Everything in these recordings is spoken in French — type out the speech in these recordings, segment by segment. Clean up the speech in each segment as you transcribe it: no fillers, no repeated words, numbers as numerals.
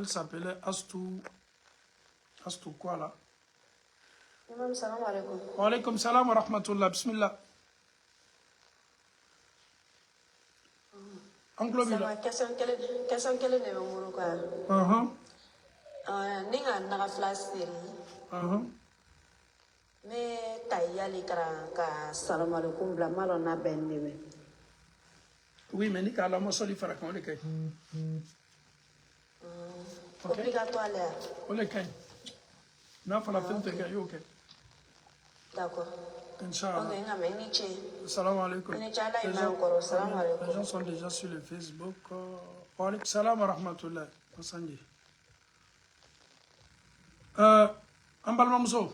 Elle s'appelait Astou quoi là? Imam, salam alaikum. Wa alaikum salam wa rahmatullah. Bismillah. Sama question kele ne be muru kwa. Ninga naga flasiri. Me tayali ka salam alaikum bla malo na benni. Oui, mais ni kala mo soli fara kan le kay. Obligatoire là. O le kay. Na fala fem te kay OK. D'accord. Inch'Allah. OK, nga me ni che. Salam alaikum. Ni cha la imam koro salam alaikum. Les gens sont déjà sur le Facebook. Wa alaikum salam wa rahmatullah. Osanji. Ambalma muso.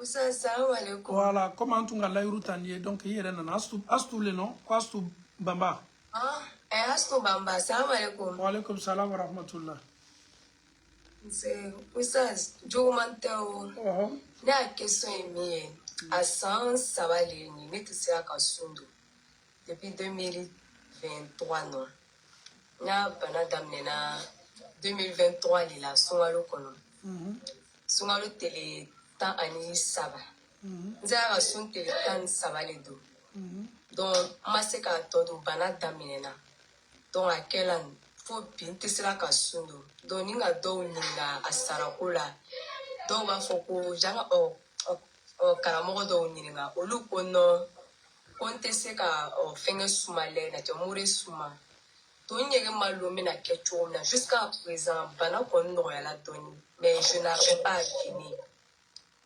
Salam alaikum. Voilà, comment tu as l'air tanier donc hier nana astu le nom quoi astu bamba. Astu bamba. Salam alaikum. Wa alaikum salam wa rahmatullah. C'est Ousaz Jomantao. Na question est mienne. À 100 ça va les ni tu sais à Kasundo. Depuis 2023 non. Na bana damnena 2023 lila songalo kono. Songalo télé tant ani saba. Nzara sun télé tant saba le do. Donc ma se ka todo bana damnena. Donc à quel an faut bien te sera Kasundo. Donc ninga do ninga asarakola. Donc va faut ko janga o karamogo do ninga olu kono konte se ka fenge sumale na jamure suma. To nyege malome na kecho na jusqu'à présent bana kono ya la doni mais je n'arrive pas à finir.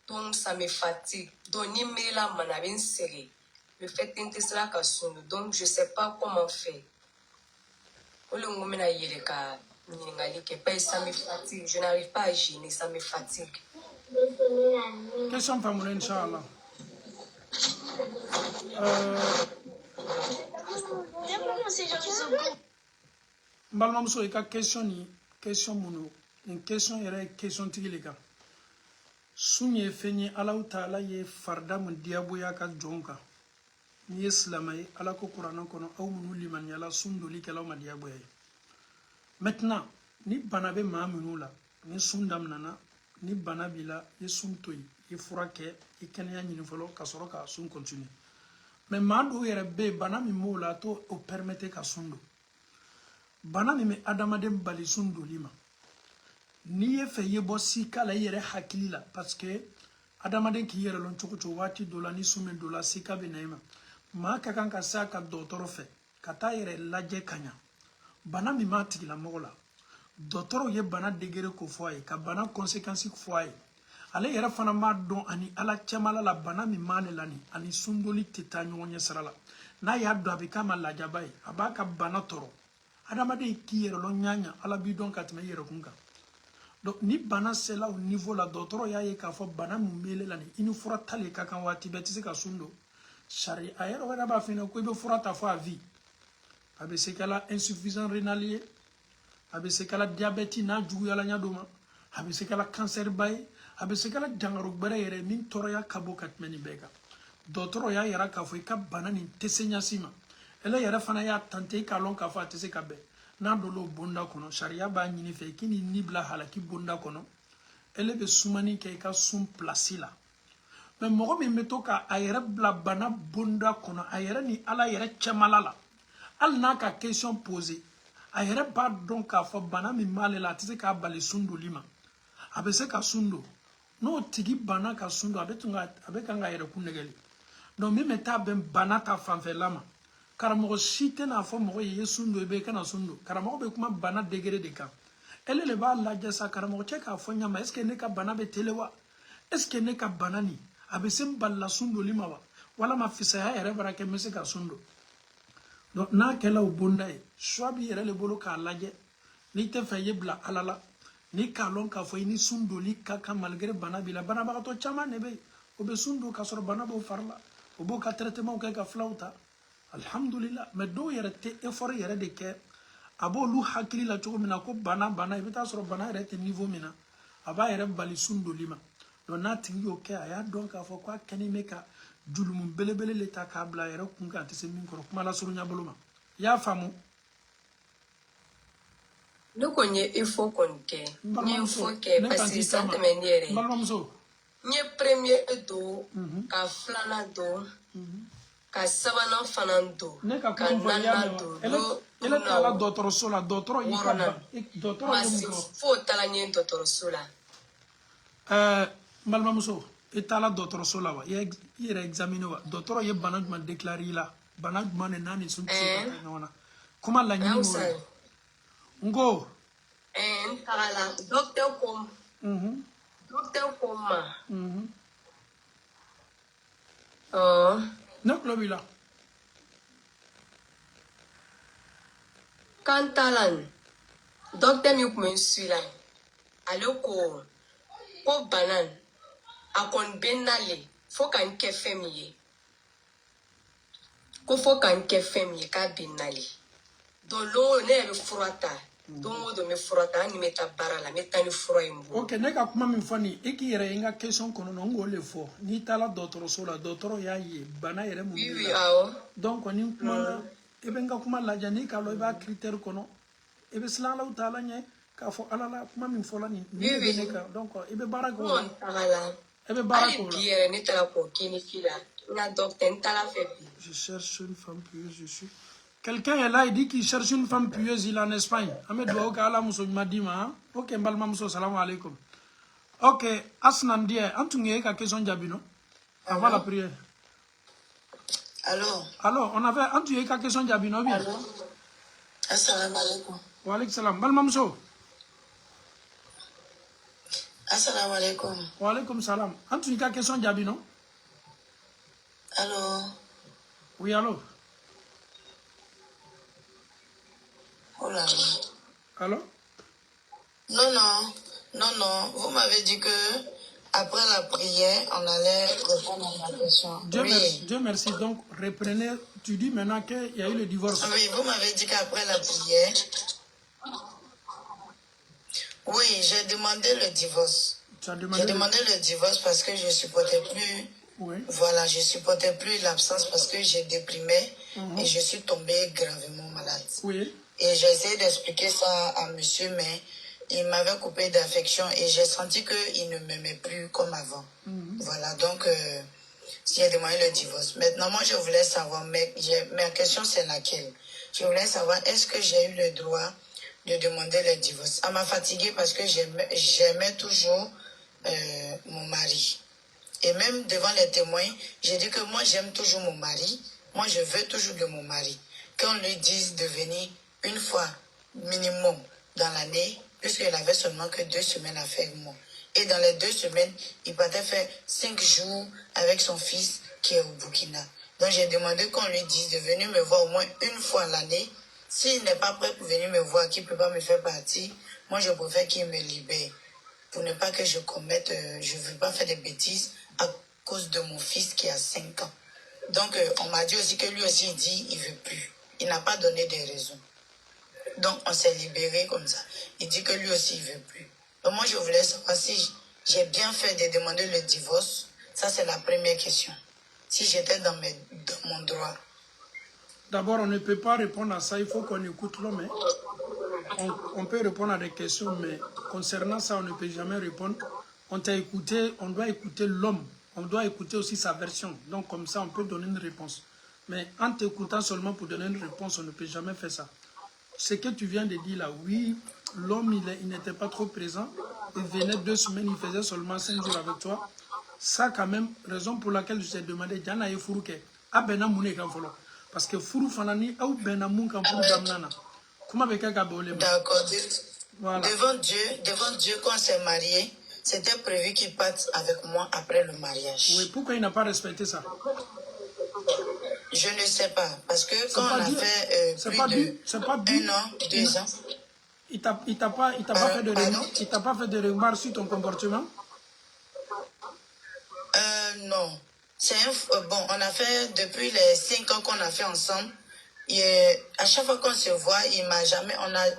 Donc ça me fatigue. Donc ni me la manabin serré. Le fait que sera Kasundo. Donc je sais pas comment faire. Ça me fatigue. Je n'arrive pas à gêner, ça me fatigue. Question famille, Inch'Allah. Mbalma muso ika question ni question muno. Une question yere question tigilika. Sunye fenye Allah Ta'ala ye farda mun diaboya ka jonka. Ni islamay ala ko Qur'an kono aw munu liman yala sundoli kala ma diaboya. Maintenant, ni bana be ma minu la, ni sundam nana, ni bana bila, ye suntoyi, ye furake, ye kenya nyini folo ka soro ka sun continue. Mais ma do yere be bana mi mo la to o permettre ka sundo. Bana mi me adamaden bali sundo lima. Ni ye fe ye bo si kala yere hakili la parce que adamaden ki yere lon choko wati dola ni sumen dola sika be naima. Ma ka kan ka sa ka dotoro fe, kata yere laje kanya. Bana mi ma tigila mɔgɔ la dɔtɔrɔw ye bana degere ko fɔ a ye ka bana conséquence fɔ a ye ale yɛrɛ fana b'a dɔn ani ala cɛmala la bana min ma ne la nin ani sundoli tɛ taa ɲɔgɔn ɲɛ sira la n'a y'a dɔn a bɛ k'a ma lajaba ye a b'a ka bana tɔrɔ adamaden k'i yɛrɛ lɔn ɲaɲa ala b'i dɔn ka tɛmɛ i yɛrɛ kun kan donc ni bana sela o niveau la dɔtɔrɔ y'a ye k'a fɔ bana min b'ele la nin i ni fura tale ka kan waati bɛɛ tɛ se ka sun don sari a yɛrɛ wɛrɛ b'a f'i ɲɛna ko i bɛ fura ta fɔ a vie a bɛ se kala insuffisant rénal ye a bɛ se kala diabète n'a juguyala ɲa dɔ ma a bɛ se kala cancer ba ye a bɛ se kala jangaro gbɛrɛ yɛrɛ min tɔɔrɔya ka bɔ ka tɛmɛ nin bɛɛ kan dɔgɔtɔrɔ y'a yira k'a fɔ i ka bana nin tɛ se ɲasi ma ele yɛrɛ fana y'a tante i k'a lɔn k'a fɔ a tɛ se ka bɛn n'a donna o bonda kɔnɔ sariya b'a ɲini fɛ i k'i ni bila halaki bonda kɔnɔ ele bɛ sumani kɛ i ka sun place la mais mɔgɔ min bɛ to ka a yɛrɛ bila bana bonda kɔnɔ a yɛrɛ ni ala yɛrɛ cɛmala la hali n'a ka question posé a yɛrɛ b'a dɔn k'a fɔ bana min b'ale la a tɛ se k'a bali sun doli ma a bɛ se ka sun don n'o tigi bana ka sun don a bɛ kan ka yɛrɛ kun nɛgɛli donc min bɛ taa bɛn bana ta fanfɛla ma karamɔgɔ si tɛna fɔ mɔgɔ ye sun don i bɛ i kana sun don karamɔgɔ bɛ kuma bana degré de kan ele le b'a lajɛ sa karamɔgɔ cɛ k'a fɔ ɲama est ce que ne ka bana bɛ tele wa est ce que ne ka bana nin a bɛ se n balila sun doli ma wa walama fisaya yɛrɛ bara kɛ n bɛ se ka sun don donc n'a kɛla o bonda ye choix b'i yɛrɛ le bolo k'a lajɛ n'i tɛ fɛ ye bila ala la ni k'a lɔn k'a fɔ i ni sun doli ka kan malgré bana b'i la banabagatɔ caman de bɛ yen o bɛ sun don k'a sɔrɔ bana b'o fari la o b'o ka traitement kɛ ka filaw ta alhamdulillah mais dɔw yɛrɛ tɛ effort yɛrɛ de kɛ a b'olu hakili la cogo min na ko bana i bɛ taa sɔrɔ bana yɛrɛ tɛ niveau min na a b'a yɛrɛ bali sun doli ma donc n'a tigi y'o kɛ a y'a dɔn k'a fɔ k'a kɛlen bɛ ka julumu belebele le ta k'a bila a yɛrɛ kun kan a tɛ se min kɔrɔ kuma la surunya bolo ma i y'a faamu nous connaissons il faut qu'on ait. Il faut que parce que ça te mène. Ni premier do, ka flana do, ka sabana fanan do, ka nana do. Elle est à la docteur Sola, docteur faut talagner docteur Sola. Malmamuso, et à la docteur Sola, il y a examiné. Docteur, il y a banagman déclaré là. Banagman et nani sont comment la nuit? Ngo. Docteur comme. Docteur comme. Non, là. Quand talan, docteur me suis là. Alors ko banan, a kon benale, faut qu'un café miye. Ko faut qu'un café miye ka benale. Donc l'eau n'est pas frotta. Donc on me frotta, ni meta barala, meta ni froimbo. Ok, ne ka kuma min fani, e ki yɛrɛ inga question kono no ngo le fo. Ni tala dɔtɔrɔso la, dɔtɔrɔ y'a ye, bana yɛrɛ mun. Oui, awo. Donc ni kuma e bɛ n ka kuma lajɛ ni ka lɔ i b'a critère kɔnɔ. E bɛ silan Alahu taala ɲɛ k'a fɔ Ala la kuma min fɔla nin ne bɛ ne kan. Donc i bɛ baara k'o la. E bɛ baara k'o la. Hali bi yɛrɛ ne taara k'o kini fi la. N ka docteur n taara fɛ bi. Je cherche une femme pieuse, je suis. Quelqu'un est là, il dit qu'il cherche une femme pieuse, il est en Espagne. Ahmed Douaouka, Allah Mousso Madima. Ok, Mbalma Mousso, salam alaikum. Ok, Asnan Dié, Antungue, quelle question Diabino? Avant la prière. Allô? Alors, on avait Antungue, quelle question Diabino? Allô? Assalamu alaikum. Wa alaikum salam. Mbalma Mousso. Assalamu alaikum. Wa alaikum salam. Antungue, quelle question Diabino? Allô? Oui, allô? Oh là là. Allô? Non. Vous m'avez dit que après la prière, on allait répondre à ma question. Dieu merci. Donc, reprenez. Tu dis maintenant qu'il y a eu le divorce. Oui, vous m'avez dit qu'après la prière... Oui, j'ai demandé le divorce. Tu as demandé J'ai demandé le divorce parce que je supportais plus... Oui. Voilà, je supportais plus l'absence parce que j'ai déprimé et je suis tombée gravement malade. Oui. Et j'ai essayé d'expliquer ça à monsieur, mais il m'avait coupé d'affection et j'ai senti qu'il ne m'aimait plus comme avant. Voilà, donc j'ai demandé le divorce. Maintenant, moi, je voulais savoir, ma question c'est laquelle? Je voulais savoir, est-ce que j'ai eu le droit de demander le divorce? Ça m'a fatiguée parce que j'aimais toujours mon mari. Et même devant les témoins, j'ai dit que moi, j'aime toujours mon mari. Moi, je veux toujours de mon mari. Qu'on lui dise de venir une fois minimum dans l'année, puisqu'il avait seulement que 2 semaines à faire avec moi. Et dans les 2 semaines, il partait faire 5 jours avec son fils qui est au Burkina. Donc j'ai demandé qu'on lui dise de venir me voir au moins une fois l'année. S'il n'est pas prêt pour venir me voir, qu'il ne peut pas me faire partir, moi je préfère qu'il me libère. Pour ne pas que je commette, je ne veux pas faire des bêtises à cause de mon fils qui a 5 ans. Donc on m'a dit aussi que lui aussi il dit il ne veut plus. Il n'a pas donné des raisons. Donc, on s'est libéré comme ça. Il dit que lui aussi, il ne veut plus. Donc, moi, je voulais savoir si j'ai bien fait de demander le divorce. Ça, c'est la première question. Si j'étais dans mon droit. D'abord, on ne peut pas répondre à ça. Il faut qu'on écoute l'homme. On peut répondre à des questions, mais concernant ça, on ne peut jamais répondre. On t'a écouté, on doit écouter l'homme. On doit écouter aussi sa version. Donc, comme ça, on peut donner une réponse. Mais en t'écoutant seulement pour donner une réponse, on ne peut jamais faire ça. Ce que tu viens de dire là, oui, l'homme, il n'était pas trop présent. Il venait 2 semaines, il faisait seulement 5 jours avec toi. Ça, quand même, raison pour laquelle je t'ai demandé, Diana et Fourouke, a bena moune kan folo. Parce que Fourou fanani, a ou bena moun kan Fourou damnana. Comment avec un gabolé? D'accord. Voilà. Devant Dieu, quand on s'est marié, c'était prévu qu'il parte avec moi après le mariage. Oui, pourquoi il n'a pas respecté ça? Je ne sais pas, parce que quand on a fait plus de 1 an, 2 ans... Il t'a pas fait de remarques sur ton comportement? Non. Bon, on a fait, depuis les 5 ans qu'on a fait ensemble, à chaque fois qu'on se voit,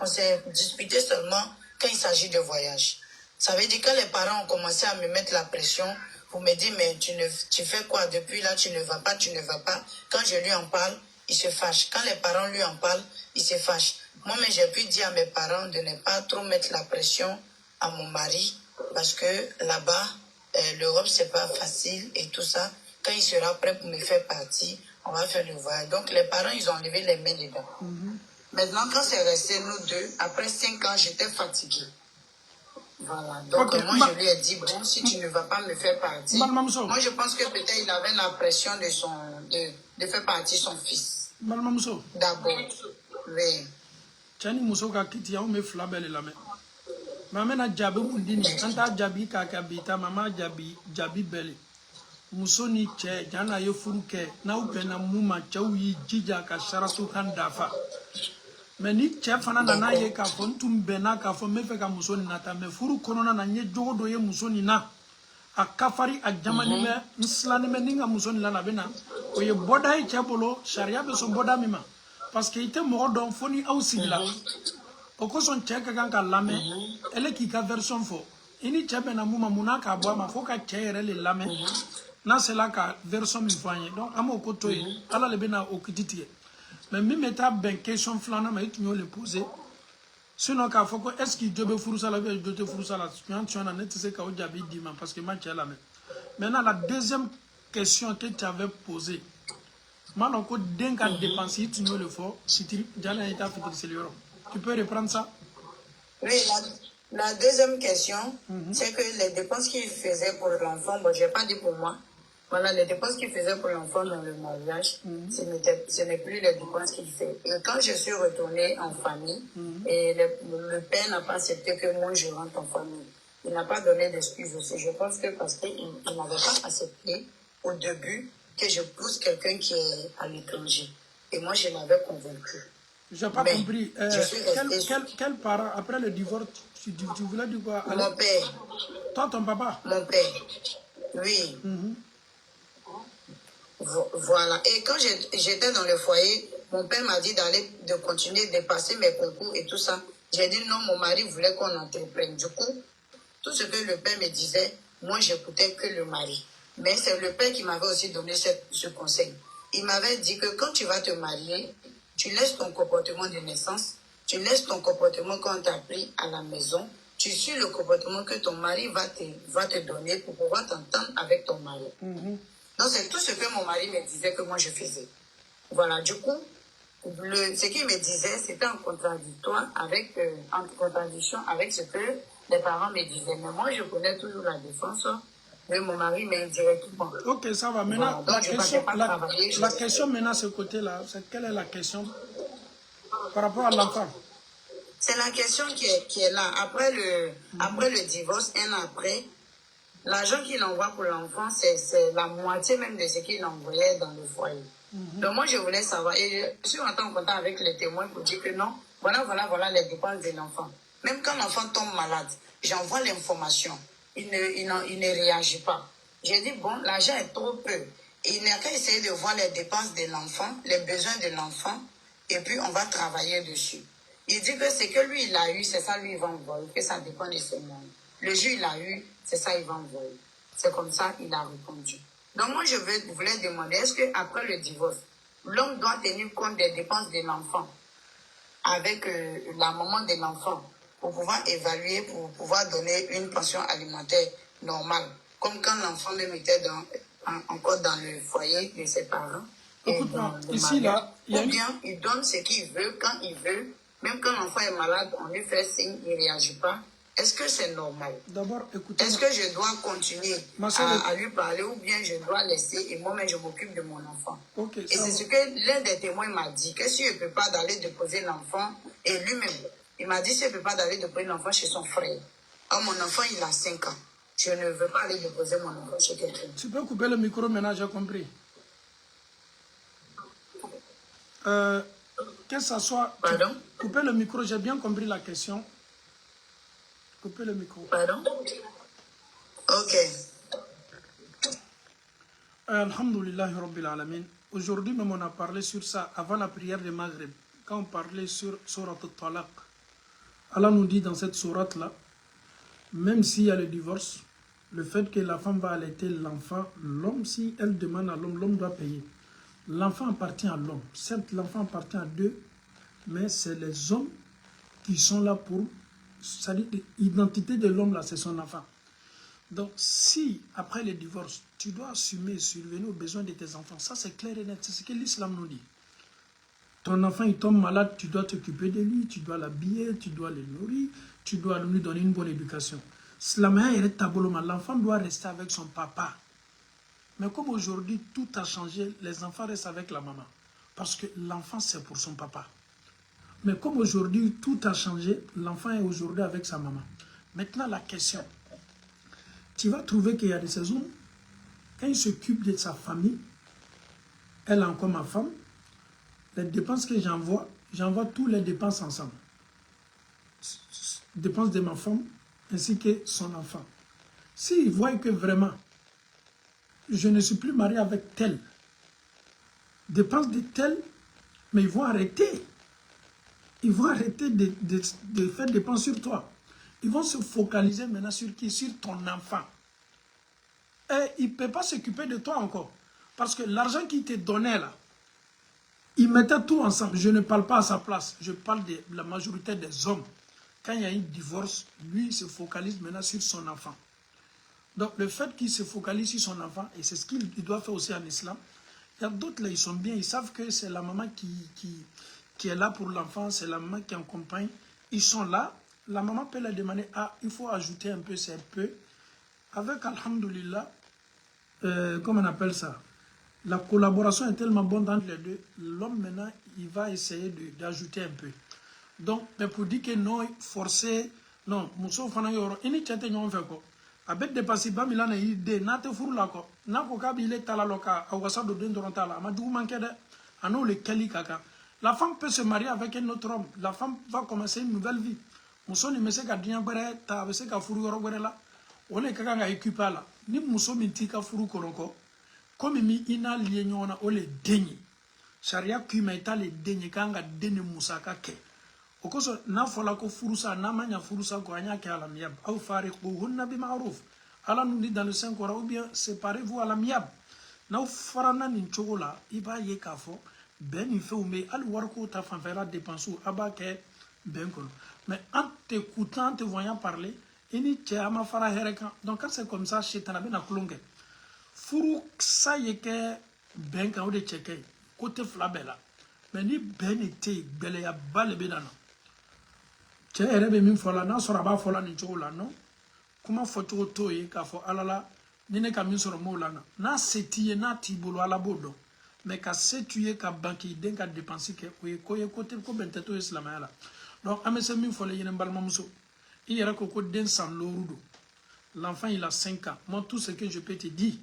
on s'est disputé seulement quand il s'agit de voyage. Ça veut dire que les parents ont commencé à me mettre la pression pour me dire, mais tu fais quoi depuis là, tu ne vas pas. Quand je lui en parle, il se fâche. Quand les parents lui en parlent, il se fâche. Moi, mais j'ai pu dire à mes parents de ne pas trop mettre la pression à mon mari parce que là-bas, l'Europe, c'est pas facile et tout ça. Quand il sera prêt pour me faire partie, on va faire le voyage. Donc, les parents, ils ont levé les mains dedans. Maintenant, quand c'est resté nous deux, après 5 ans, j'étais fatiguée. Voilà. Donc, Ok, moi, je lui ai dit, bon, si tu ne vas pas me faire partie, Mamso. moi, je pense que peut-être il avait la pression de faire partie son fils. Mamso. D'abord. Oui. Chani muso ka kiti ya ume fila bele lame. Mame na jabi mundini. Anta jabi kaka bita mama jabi bele. Muso ni che jana ye furu ke na upe na muma chawu yi jija ka sharatu kan dafa. Mais ni che fana na na ye ka fo ntum bena ka fo mefe ka muso ni nata me furu konona na nye jogo do ye muso ni na. A kafari a jamani me nslani me ninga muso ni la na bena. O ye boda ye che bolo sharia be so boda mima. Parce que ite mo don foni au sigla. O ko son che ka kan ka lame ele ki ka version fo. Ini che be na muma munaka bo ma fo ka che ere le lame. Na c'est là ka version mi fanye. Donc amo ko toy ala le bena o kititie. Mais mi meta ben question flana ma itu le poser. Sinon ka fo ko est-ce que jobe furusa la be jote furusa la tu en net c'est ka o jabi dima parce que ma che la me. Maintenant la deuxième question que tu avais posée. Maintenant, quand tu as dépensé, tu le fais, si tu peux reprendre ça? Oui, la deuxième question, c'est que les dépenses qu'il faisait pour l'enfant, bon, je n'ai pas dit pour moi, voilà, les dépenses qu'il faisait pour l'enfant dans le mariage, ce n'est plus les dépenses qu'il fait. Et quand je suis retournée en famille, et le père n'a pas accepté que moi je rentre en famille. Il n'a pas donné d'excuses aussi. Je pense que parce qu'il n'avait pas accepté au début que je pousse quelqu'un qui est à l'étranger. Et moi, je l'avais convaincu. Je n'ai pas compris. Quel parent, après le divorce, tu voulais dire quoi? Mon père. Toi, ton papa? Mon père. Oui. Voilà. Et quand j'étais dans le foyer, mon père m'a dit de continuer de passer mes concours et tout ça. J'ai dit non, mon mari voulait qu'on entreprenne. Du coup, tout ce que le père me disait, moi, j'écoutais que le mari. Mais c'est le père qui m'avait aussi donné ce conseil. Il m'avait dit que quand tu vas te marier, tu laisses ton comportement de naissance, tu laisses ton comportement qu'on t'a appris à la maison, tu suis le comportement que ton mari va te donner pour pouvoir t'entendre avec ton mari. Donc c'est tout ce que mon mari me disait que moi je faisais. Voilà, du coup, ce qu'il me disait, c'était en contradiction avec ce que les parents me disaient. Mais moi, je connais toujours la défense de mon mari, mais indirectement. Ok, ça va. Maintenant, voilà. la question maintenant, ce côté-là, quelle est la question par rapport à l'enfant? C'est la question qui est là. Après le divorce, un an après, l'argent qu'il envoie pour l'enfant, c'est la moitié même de ce qu'il envoyait dans le foyer. Donc moi, je voulais savoir, et je suis rentrée en contact avec les témoins pour dire que non, voilà les dépenses de l'enfant. Même quand l'enfant tombe malade, j'envoie l'information. Il ne réagit pas. J'ai dit, bon, l'argent est trop peu. Il n'a qu'à essayer de voir les dépenses de l'enfant, les besoins de l'enfant, et puis on va travailler dessus. Il dit que ce que lui, il a eu, c'est ça, lui, il va envoyer, que ça dépend de ses moyens. Le jour, il a eu, c'est ça, il va envoyer. C'est comme ça, il a répondu. Donc moi, je voulais demander, est-ce qu'après le divorce, l'homme doit tenir compte des dépenses de l'enfant avec la maman de l'enfant pour pouvoir évaluer, pour pouvoir donner une pension alimentaire normale, comme quand l'enfant même était encore dans le foyer de ses parents. Écoute-moi, ici, là, ou bien il donne ce qu'il veut, quand il veut, même quand l'enfant est malade, on lui fait signe, il ne réagit pas. Est-ce que c'est normal? D'abord, écoutez. Est-ce que je dois continuer à lui parler ou bien je dois laisser et moi-même je m'occupe de mon enfant? Okay, et c'est ce que l'un des témoins m'a dit, que si je ne peux pas d'aller déposer l'enfant, et lui-même, il m'a dit si je ne peux pas d'aller déposer l'enfant chez son frère. Or, mon enfant, il a 5 ans. Je ne veux pas aller déposer mon enfant chez quelqu'un. Tu peux couper le micro maintenant, j'ai compris. Que ça soit... Pardon? Couper le micro, j'ai bien compris la question. Coupez le micro. Pardon? Ok. Alhamdulillah Rabbil Alamin. Aujourd'hui même on a parlé sur ça avant la prière de Maghreb. Quand on parlait sur Surat al-Talaq. Allah nous dit dans cette sourate là, même s'il y a le divorce, le fait que la femme va allaiter l'enfant, l'homme, si elle demande à l'homme, l'homme doit payer. L'enfant appartient à l'homme. Certes, l'enfant appartient à deux, mais c'est les hommes qui sont là pour... C'est-à-dire l'identité de l'homme, là, c'est son enfant. Donc, si, après le divorce, tu dois assumer et survenir aux besoins de tes enfants, ça c'est clair et net, c'est ce que l'islam nous dit. Ton enfant, il tombe malade, tu dois t'occuper de lui, tu dois l'habiller, tu dois le nourrir, tu dois lui donner une bonne éducation. L'enfant doit rester avec son papa. Mais comme aujourd'hui, tout a changé, les enfants restent avec la maman. Parce que l'enfant, c'est pour son papa. Mais comme aujourd'hui, tout a changé, l'enfant est aujourd'hui avec sa maman. Maintenant, la question... Tu vas trouver qu'il y a des saisons, quand il s'occupe de sa famille, elle encore ma femme, les dépenses que j'envoie tous les dépenses ensemble. Dépenses de ma femme ainsi que son enfant. S'ils voient que vraiment, je ne suis plus marié avec tel, dépenses de tel, mais ils vont arrêter. Ils vont arrêter de faire dépenses sur toi. Ils vont se focaliser maintenant sur qui? Sur ton enfant. Et il ne peut pas s'occuper de toi encore. Parce que l'argent qu'il te donnait là, il mettait tout ensemble. Je ne parle pas à sa place. Je parle de la majorité des hommes. Quand il y a un divorce, lui, il se focalise maintenant sur son enfant. Donc le fait qu'il se focalise sur son enfant, et c'est ce qu'il doit faire aussi en islam, il y a d'autres là, ils sont bien, ils savent que c'est la maman qui est là pour l'enfant, c'est la maman qui accompagne. Ils sont là. La maman peut leur demander, ah, il faut ajouter un peu, c'est un peu. Avec, alhamdoulilah, comment on appelle ça? La collaboration est tellement bonne entre les deux. L'homme, maintenant, il va essayer d'ajouter un peu. Donc, mais pour dire que non, forcer, non, Mousso Fana Yoro, il n'y a pas de fait quoi. Avec des passés, Bamila n'a idée, n'a te fourré là quoi. N'a pas il est à la loca, à Wassa de Dendorantala, à Madou Manquede, à nous les Kali Kaka. La femme peut se marier avec un autre homme. La femme va commencer une nouvelle vie. Muso ni mese ka diɲɛ gbɛrɛ ta a bɛ se ka furu yɔrɔ wɛrɛ la o le ka kan ka équiper a la ni muso min t'i ka furu kɔnɔ kɔ komi min i n'a lié ɲɔgɔn na o le den ye sariya k'i ma i t'ale den ye i kan ka den ni musaka kɛ o kosɔn n'a fɔla ko furusa n'a ma ɲa furusa kɔ an y'a kɛ alamiyab aw fariquhunna bima'ruf ala nous dit dans le Saint Coran ou bien séparez-vous alamiyab n'aw farana nin cogo la i b'a ye k'a fɔ bɛn ni fɛnw bɛ hali wariko ta fanfɛla dépenses a b'a kɛ bɛn kɔnɔ. Mais en t'écoutant, en te voyant parler, donc quand c'est comme ça, chez Tanabe na Kulonge, Furu ça y est que ben quand on est checké, côté flabella, mais ni ben était belé à balle bédana. Tu es rebe min fola, na sera fola ni chola, non? Comment faut-il toyer qu'à fo alala, ni ne kamin sur molana, na setiye na tibolo à la bodo, mais qu'à setuye qu'à banki den qu'à dépenser que, oui, côté ko benteto islamala. Donc, l'enfant il a 5 ans. Moi, tout ce que je peux te dire,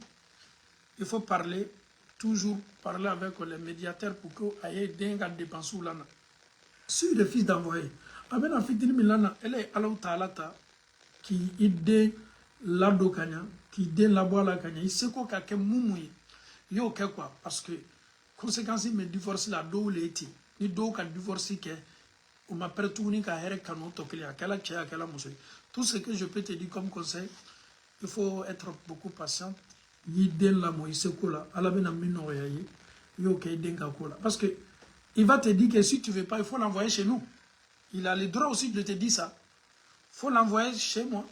il faut parler, toujours parler avec les médiateurs pour que aille des dépenses ou lana. Si le fils d'envoyer, amen en fait milana, elle est Allah Ta'ala qui aide la dokanya, qui aide la bois la kanya. Il sait quoi qu'à quel moment yo quoi parce que conséquence me divorce la do l'été, ni do qu'à divorcer que tout ce que je peux te dire comme conseil, il faut être beaucoup patient. Parce que il va te dire que si tu ne veux pas, il faut l'envoyer chez nous. Il a le droit aussi de te dire ça. Il faut l'envoyer chez moi.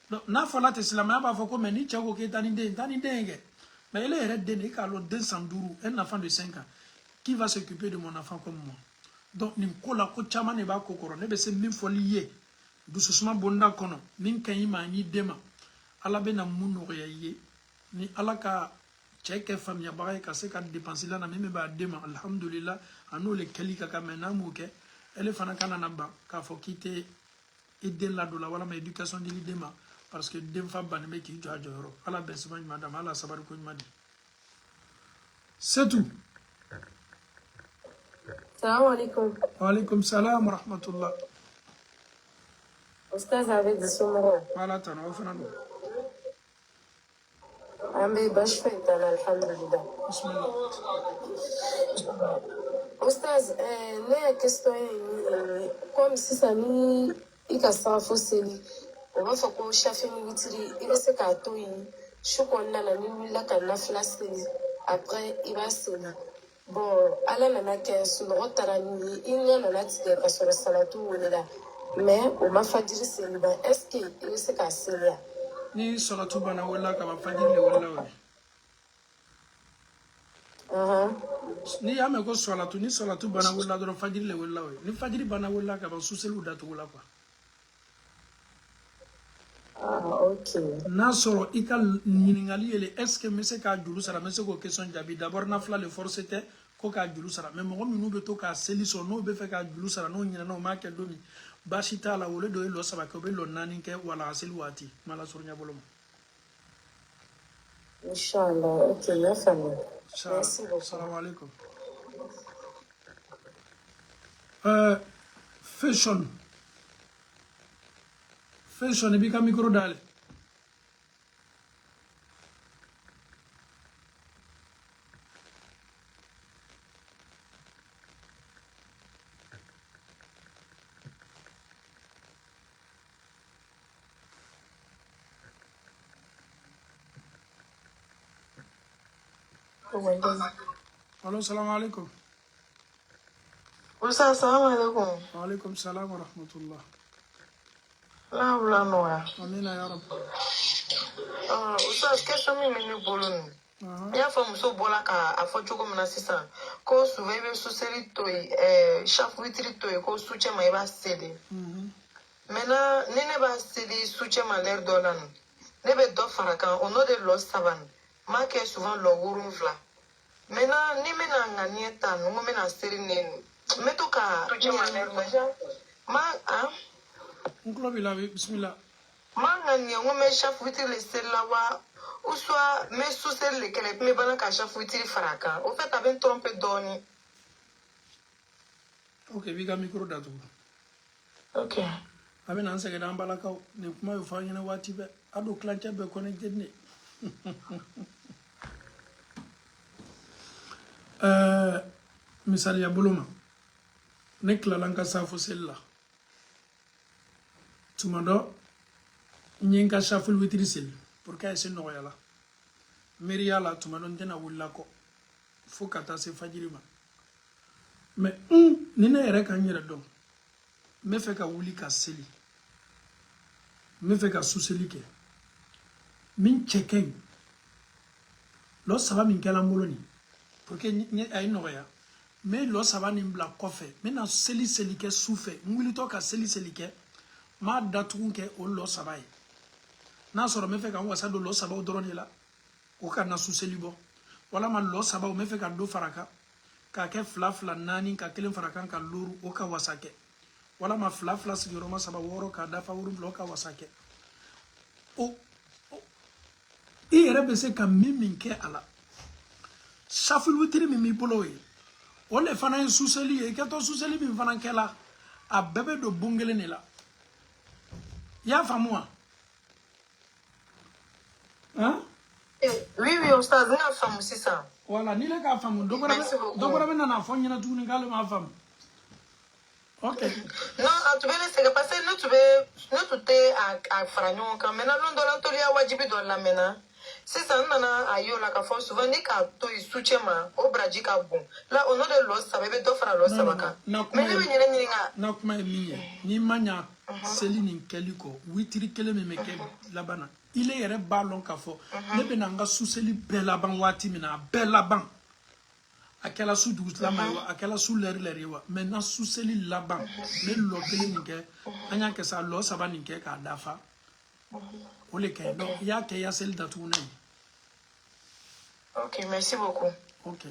Donc, mais il est un enfant de 5 ans. Qui va s'occuper de mon enfant comme moi? Donc, ni kola ko chama ne ba kokoro ne be se min foli ye du susuma bonda kono min kan yi ma ni dema ala be na muno ya ye ni ala ka cheke famia ba ka se ka dépenser la na me ba dema alhamdulillah ano le kelika ka mena muke ele fana kana na ba ka fo kite aider la dola wala ma éducation di dema parce que dem fa ban me ki jojo yoro ala be se madame ala sabar ko nyadi c'est tout. Salam alaikum. Wa alaikum salam wa rahmatullah. Oustaz avec des sommeils. Voilà, t'en as fait un autre. Ambe bashfait alhamdulillah. Bismillah. Oustaz, la question comme si ça ni ikasa foseli. On va faire quoi chafe ni witiri, il va se kato yi. Chukonna na ni la kana flaseli. Après il va se Bon, ala nana kɛ sunɔgɔ taara ni ye i ɲɛ nana tigɛ ka sɔrɔ salatu welela mais o ma fajiri seli ban est ce que i bɛ se k'a seliya ni salatu bana wala ka ba fajiri le wala we ni ya me ko salatu ni salatu bana wala do fajiri le wala we ni fajiri bana wala ka ba suselu datu wala quoi ok n'a sɔrɔ i ka ɲiningali yele est ce que me se ka juru sara me se ko question jabi d'abord na fila le force tɛ ko ka juru sara mais mɔgɔ minnu bɛ to ka seli sɔrɔ n'o bɛ fɛ ka juru sara n'o ɲinɛna o m'a kɛ don min baasi t'a la wole dɔ ye lɔ saba kɛ o bɛ lɔ naani kɛ wala a seli waati m'ala sɔrɔ ɲɛ bolo ma Inch'Allah, ok, ma famille. Merci beaucoup. Salam alaikum. Fashion, il y a un micro d'aller. Allo, salam alaikum. Ustaz, salam alaikum. Wa alaikum salam wa rahmatullah. La wula nɔgɔya. Amina ya rab. Ustaz, question min bɛ ne bolo nin. N y'a fɔ muso bɔla k'a fɔ cogo min na sisan ko souvent i bɛ suseli to yen chaque witiri to yen ko su cɛ ma i b'a seli. Maintenant ni ne b'a seli su cɛ ma l'heure dɔ la nin ne bɛ dɔ fara kan o n'o de lɔ saba nin n m'a kɛ souvent lɔ 7. Maintenant ni n bɛna ŋaniya ta nin ko n bɛna seli ne nin n bɛ to ka Nklo bila bismillah. Manga ni ngo me chaque witiri le sel la wa ou soit me sous sel le kele me bana ka chaque witiri faraka. Au fait avec tromper doni. Ok, biga micro datu. Ok. Abe nan sege dan balakaw ne kuma yo fa nyina wati be ado clanche be connected ne. Misali ya buluma. Ne klalanka safo sella. Tumando nyenka shaful witrisil pour que ese no yala meria la tumando ndena wulla ko fo kata se fajiri ma mais ni na yere kan yere don me fe ka wuli ka seli me fe ka suseli ke min cheken lo saba min kala moloni pour que ay no ya mais lo saba ni bla kofe me na seli ke soufe nguli to ka seli ke ma datugun kɛ o lɔ saba ye n'a sɔrɔ n bɛ fɛ ka n wasa don lɔ sabaw dɔrɔn de la o ka na suseli bɔ walama lɔ sabaw n bɛ fɛ ka dɔ fara kan k'a kɛ 2 2 4 ka 1 fara kan ka looru o ka wasa kɛ walama 2 2 sigiyɔrɔma 7 6 k'a dafa 7 o ka wasa kɛ i yɛrɛ bɛ se ka min kɛ a la safil witiri min b'i bolo ye o le fana ye suseli ye i kɛtɔ suseli min fana kɛla a bɛɛ bɛ don bon kelen de la. Ya famua. Hein? Oui, Ustaz, n'a famu sisan. Voilà, ni le ka famu. Dokora be nana fɔ ɲɛna tuguni k'ale m'a famu. Ok. Non, tu veux laisser parce que nous tu t'es à fara ɲɔgɔn kan. Maintenant, l'on doit l'entoliya wajibi dɔ la maintenant. Sisan nana a yo la ka fɔ souvent ni k'a to yen su cɛ ma o baraji ka bon. Là, on a de lɔ saba i bɛ dɔ fara lɔ saba kan. Mais ne bɛ ɲinɛ ɲininka. Na kuma ye min ye ni ma ɲa seli nin kɛli kɔ witiri kelen min bɛ kɛ laban na ile yɛrɛ b'a lɔn k'a fɔ ne bɛna n ka suseli bɛɛ laban waati min na a bɛɛ laban a kɛla su dugutilama ye wa a kɛla su lɛri ye wa mais n ka suseli laban ne lɔ kelen nin kɛ an y'a kɛ sa lɔ saba nin kɛ k'a dafa o le kɛ donc i y'a kɛ i ya seli datugu n'a ye. Ok, merci beaucoup. Ok.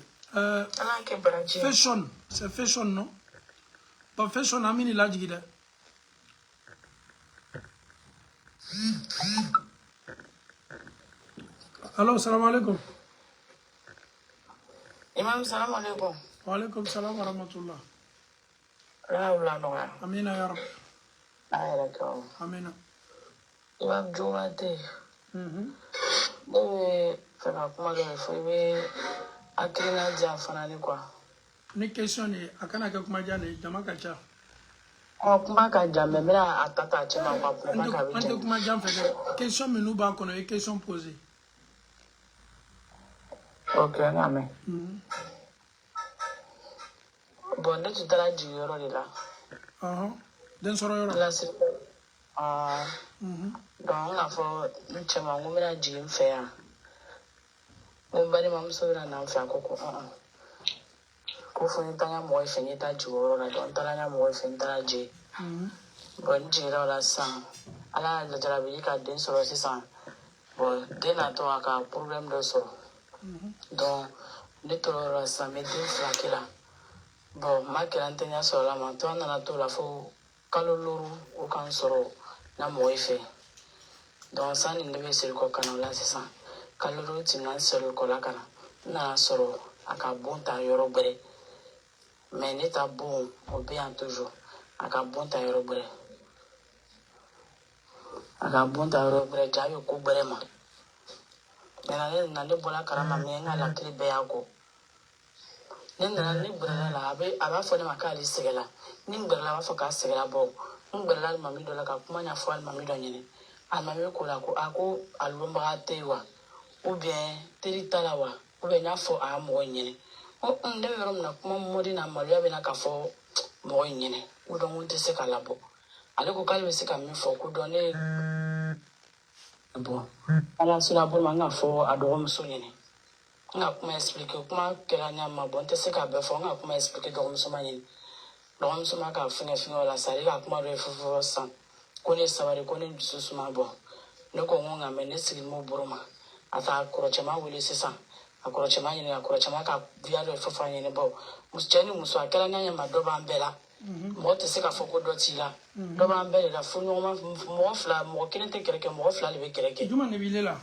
Fashion, c'est fashion non? Pas fashion a min lajigi dɛ. Allo, salam alaikum. Imam, salam alaikum. Wa alaikum salam wa rahmatullah. La wula nɔgɔya. Amina ya rab. A yɛrɛ kɛ. Amina. Imam Juma tɛ. Ne bɛ fɛ ka kuma dɔ fɔ i bɛ hakilina di yan fana ni quoi. Ni question ni a kana kɛ kuma jan de jama ka ca. Kuma ka jan mais n bɛna a ta a cɛ ma quoi pour pas k'a bɛ An tɛ kuma jan fɛ dɛ question minnu b'a kɔnɔ ye question posée. Ok, n y'a mɛn. Bon, ne tu t'as dit yoro de là. Den soro yoro. Là c'est donc la fois le chama on me la dit me faire. On va demander ça là na faire koko. Ko fo ni tanga mo ife ni ta ji yoro na don tala nya mo ife ntala ji. Bon ji la sang. Ala la jarabi ka den soro sisan. Bon, den a to aka problème de soro. Donc ne to la sa me den flaki la. Bon, ma kelantenya soro la ma to na to la fo kaloluru o kan soro na mo ife. Donc ça ni ndebe sel ko kana la sisan. Kaloluru tinan sel ko la kana. Na soro aka bon ta yoro bere. Mais ne ta bon o bien toujours. Aka bon ta yoro bere. Aka bon ta yoro bere jayo ko bere ma. Na ne bola karama me nga la kle be yako. Ne na ne bere la aba fo ne makali segela. Ni bere la ba fo ka segela bo. Bere la mami do la ka kuma nya fo al mami do nyene. Al mami ko la ko ako alomba tewa. Ou bien teritala wa. Ou bien nya fo a mo nyene. O nde yoro na kuma modi na maluya be na ka fo mo nyene. O don wonte se kala bo. Ale ko kalbe se ka mi fo ko do ne bon. Ala sura bo manga fo adogo mso nyene. Nga kuma expliquer kuma kera nya ma bon te se ka be fo nga kuma expliquer do mso ma nyene. Do mso ma ka fine wala sare ka kuma do fo san. Ko ne sawari ko ne dusu ma bo. Ne ko ngonga me ne sigi mo buruma. Ata akorochema wele sesa. Akorochema nyene akorochema ka via do fo fa nyene bo. Muscheni muso akera nya ma do ba mbela. Mo te se ka fo ko do ti la. Do ba mbela la fo no ma mo fla mo kene te kereke mo fla le be kereke. Juma ne bile la.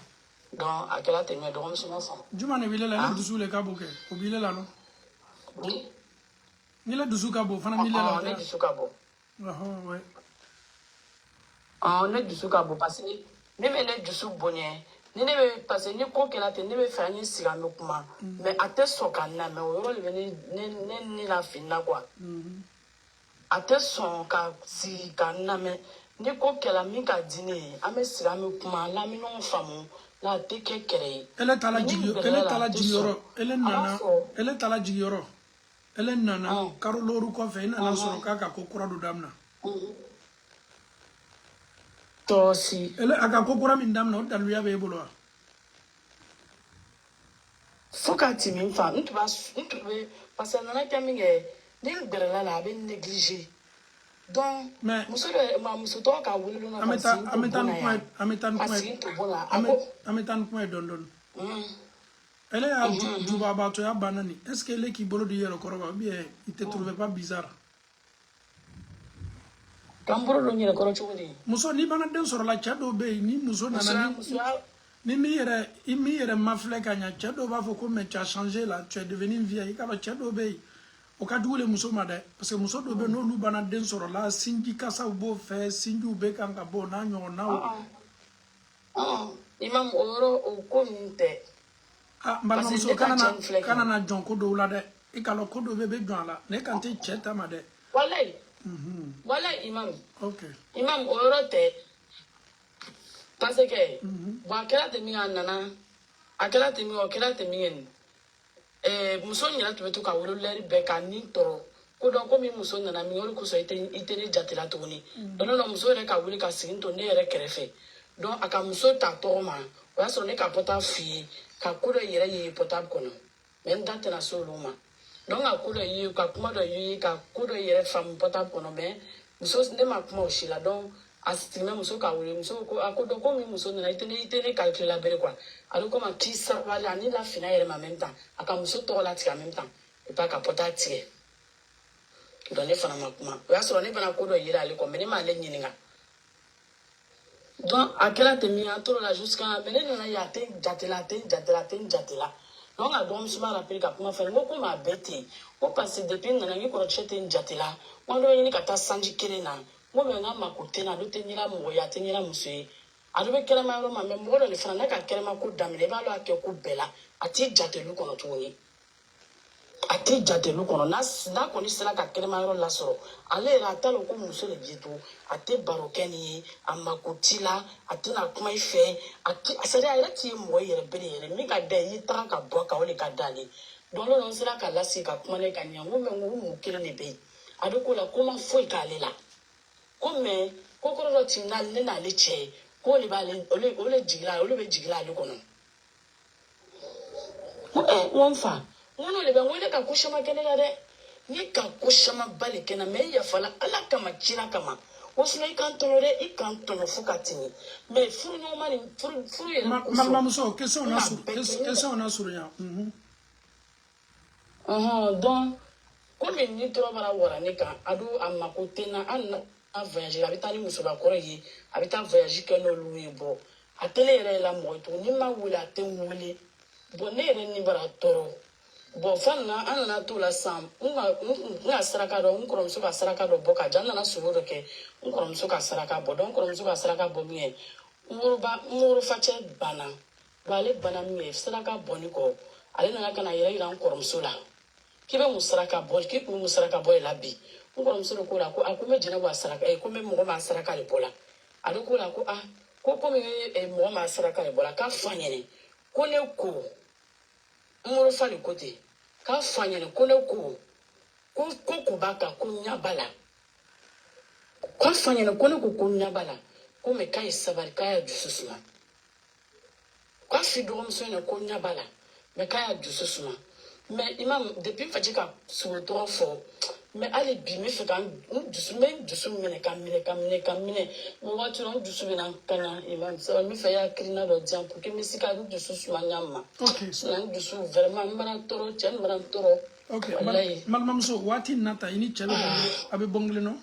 Donc akela te me do mso ma fa. Juma ne bile la ne dusu le ka boke. O bile la no. Ni la dusu ka bo fana bile la. Ne dusu ka bo. Ouais. Ne dusu ka bo parce que ne me ne dusu bonye. Ni ne be parce que ni ko kela te ne be fa ni siga me kuma. Mais ate so kan na me o le ni la finna quoi. Ate so ka si kan na me ni ko kela mi ka dine ame siga me kuma la mi no famu la te ke kere. Elle tala jigiyoro. Elle tala jigiyoro. Elle nana karoloru ko fe nana soro ka ko kura do damna. To si Elle aka ko kura min damna o daluya be bolo. Foka ti min fa ntu be parce que nana kaminge ni berela la be négliger. Donc muso to ka wulu no ametan point don. Elle a du baba to ya banani. Est-ce que elle qui bolo di yero koroba bien il te trouvait pas bizarre? Kamboro do nyere koro chudi. Muso ni bana den soro la chado be ni muso nana ni mi yere mafle kanya chado ba fo ko me tu as changé là, tu es devenu vieille ka ba chado be. O ka dule muso ma de parce que muso do be no lu bana den soro la sinji kasa bo fe sinju be kan ka bo na nyo na o. Imam oro o ko nte. Mbala muso kana na jon ko do la de e ka lo ko do be jon la ne kan te cheta ma de. Wallahi. Imam. OK. Imam oro te. Parce que ba kera te mi nana akela te mi o kera te mi en. Muso nyira to beto ka wolo leri be ka ni toro ko don ko mi muso nana mi ori ko so ite ni jatela to ni don no muso re ka wuli ka sin to ne re kerefe don aka muso ta to ma o so ne ka pota fi ka ko re yere yi pota ko no men date na so lo ma don a ko re yi ka kuma do yi ka ko re yere fam pota ko no be muso ne ma kuma o shila don asitime muso ka wuli muso ko akodo ko mi muso nana ite ne calculer bere quoi alors comment qui ça va la ni la fina yere ma même temps aka muso to la ti en même temps et pas ka pota tie don ne fana ma kuma o ya so ne bana ko do yere ale ko me ne ma le nyininga donc akela te mi antoro la jusqu'à me ne na ya te jatela donc a dom suma rappel ka kuma fa ngo ko ma bete o parce depuis nana ngi ko chete jatela wando ni ka ta sanji kele na mo be na makote na do tenyira mo ya tenyira musue ado be kele ma ro ma me mo do le fana na ka kele ma ko damle ba lo ake ko bela ati jatelu kono to ni ati jatelu kono na ko ni sala ka kele ma ro la soro ale ra ta lo ko muso le bieto ati barokeni amakotila ati na kuma ife ati asari ayati mo yere bere yere mi ka da yi tan ka bo ka o le ka dali donc l'on sera qu'à la sika kuma ne ka nya ngome ngumu kire ne be adoko la comment foi ka le la comme kokoro tinna le na le che ko le ba le ole jigla ole be jigla le kono on fa on le be ngole ka kushama kene la de ni ka kushama bale kena me ya fala ala kama chira kama osuna ikantonore ikantono fukatini mais furu no mani furu ye malmamuso question na sur ya donc comme ni to bara wora ni ka adu amakote na an voyager abita ni muso ba koro yi abita voyager ke no luwe bo atele yere la mo to ni ma wula te wuli bo ne yere ni bara toro bo fanna an na to la sam nga saraka do nkoro muso ka saraka do boka janna na suwo do ke nkoro muso ka saraka bo don nkoro muso ka saraka bo mi muru fache bana wale bana mi saraka boni ko ale na kana yere ira nkoro muso la kibe musaraka bo ki ku musaraka bo la bi nkoro muso ko la ko akume jina wa saraka ko me mo ma saraka le bola ado ko la ko ko me mo ma saraka le bola ka fanyene ko ne ko muru fa le kote ka fanyene ko ne ko baka ko nyabala ko fanyene ko ne ko nyabala ko me kai sabari kaya jususuma ko fido muso ne ko nyabala me kaya jususuma mais imam depuis fajika sur trois fois mais allez bi me fait quand dusu mene kamine mo watu na dusu bina kana imam ça me fait ya krina do diam pour que me sika dusu suma nyama okay so na dusu vraiment mbana toro chen mbana toro okay malmamso wati nata ini chebe abe bongle no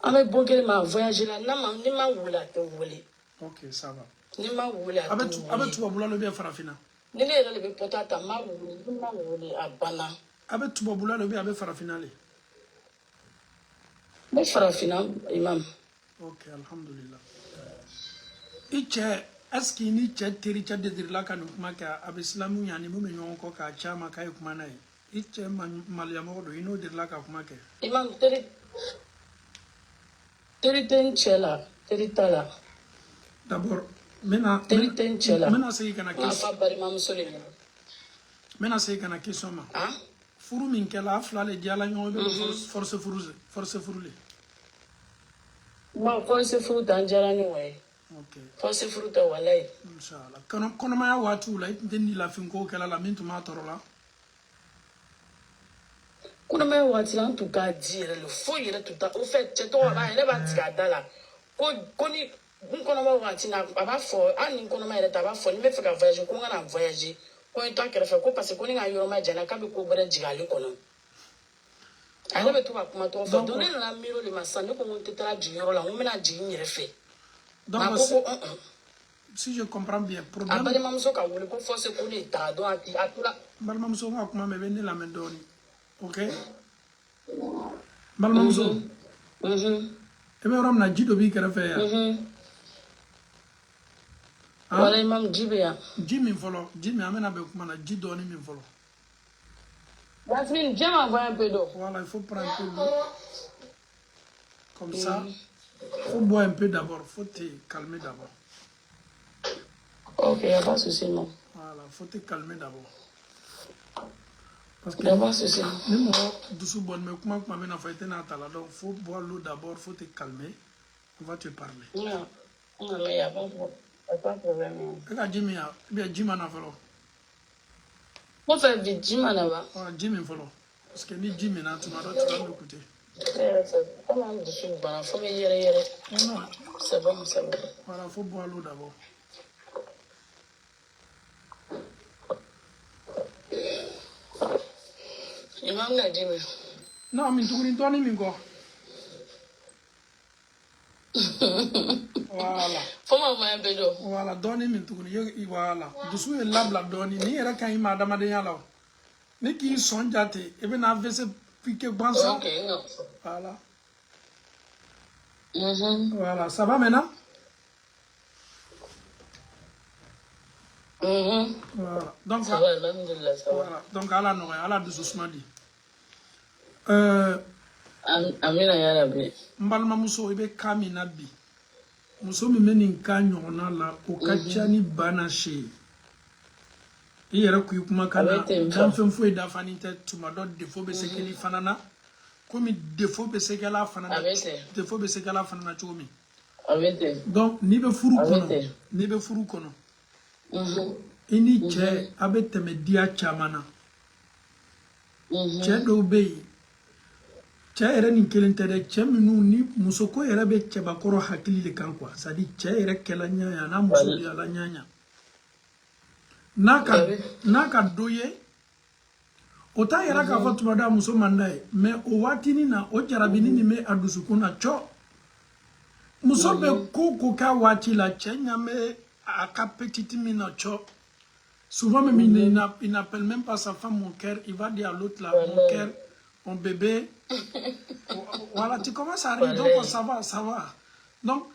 abe bongle ma voyager là na ni ma wula te wuli okay ça va ni ma wula abe tu babula lo be farafina ni le le be potata ma wuli abana abe tu babula lo be abe farafina le be farafina imam okay alhamdulillah iche aski ni che teri cha de dirla kanu maka abe islamu yani mu menyo ko ka chama kai kuma nai iche malyamo do ino dirla ka kuma ke imam teri tenchela teri tala d'abord mena sey kana question mena sey kana question ma furu min kala afla le diala nyo be force furule ma force furu danjara ni we okay force furu ta walai inshallah kono ma ya watu la ndendi la finko kala la mintu ma torola kono ma watu la tout cas dire le faux yere tout ta au fait tu to ba ele ba tika dala ko ni nkono ma wati na aba fo ani nkono ma yere ta ba fo ni me fika voyage ko ngana voyage ko to akere fa ko parce ko ni nga yoro ma jana ka be ko bere jigali kono ale be to ba kuma to fo donner la miro le masane ko nte tra jiyoro la ngome na jiyi nyere fe donc si je comprends bien problème abale mamso ka wole ko force ko ni ta do ati atula bal mamso nga kuma me benni la mendoni okay bal mamso ebe ram na jido bi kara fe ya wala imam jibe ya jimi folo jimi amena be kuma na jido ni min folo that's mean jama va un peu d'eau voilà il faut prendre un peu d'eau comme ça faut boire un peu d'abord faut te calmer d'abord ok y a pas de souci non voilà faut te calmer d'abord parce que y a pas de souci même doucement bonne mais comment me na fait na tala donc faut boire l'eau d'abord faut te calmer on va te parler non mais y a pas de problème ka jimi ya bien jima na folo on fait vite jima na ba jimi folo parce que ni jimi na tu vas m'écouter comment on dit bah faut me yere non c'est bon voilà faut boire l'eau d'abord imam na jimi non min tuguni toni min ko voilà faut ma un peu d'eau voilà doni min tuguni voilà dusu e labla doni ni era kan ima dama de yala ni ki sonjate e be na vese pique bansa ok non voilà voilà ça va maintenant voilà donc ça va alhamdulillah ça va voilà donc ala dusu smadi amina ya rabbi mbalma muso ibe kamina bi muso mi menin ka nyona la o ka chani bana she il y a ku kuma kana kan fen fo da fani te tuma do defo be se keli fanana comme defo be se kala fanana defo be se kala fanana chomi donc ni be furu kono ini che abete me dia chamana che do be che era ni kelentere che minu ni musoko era be che bakoro hakili le kan kwa sadi che era kela nya na muso ya la nya naka doye ota era ka fatu mada muso mandai me o watini na o jarabini ni me adusukuna cho muso be koko ka wati la chenya me aka petite mina cho souvent même il n'appelle même pas sa femme mon cœur, il va dire à l'autre là mon cœur, mon bébé. Voilà, tu commences à rire, donc ça va. Donc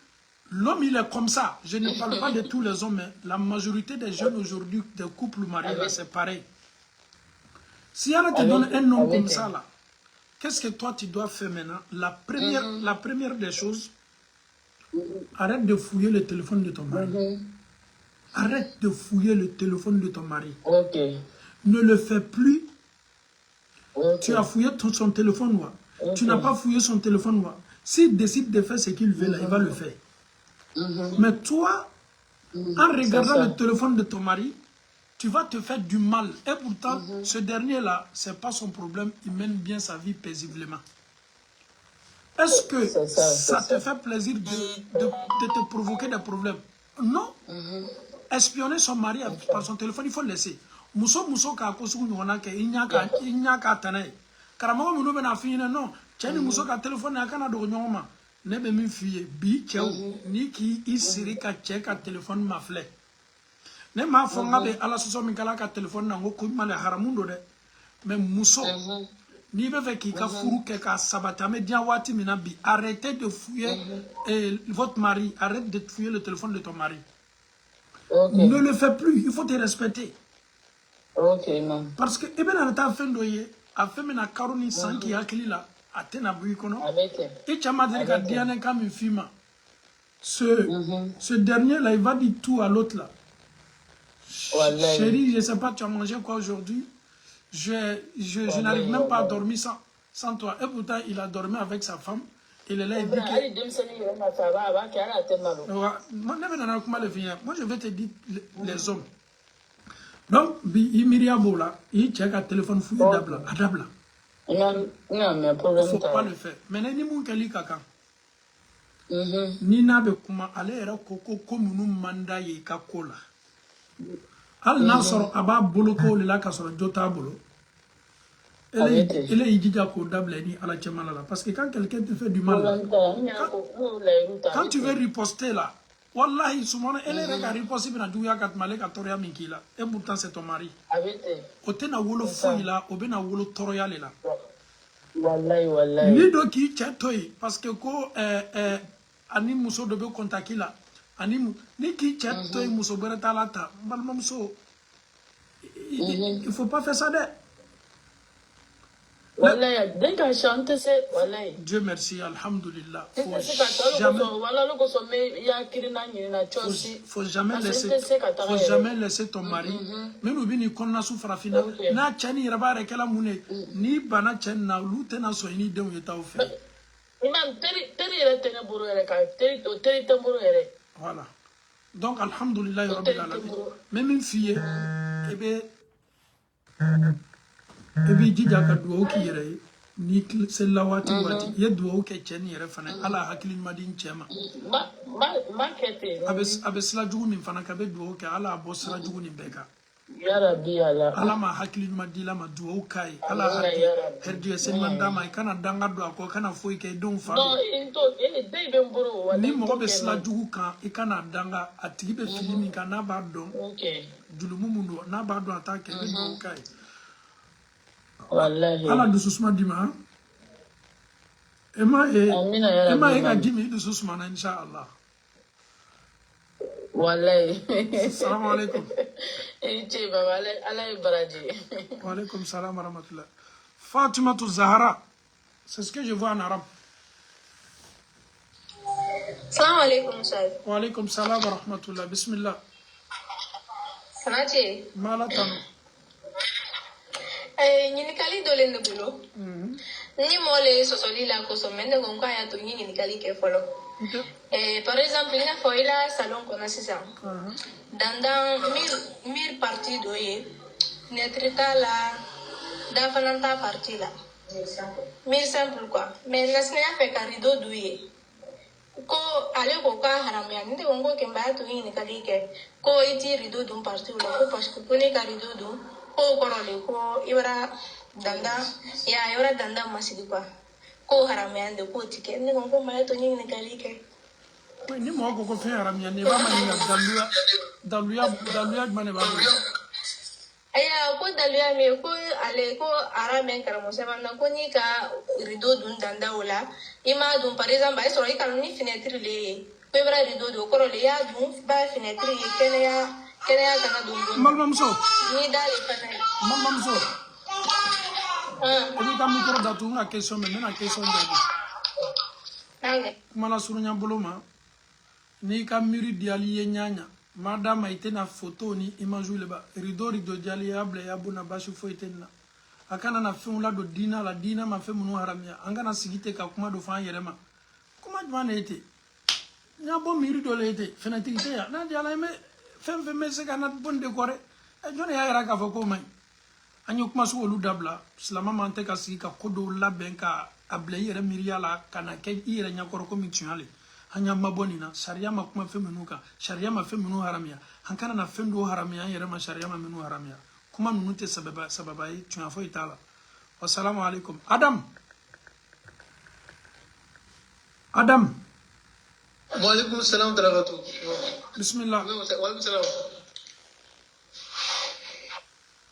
l'homme il est comme ça. Je ne parle pas de tous les hommes, mais la majorité des jeunes aujourd'hui, des couples mariés, c'est pareil. Si elle te donne un homme comme ça là, qu'est-ce que toi tu dois faire maintenant? La première des choses, arrête de fouiller le téléphone de ton mari. Arrête de fouiller le téléphone de ton mari. Ne le fais plus. Tu as fouillé son téléphone, tu n'as pas fouillé son téléphone. S'il décide de faire ce qu'il veut, là, il va le faire. Mais toi, en regardant le téléphone de ton mari, tu vas te faire du mal. Et pourtant, ce dernier-là, ce n'est pas son problème. Il mène bien sa vie paisiblement. Est-ce que ça te fait plaisir de te provoquer des problèmes? Non. Espionner son mari par son téléphone, il faut le laisser. Muso ka ko sugu nyona ke inya ka tanay. Karamo mu no be na fina non. Cheni muso ka téléphone aka na do nyoma. Ne be mi fiye bi chew ni ki isiri ka che ka téléphone ma fle. Ne ma fo ngabe ala so mi kala ka téléphone na ngo ko male haramundo de. Mais muso ni be fe ki ka furu ke ka sabata me dia wati mina bi. Arrêtez de fouiller votre mari, arrête de fouiller le téléphone de ton mari. Ne le fais plus, il faut te respecter. Parce que ebe na ta fendo ye a fait mena karoni sanki hakili la atena buikono et chama dire ka diane comme une fille. Ce dernier là il va dire tout à l'autre là. Chérie, je sais pas tu as mangé quoi aujourd'hui? Je n'arrive même pas à dormir sans toi. Et pourtant il a dormi avec sa femme. Il est là, il dit que... Moi, je vais te dire les hommes. Donc, il m'iria là, il check un téléphone fouillé d'abla. Il ne faut pas le faire. Mais il n'y a pas de kaka. Ni n'a pas comment aller à Koko comme nous manda ye kakola. Al Nasor Abba Boloko, le lac à son Jota Bolo. Il est idéal pour d'abler à la Tchamalala. Parce que quand quelqu'un te fait du mal, quand tu veux riposter là, Wallahi, souvent, elle est riposter dans Douya Katmalek à Toria Minkila. Et pourtant, c'est ton mari. Au Tena Wolo Foila, au Bena Wolo Toroyale là. Ni do ki chatoi, parce que ko ani muso de be contacter là. Ani ni ki chatoi muso berata lata. Balma muso. Il faut pas faire ça de. Dieu merci, alhamdulillah. Faut jamais laisser ton mari. Même au bini konna souffra fina. Na chani rabare kala mune. Ni bana chen na lute na so ini de yeta ofe. Voilà. Donc alhamdulillah rabbil alamin. Même une fille ebi jija ka duwo ki yere ni sella wati ye duwo ke chen yere fana ala hakili madin chema abe sala jugu min fana ka be duwo ke ala bo sala jugu ni beka ya rabbi ala ma hakili madila ma duwo kai ala hakili herdiye sen mandama kana danga do ko kana foi ke don fa ni mo be sala jugu kan e kana danga atigi be filimi kana ba don julumu mundo na ba don atake be duwo kai. Ala dususuma dima. Ema ega dimi dususuma na inshallah. Wallahi. Salam alaikum. Eche baba ala baraji. Wa alaikum salam wa rahmatullah. Fatima Zahra. C'est ce que je vois en arabe. Salam alaikum chef. Wa alaikum salam wa rahmatullah. Bismillah. Sanache. Mala tano. ɲininkali dɔ le ne bolo ni mɔgɔ le sɔsɔli la kosɔn mɛ ne ko n k'a y'a to n ye ɲininkali kɛ fɔlɔ par exemple i n'a fɔ i la salon kɔnɔ sisan dandan mir parti dɔ ye nɛtiri t'a la da fana t'a parti la mir simple quoi mais nasinaya fɛ ka rideau d'u ye ko ale ko k'a haramuya ne ko n ko kɛmɛ y'a to n ɲininkali kɛ ko i t'i rideau dun parti la ko parce que ko ne ka rideau dun ko kɔrɔ de ko i bɔra dandan ya yɔrɔ dandan masigi quoi ko haramuya de k'o ti kɛ ne ko n ko maa to n ye ɲininkali kɛ ni mɔgɔ ko fɛn haramuya ne b'a ma ɲininka daluya jumɛn de b'a bolo aya ko daluya min ko ale ko haramɛ karamɔgɔ sɛbɛn na ko n'i ka rideau dun dandan o la i m'a dun par exemple a ye sɔrɔ i ka ni fenêtre le ye ko i bɔra rideau dun o kɔrɔ de i y'a dun ba fenêtre ye kɛnɛya kana dun don balimamuso n'i da le fana ye balimamuso i b'i ka micro datugu n ka question mɛ n bɛna question jaabi kuma la surunya bolo ma n'i ka miiri diyali ye ɲaɲa ma d'a ma i tɛna photo ni image le ba rideau diyali y'a bila i y'a bona basi foyi tɛ nin na a kana na fɛnw ladon diinɛ la diinɛ ma fɛn minnu haramiya an kana sigi ten ka kuma dɔ fɔ an yɛrɛ ma kuma jumɛn de ye ten n y'a bɔ miiri dɔ le ye ten fɛnɛtigi tɛ yan n'a diyala fɛn fɛn bɛ se ka na bɔ nin de kɔ dɛ jɔn de y'a yɛrɛ k'a fɔ k'o man ɲi an ye kuma sugu olu dabila silamɛ man tɛ ka sigi ka ko dɔw labɛn ka a bila i yɛrɛ miiriya la ka na kɛ i yɛrɛ ɲɛkɔrɔ komi tiɲɛ le an y'an mabɔ nin na sariya ma kuma fɛn minnu kan sariya ma fɛn minnu haramiya an kana na fɛn dɔw haramiya an yɛrɛ ma sariya ma minnu haramiya kuma ninnu tɛ sababa ye tiɲɛ foyi t'a la wasalamu alaikum Adam Waalaikum salam tarakatu. Bismillah. Waalaikum salam.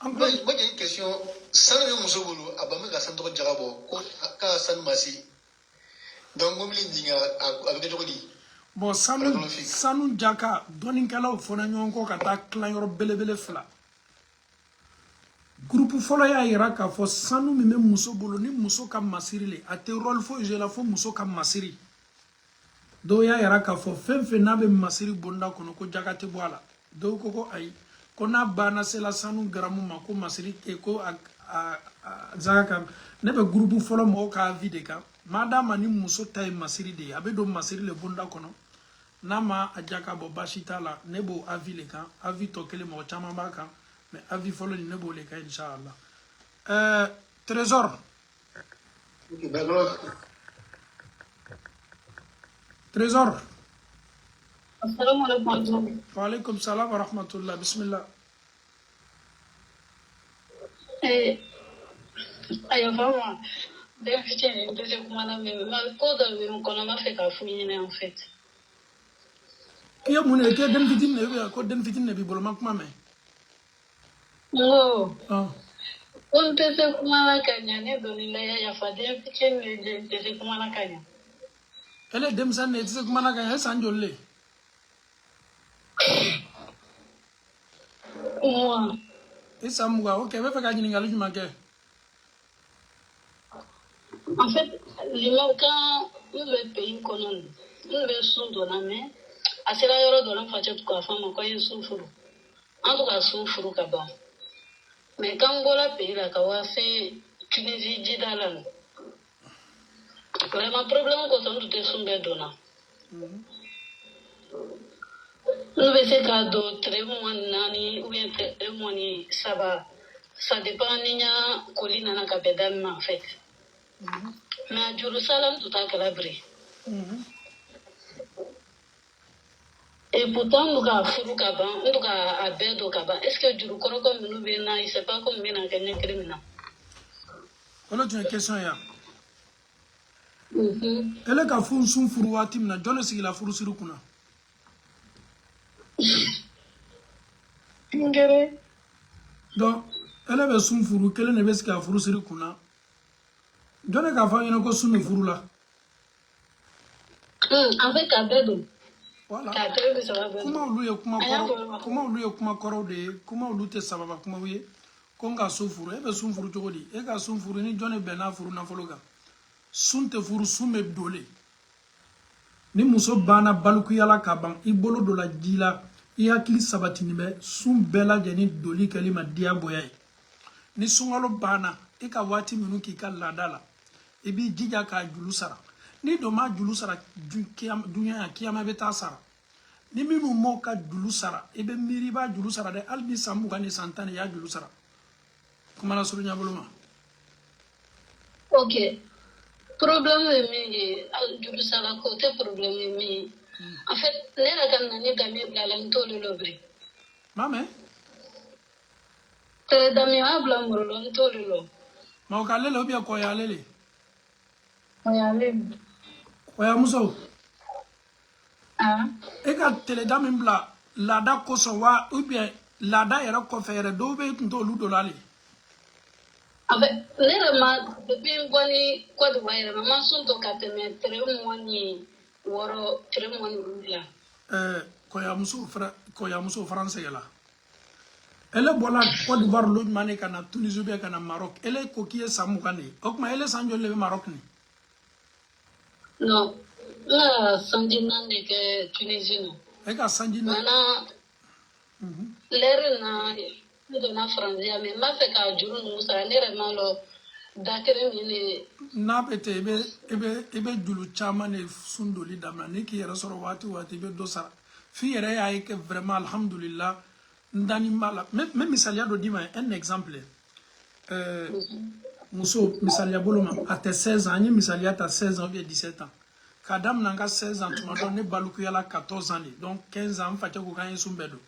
Moi j'ai une question. Sans le muso bolo abame ka santo jagabo ko ka san masi. Donc ngom li dinga avec jogodi. Bon sanu jaka doninkalaw fona ɲɔgɔn kɔ ka taa kilan yɔrɔ belebele fila groupe fɔlɔ y'a yira k'a fɔ sanu min bɛ muso bolo ni muso ka masiri le a tɛ rôle foyi jouer la fo muso ka masiri dɔw y'a yira k'a fɔ fɛn fɛn n'a bɛ masiri bonda kɔnɔ ko jaka tɛ bɔ a la dɔw ko ayi ko n'a banna sela sanu garamu ma ko masiri ko zaga kan ne bɛ groupe fɔlɔ mɔgɔw ka avis de kan maa d'a ma ni muso ta ye masiri de ye a bɛ don masiri le bonda kɔnɔ n'a ma a jaka bɔ basi t'a la ne b'o avis le kan avis tɔ kelen mɔgɔ caman b'a kan mais avis fɔlɔ ni ne b'o le kan inchallah Trésor Trésor Assalamu alaikum. Wa alaikum salam wa rahmatullah bismillah Ayo vraiment bien fitin de ce comment là mais cause de qu'on a fait ka fouiner en fait. Iya mun ne ke den fitin ne ko den fitin ne bi bolo makuma me No. On te se comment la kanya ne doni la ya fa den fitin ne de se comment la kanya. Ele dem san ne se kuma na kan san jolle Moi. Isa muga o ke be fe ka ɲininkali juma kɛ En fait, quand nous le pays qu'on nous le sous donnant mais à cela yoro donnant fait quoi femme quoi il souffre. En tout cas souffre ka bon. Mais quand on la pays la ka wa fait Tunisie didala. Vraiment problème ko son tout sumbe donnant. Nous vais ka do très bon nani ou bien très bon ni ça dépend ninya colline na ka pedal en fait. Mais à Jérusalem, tout a calabré. Et pourtant, nous avons fait le caban, nous avons fait le caban. Est-ce que du coup, comme nous venons, il ne sait pas comme nous venons gagner un criminel? Voilà une question. Elle est à fond son furu watim na John est la furu sirukuna. Donc, elle est son furu, quelle ne veut qu'à furu sirukuna. John ka fa yena ko sunu furu la. Avec Abedo. Voilà. Abedo ça va bien. Comment olu ye kuma kɔrɔw de ye kuma olu tɛ sababa kumaw ye ko n ka so furu e bɛ sun furu cogo di e ka sun furu ni jɔn de bɛnna furu nafolo kan sun tɛ furu sun bɛ dole ni muso banna balukuyala ka ban i bolo dɔ la ji la i hakili sabatini bɛ sun bɛɛ lajɛlen doli kɛli ma diyagoya ye ni sunkalo banna i ka waati minnu k'i ka laada la i b'i jija k'a julu sara ni dɔ ma julu sara dunya kiyama bɛ taa sara ni minnu m'o ka julu sara i bɛ miiri i b'a julu sara dɛ hali ni san 20 ni san 10 i y'a julu sara kuma la surunya bolo ma. Ok. Problème est min julu sara ko tɛ problème ye min ye en fait ne yɛrɛ ka na ne dami bila la n t'olu lo biri. Mame? Tele dami a bila muru lo n t'olu lo. Ma o ka lele ou bien koya lele? Koya lele. Koya muso? Ah. E ka tele dami bila laada kosɔn wa ou bien laada yɛrɛ kɔfɛ yɛrɛ dɔw bɛ tun t'olu dɔ la le? En fait ne yɛrɛ ma depuis n bɔ ni Côte d'Ivoire yɛrɛ ma ma sɔn to ka tɛmɛ tere 26 tere 27. Koya muso français la. Elle bɔla Côte d'Ivoire lo jumɛn ka na Tunisie bien ka na Maroc. Elle ko k'i ye san 20 de ye. O tuma elle san joli de bɛ Maroc ni? Non. N ka sanji 4 de kɛ Tunisie non. E ka sanji 4? Maintenant l'heure na ne donna français mais n b'a fɛ ka juru ninnu sara ne yɛrɛ ma lɔ da kelen min ne. N'a bɛ ten i bɛ julu caman de sun doli daminɛ ni k'i yɛrɛ sɔrɔ waati o waati i bɛ dɔ sara f'i yɛrɛ y'a ye kɛ vraiment alhamdulillah n dani b'a la n bɛ misaliya dɔ d'i ma un exemple muso misaliya bolo ma a tɛ 16 ans an ye misaliya ta 16 ans ou bien 17 ans k'a daminɛ n ka 16 ans tuma dɔ ne balukuyala 14 ans de donc 15 ans n facɛ ko k'an ye sun bɛɛ don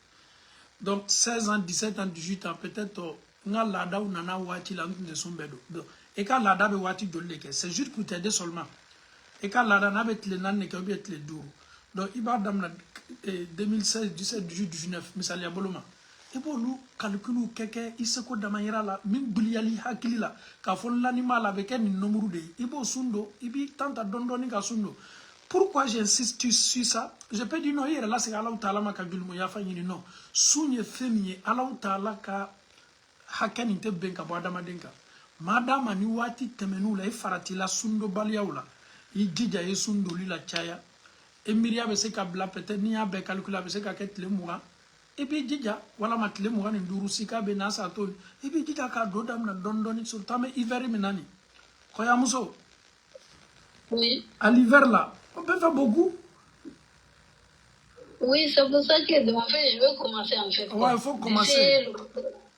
donc 16 ans 17 ans 18 ans peut-être n ka laadaw nana waati la n tun tɛ sun bɛɛ don i ka laada bɛ waati joli de kɛ c'est juste pour t'aider seulement i ka laada n'a bɛ tile 4 de kɛ ou bien tile 5 donc i b'a daminɛ 2016 17 18 19 misaliya bolo ma i b'olu calculs kɛ i seko dama yira la min giliyali hakili la k'a fɔ n lani m'a la a bɛ kɛ nin nombre de ye i b'o sun don i b'i tan ta dɔɔni dɔɔni ka sun don pourquoi j'insiste sur ça je peux dire non i yɛrɛ lasegin Alahu Taala ma ka jurumu yafa ɲini non sun ye fɛn min ye Alahu Taala ka hakɛ nin tɛ bɛn ka bɔ adamaden kan madama ni waati tɛmɛn'u la i faratila sundobaliyaw la i jija i sun doli la caya e miiriya bɛ se ka bila peut-être n'i y'a bɛɛ calculer a bɛ se ka kɛ tile 20 i b'i jija walama tile 25 sika bɛ n'a sa to i b'i jija k'a don daminɛ dɔɔni dɔɔni surtout an bɛ hiver min na nin kɔɲɔmuso Oui. à l'hiver là on peut faire beaucoup. Oui, c'est pour ça que en fait, je vais commencer en fait. Ouais, il faut commencer.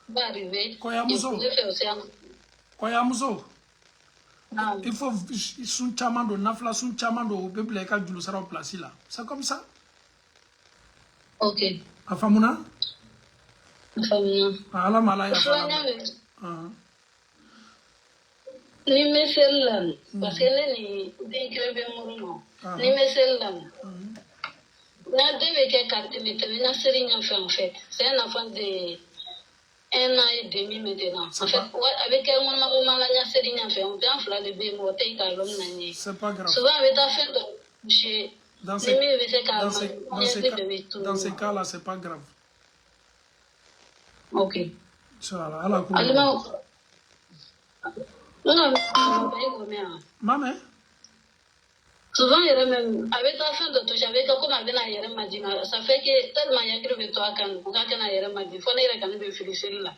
Va arriver. Koyamuso. Il faut sun caman don nafila sun caman don o bɛ bila i ka julu saraw place la c'est comme ça. Ok. A faamuna? A faamuna. Ala ma Ala yafa. Ni bɛ seli la parce que ne ni den kelen bɛ muru ma ni bɛ seli la n'a den bɛ kɛ ka tɛmɛ na seli ɲɛfɛ en fait c'est un enfant de 1 an et demi maintenant en fait a bɛ kɛ ŋɔnɔmagɔma la ɲɛ seli ɲɛfɛ o bɛɛ fila de bɛ yen mɔgɔ tɛ yen k'a lɔn na ɲɛ souvent a bɛ taa fɛn dɔ toucher ni min bɛ se k'a ma ɲɛsili bɛɛ bɛ to. Dans ce cas là c'est pas grave. Ok. Inchallah Ala ko. Maman. Souvent, il y a même avec ta fin de touche, avec comme avec la yere madina, ça fait que tellement il y a que toi quand vous avez la yere madina, faut n'être quand même féliciter là.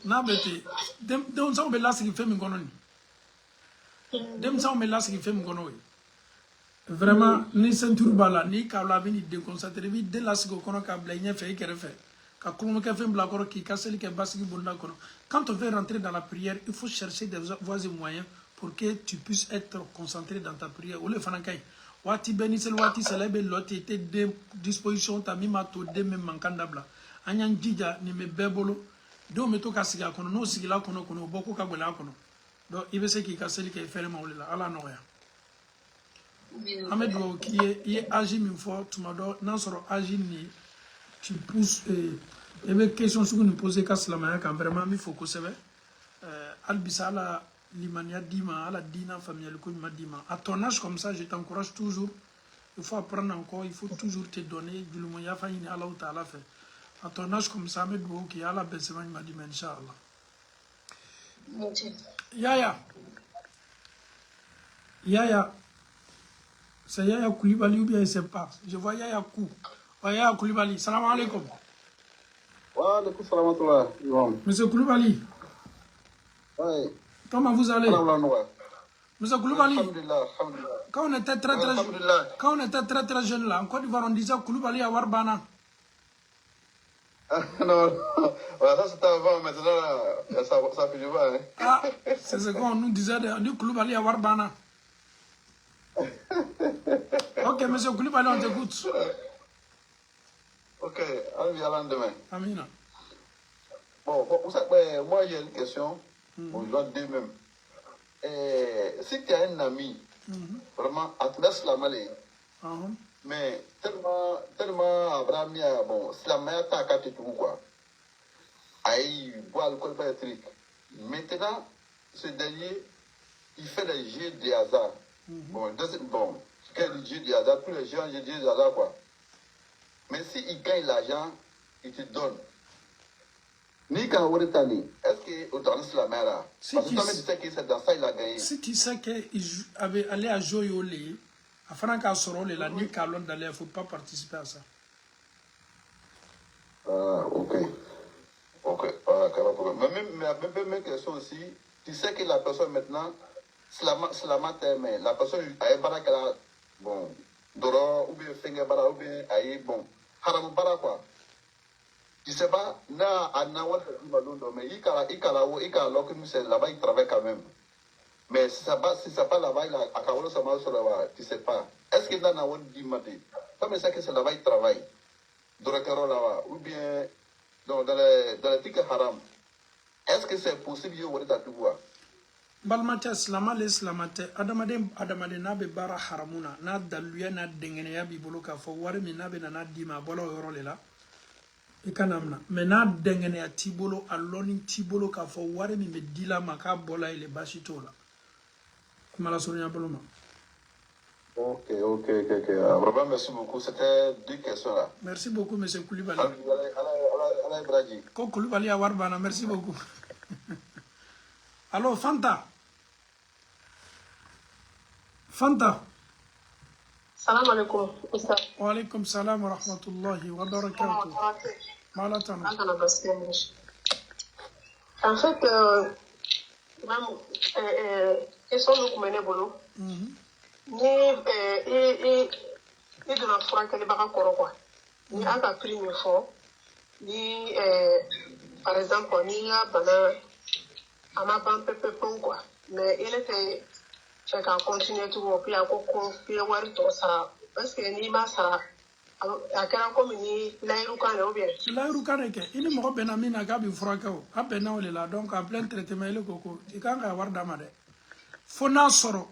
Na bete, dem ça on me laisse qui fait mon gononi. Dem ça on me laisse qui fait mon gonoi. Vraiment, ni ceinture bala, ni kabla bini déconcentré, vi de la sigo kono kabla nya fait que refait. Quand on veut rentrer dans la prière, il faut chercher des voies et moyens pour que tu puisses être concentré dans ta prière. Ole fanakai, wati benisel wati selebe loti te de disposition ta mima to de me mankandabla. Anyan jija ni me bebolo. Do me to kasiga kono no sigila kono kono boko ka gola kono. Do ibe se ki kaseli ke fere ma ole la ala noya. Amedo ki ye agi min fo tumado nan soro agi ni tu pousses et bien question sur nous poser qu'à cela quand vraiment il faut que c'est vrai albisa la limania dima la dina familiale que m'a dima à ton âge comme ça je t'encourage toujours il faut apprendre encore il faut toujours te donner du moyen fa ina Allah Taala fait à ton âge comme ça mais do qui ala besema m'a dit inchallah Yaya c'est Yaya Koulibaly ou bien c'est pas je vois Yaya Kou Yaya Koulibaly salam alaikum. Monsieur Koulibaly. Oui. Comment vous allez? Monsieur Koulibaly. Quand on était très jeune là, en Côte d'Ivoire, on disait Koulibaly à Warbana. Non, ça c'était avant, maintenant ça fait du mal. Ah, c'est ce qu'on nous disait, on dit Koulibaly à Warbana. Ok, monsieur Koulibaly, on t'écoute. Ok, on vient lendemain. Amina. Bon, vous savez, moi j'ai une question, bon, je dois dire même. Si tu as un ami, vraiment, à te laisser la malle, mais tellement Abraham, bon, si la main t'a capté tout, quoi. Aïe, boire le col électrique. Maintenant, ce dernier, il fait des jeux de hasard. Bon, quel jeu de hasard, tous les gens, j'ai dit de hasard, quoi. Mais s'il gagne l'argent, il te donne. Ni quand on est allé, est-ce qu'il autorise la main là? Parce que toi-même, tu sais que c'est dans ça il a gagné. Si tu sais qu'il avait allé à Joyolé, à Franca Sorole, la nuit qu'à Londres, il ne faut pas participer à ça. Ah, ok. Ok, ah, mais même question aussi, tu sais que la personne maintenant, c'est la matin, mais la personne a un barak là, bon, Doro, ou bien Finger Bara, ou bien Aïe, bon, Haram Bara quoi. Tu sais pas, na Anawat mais il c'est là-bas, il travaille quand même. Mais si ça pas là-bas, il a Kawalo Sama sur là-bas, tu sais pas. Est-ce qu'il a Nawat dit maté? Comme ça que c'est là-bas, il travaille. Dorakaro là-bas, ou bien dans les trucs haram. Est-ce que c'est possible de voir ta pouvoir? Balmate slamale slamate adamade na be bara haramuna na daluya na dengene ya bibolo ka fo wari mi na be na dima bolo yoro lela ikanamna me na dengene ya tibolo aloni tibolo ka fo wari mi me dila maka bola ile bashitola mala sonya boloma. Ok. Vraiment, merci beaucoup. C'était 2 questions là. Merci beaucoup, monsieur Koulibaly. Allez, Brady. Koulibaly à Warbana, merci beaucoup. Alors, Fanta. Salam alaikum. Wa alaikum salam wa rahmatullahi wa barakatuh. Malatana. En fait, question de Koumene Bolo. Ni donna furakɛlibaga kɔrɔ quoi ni a ka prix min fɔ ni par exemple ni y'a bana a ma ban pepepewu quoi mais i ne tɛ fɛ ka continuer tugun puis a ko k'i ye wari tɔ sara parce que n'i ma sara a kɛra komi ni layiru kan de ou bien. layiru kan de kɛ i ni mɔgɔ bɛnna min na k'a bɛ furakɛ o a bɛnna o de la donc en plein traitement il ko i kan ka wari d'a ma dɛ fo n'a sɔrɔ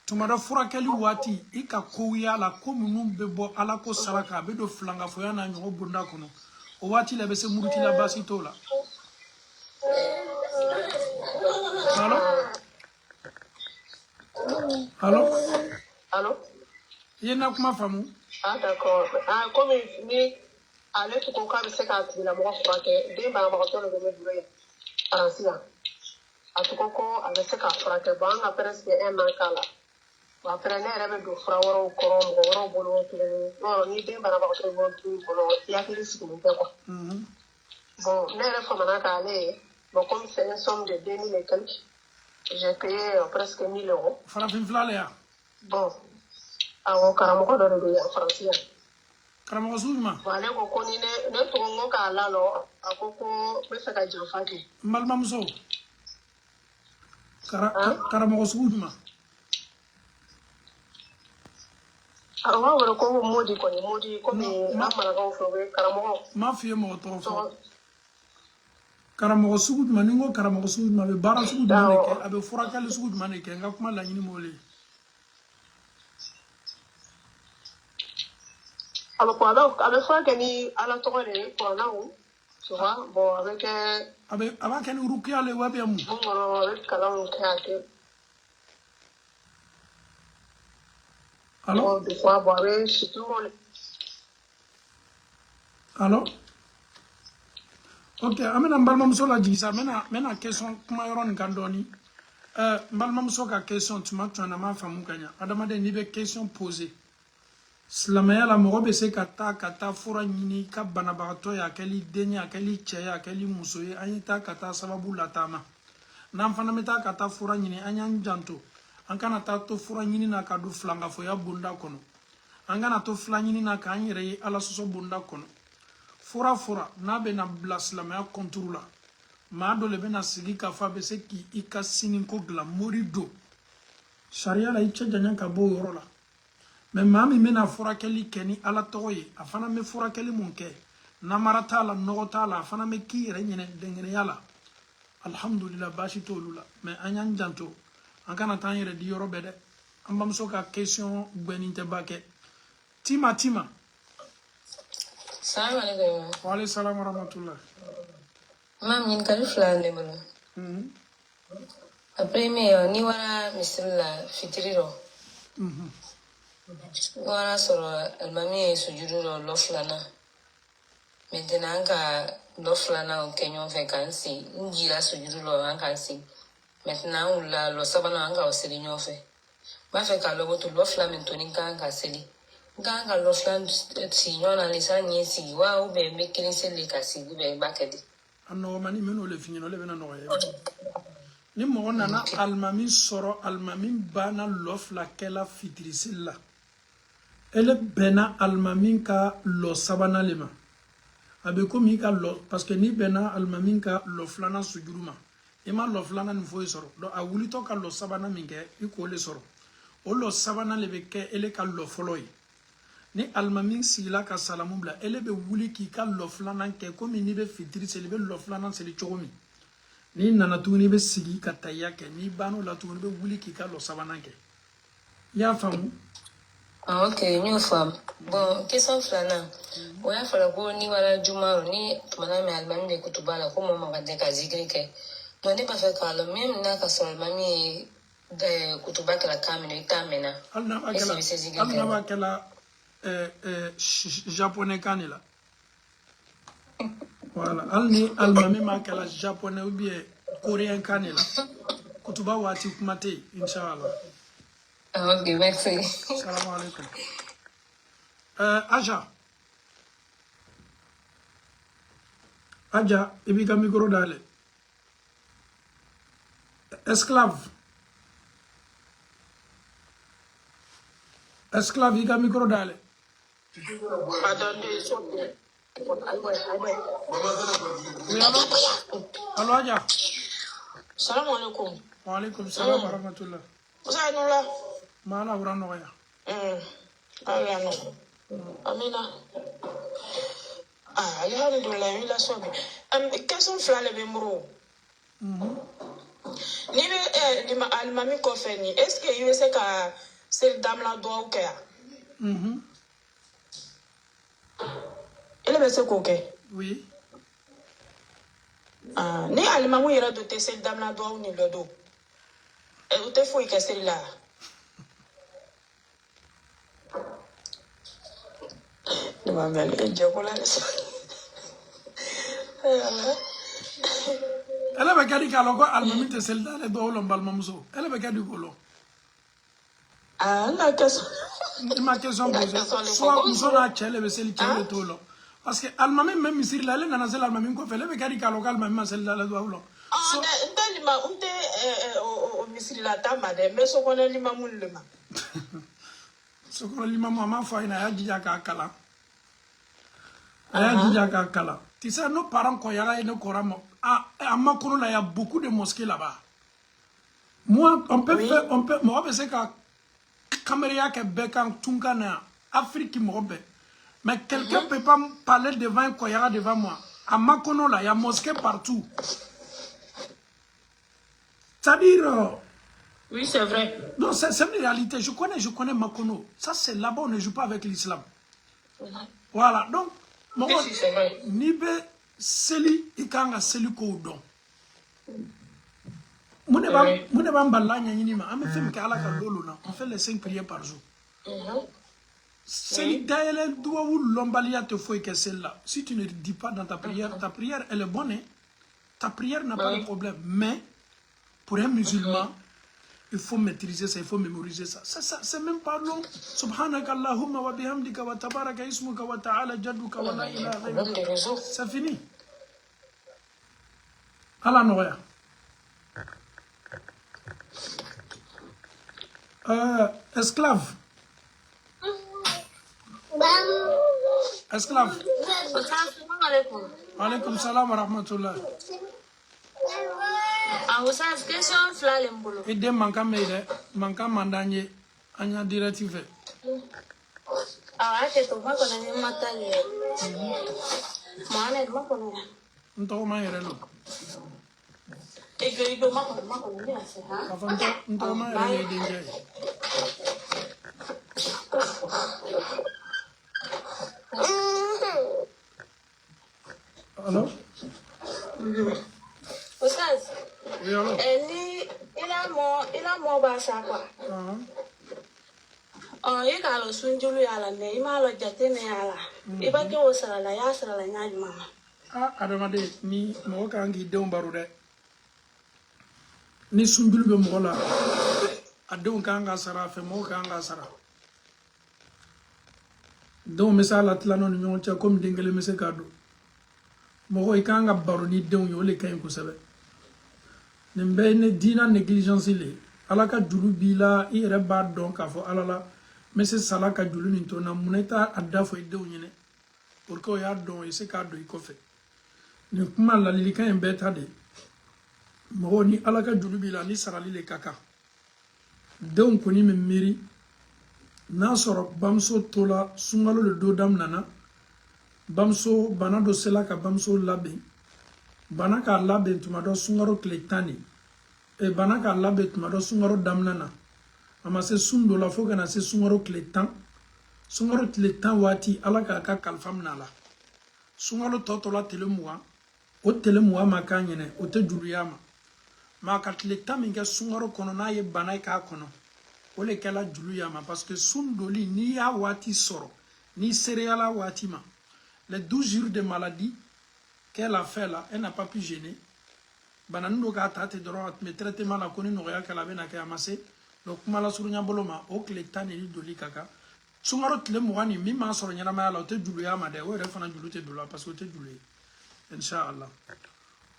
tumada furakɛli waati i ka kow yala ko minnu bɛ bɔ ala ko saraka a bɛ don filangafoya n'a ɲɔgɔn bonda kɔnɔ o waati la bɛ se muruti la baasi t'o la. Allo i ye n ka kuma faamu. Ah d'accord komi ni ale tun ko k'a bɛ se k'a tigilamɔgɔ furakɛ den banabagatɔ de bɛ bolo yan faransi yan a tun ko a bɛ se k'a furakɛ bon an ka presque 1 an k'a la. Après, ne yɛrɛ bɛ don fura wɛrɛw kɔrɔ mɔgɔ wɛrɛw bolo tuguni ni den banabagatɔ bolo i hakili sigilen tɛ quoi. Bon ne yɛrɛ famana k'ale ye bon comme c'est une somme de 2000 et quelques j'ai payé presque 1000 €. farafin fila le ya. Bon awɔ karamɔgɔ dɔ de don yan faransi yan. karamɔgɔ sugu jumɛn. bon ale ko ni ne tɔgɔ n ko k'a lalɔ a ko n bɛ fɛ ka janfa kɛ. n balimamuso karamɔgɔ sugu jumɛn. Awa wɛrɛ ko modi kɔni modi komi an marakaw fɛ u bɛ karamɔgɔ. m'a f'i ye mɔgɔ tɔgɔ fɔ karamɔgɔ sugu jumɛn ni n ko karamɔgɔ sugu jumɛn a bɛ baara sugu jumɛn de kɛ a bɛ furakɛli sugu jumɛn de kɛ n ka kuma laɲini m'o le ye. a bɛ furakɛ ni ala tɔgɔ de ye kurannaw tu vois bon a bɛ kɛ. a b'a kɛ ni rukiya le wa bien mun. mun kɔnɔ a bɛ kalanw kɛ a kɛ. Allô? Allô? Ok, amena mbalmamuso la jigisa mena question kuma yɔrɔ nin kan dɔɔni. Mbalmamuso ka question tuma na ma faamu ka ɲa. Adamaden n'i bɛ question poser silamɛya la mɔgɔ bɛ se ka taa fura ɲini ka banabagatɔ ye a kɛli den ye a kɛli cɛ ye a kɛli muso ye an ye taa ka taa sababu lataama n'an fana bɛ taa ka taa fura ɲini an y'an janto an kana taa to fura ɲini na ka don filankafoya bonda kɔnɔ an kana to fila ɲini na k'an yɛrɛ ye ala sɔsɔ bonda kɔnɔ fura n'a bɛ na bila silamɛya kɔnturu la maa dɔ le bɛ na sigi k'a fɔ a bɛ se k'i ka siniko dilan mori don sariya la i cɛ janya ka bɔ o yɔrɔ la mɛ maa min bɛna furakɛli kɛ ni ala tɔgɔ ye a fana bɛ furakɛli mun kɛ namara t'a la nɔgɔ t'a la a fana bɛ k'i yɛrɛ ɲɛnɛ dɛngɛnɛya la alhamdulillah baasi t'olu la mɛ an y'an janto an kana taa an yɛrɛ di yɔrɔ bɛɛ dɛ an bamuso ka question gwɛnin tɛ ba kɛ tima Salam alaikum. wa alayhi salam wa rahmatullah Mam ɲininkali fila de bolo. Après ni wara misiri la fitiri rɔ. Wara sɔrɔ alimami ye sujudu rɔ lɔ filanan. Maintenant an ka lɔ filanan kɛ ɲɔgɔn fɛ k'an sigi n jira sujudu rɔ an k'an sigi. Maintenant an wulila lɔ sabanan an k'aw seli ɲɔgɔn fɛ. N b'a fɛ k'a lɔbɔ to lɔ fila min to ni n kan ka seli. N kan ka lɔ fila sigi ɲɔgɔn na lisa n ye sigi wa ou bien n bɛ kelen seli ka sigi ou bien n b'a kɛ di. a nɔgɔmani min'o le f'i ɲɛna o le bɛna nɔgɔya ni mɔgɔ nana alimami sɔrɔ alimami banna lɔ fila kɛla fitiri seli la ele bɛnna alimami ka lɔ sabanan le ma a bɛ komi i ka lɔ parce que n'i bɛnna alimami ka lɔ filanan sujuru ma i ma lɔ filanan nin foyi sɔrɔ donc a wulitɔ ka lɔ sabanan min kɛ i k'o le sɔrɔ o lɔ sabanan le bɛ kɛ ele ka lɔ fɔlɔ ye ni alimami sigila ka salamu bila ele bɛ wuli k'i ka lɔ filanan kɛ komi n'i bɛ fitiri seli i bɛ lɔ filanan seli cogo min n'i nana tuguni i bɛ sigi ka tahiya kɛ n'i banna o la tuguni i bɛ wuli k'i ka lɔ sabanan kɛ i y'a faamu. Ok, n y'o faamu. Bon, question filanan o y'a fɔra ko ni wara juma ni tumana min alimami de kutuba la ko mɔgɔ man ka ka zikiri kɛ donc ne b'a fɛ k'a lɔn même n'a ka sɔrɔ alimami ye kutuba kɛla kan min na i t'a mɛnna est-ce que i bɛ se zikiri kɛ hali n'a b'a kɛla japonais kan de la voilà hali ni alimami m'a kɛla japonais ou bien coréen kan de la kutuba waati kuma tɛ yen inshallah. Ok, merci. Salam alaikum. Aja, i b'i ka micro dayɛlɛ. Esclave, i ka micro dayɛlɛ. Oui, allo Aja. Salam alaikum. Wa alaikum salam wa rahmatullah. Usa nula. Mala wura nɔgɔya. Ala no. Amina. Alhamdulillah ila sobi. Question fila le be muru. Ni be alimami kɔfɛ ni est-ce que i bɛ se ka seli damla dugawu kɛ yan? Ele bɛ se k'o kɛ? Oui. Ni alimamu yɛrɛ do tɛ seli damla dugawu ni dɔ do u tɛ foyi kɛ seli la. Ele bɛ kɛ di k'a lɔn ko alimami tɛ seli da ale dɔw la n balimamuso ele bɛ kɛ di k'o lɔn. N ka question. I ma question posé soit muso n'a cɛ le bɛ seli cɛ le t'o lɔn parce que alimami bɛ misiri la ele nana seli alimami kɔfɛ ele bɛ kɛ di k'a lɔn ko alimami ma seli da ale dɔw la. N tɛ o misiri la ta ma dɛ n bɛ sokɔnɔ limamu le ma. Sokɔnɔ limamu a m'a fɔ a ɲɛna a y'a jija k'a kalan. A y'a jija k'a kalan. Tu sais nos parents quand yara ne kora à Makoro là il y a beaucoup de mosquées là-bas. Moi on peut faire moi on sait qu'à Caméria que Bekan Tunkana Afrique mobile. Mais quelqu'un peut pas me parler devant quand yara devant moi. À Makoro là il y a mosquée partout. C'est-à-dire oui, c'est vrai. Non, c'est une réalité. Je connais Makono. Ça, c'est là-bas, on ne joue pas avec l'islam. Voilà, donc, Nibe Seli, Ikanga Seli Koudon. On fait les 5 prières par jour. Seli Daele Douaou Lombalia te faut que celle-là. Si tu ne dis pas dans ta prière, elle est bonne. Ta prière n'a pas de problème. Mais, pour un musulman, Il faut maîtriser ça, il faut mémoriser ça. C'est même pas long. Subhanaka Allahumma wa bihamdika wa tabaraka ismuka wa ta'ala jadduka wa la ilaha illa. C'est fini. Allah noya. Esclave. Esclave. Alaikum salam wa rahmatullah. Usas question flale mbolo. Ide manka meide, manka mandanye anya directive. Ake to mako na ni matali. Maana mako na. Nto ma yerelo. Ego mako na ni ase ha. Afanto nto ma yerelo dinje. Hello? Usas. Oui, hello. Ni ila mo ba sa kwa. Ye ka lo sunjulu yala ne ima lo jate ne yala. Iba ke o sala la ya sala la nyaji mama. Adamade ni mo ka ngi dew baru de. Ni sunjulu be mo la. Adew ka nga sara fe mo ka nga sara. Donc misala tlano ni ñoo ca comme dingale mese kadu. Mo ko ikanga baru ni dew yo le kay ko sabe. Nimbe ne dina négligence le. Ala ka julu bila i yɛrɛ b'a dɔn k'a fɔ ala la n bɛ se sala ka julu nin to n na munna i t'a da fɔ i denw ɲɛnɛ pour que o y'a dɔn i se k'a dɔn i kɔfɛ nin kuma ladilikan in bɛɛ ta de mɔgɔw ni ala ka julu b'i la ni sarali le ka kan denw kɔni bɛ miiri n'a sɔrɔ bamuso tola sunkalo le don daminɛna bamuso bana dɔ sela ka bamuso labɛn bana k'a labɛn tuma dɔ sunkalo tile 10 de bana k'a labɛn tuma dɔ sunkaro daminɛ na a ma se sun dɔ la fo kana se sunkaro tile 10 sunkaro tile 10 waati ala k'a ka kalifa minɛ a la sunkaro tɔ tora tile 20 o tile 20 ma k'a ɲɛnɛ o tɛ juruya ma mɛ a ka tile 10 min kɛ sunkaro kɔnɔ n'a ye bana ye k'a kɔnɔ o le kɛla juluya ma parce que sun doli n'i y'a waati sɔrɔ n'i sereyala waati ma les 12 jours de maladie qu'elle a fait là elle n'a pas pu jeûner banani do k'a ta ten dɔrɔn a tun bɛ traitement la ko ni nɔgɔya kɛla a bɛ na kɛ a ma se donc kuma la surunya bolo ma o tile 10 ni doli ka kan sunkaro tile 20 nin min m'a sɔrɔ ɲɛnamaya la o tɛ juluya ma dɛ o yɛrɛ fana julu tɛ don la parce que o tɛ julu ye inshallah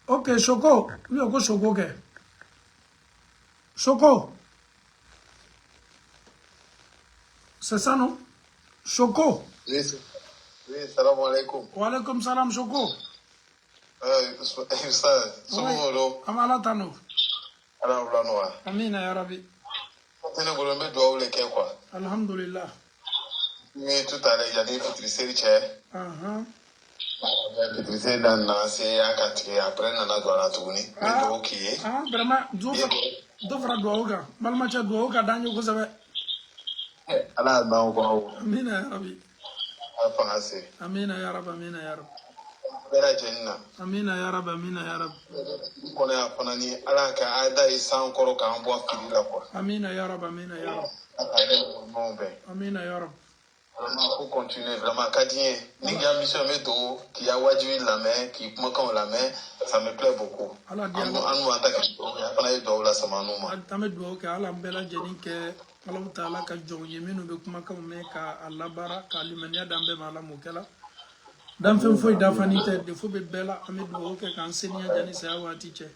ok Soko oui ko Soko kɛ Soko c'est ça non Soko oui salam alaikum wa alaikum salam Soko Somoro. Amala tano. Ala ulanwa. Amina ya Rabbi. Tene bolo me do wole ke kwa. Alhamdulillah. Ni tout à l'heure jadi fitriseri che. Fitriseri dan na se akati après na na do na tuni. Me do ki. Vraiment do fra do oga. Malma cha do oga danyo ko sabe. Ala ba ko. Amina ya Rabbi. Apa ase. Amina ya Rabbi, amina ya Rabbi. Bera jenna. Amina ya Rabbi, amina ya Rabbi. Kone apana ni ala ka ada isan koro ka ambo akili la kwa. Amina ya Rabbi, amina ya Rabbi. Amina ya Rabbi. Vraiment faut continuer vraiment kadien ni ga mission me do qui a wajibi la main qui kuma kan la main ça me plaît beaucoup. Ala dia. Anu ataka ya pana do la sama no ma. Tame do ke ala mbela jeni ke Allah taala ka jonye minu be kuma kan me ka Allah bara ka limanya dambe mala mukela. Dan fen foy da fanite de fo be bela amedu o ke kan senia jani sa wati che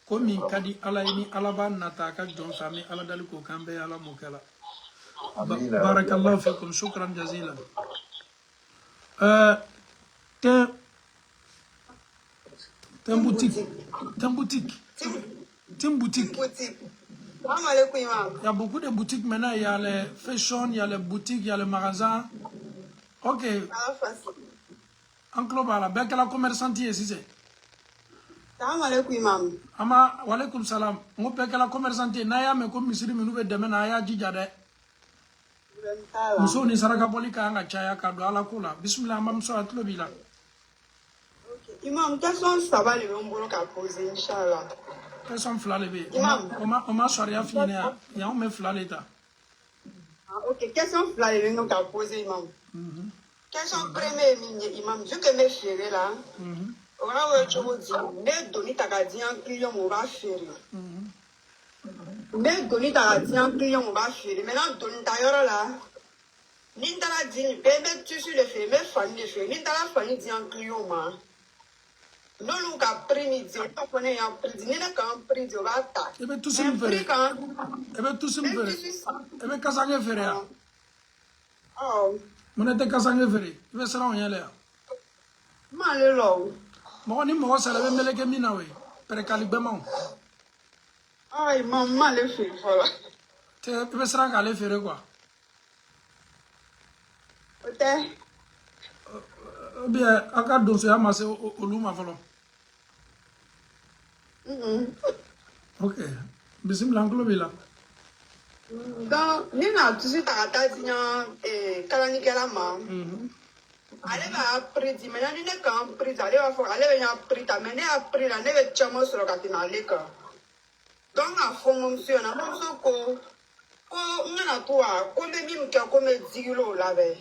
ko min kadi ala ni ala ba nata ka jon fami ala dal ko kambe ala mukela barakallahu fikum shukran jazilan tem boutique il y a beaucoup de boutiques maintenant, il y a les fashion, il y a les boutiques, il y a les magasins. Ok. En club à la bec la commerçante ici c'est. Salam alaikum imam. Ama wa alaikum salam. Mo bec la commerçante na ya me ko misiri minu be deme na ya jija de. Muso ni saraka bolika nga chaya ka do ala kula. Bismillah mam so atlo bila. Ok. Imam, quels sont ça va les nombres qu'a posé inchallah. Quels sont flale be? On m'a sharia fini ya on me flale ta. Ok, quels sont les nombres qu'a posé imam? Quels sont premiers imam? Je que me faire là. On a eu chose dit, ne donner ta gardien client on va faire. Mais donner ta tiens client on va faire. Maintenant donner d'ailleurs là. Ni ta la dit bébé tu sur le fait mais famille fait. Ni ta la famille dit un client ma. Non nous qu'a pris ni dit pas connaît un prix ni na quand prix de va ta. Et ben tout ça me fait. Et ben tout ça me fait. Et ben kasanga fait ya. Oh. Mon était kasanga fait. Il va se rendre là. Malelo. Mo ni mo sala be meleke mina we. Pere kalibema. Ay maman le fait voilà. Te be sera ka le faire quoi. Peut-être. Bien aka don so amase oluma folo. OK. Bismillah nglo bila. Donc ni na tout de ta tinya kalani kala ma. Ale va prix maintenant ni ne quand prix ale va faire ale va prix ta mais ne a prix la ne va chamo sur ka tina leka. Donc a fond monsieur na mo so ko ngana toi ko le mi mka ko me digilo la be.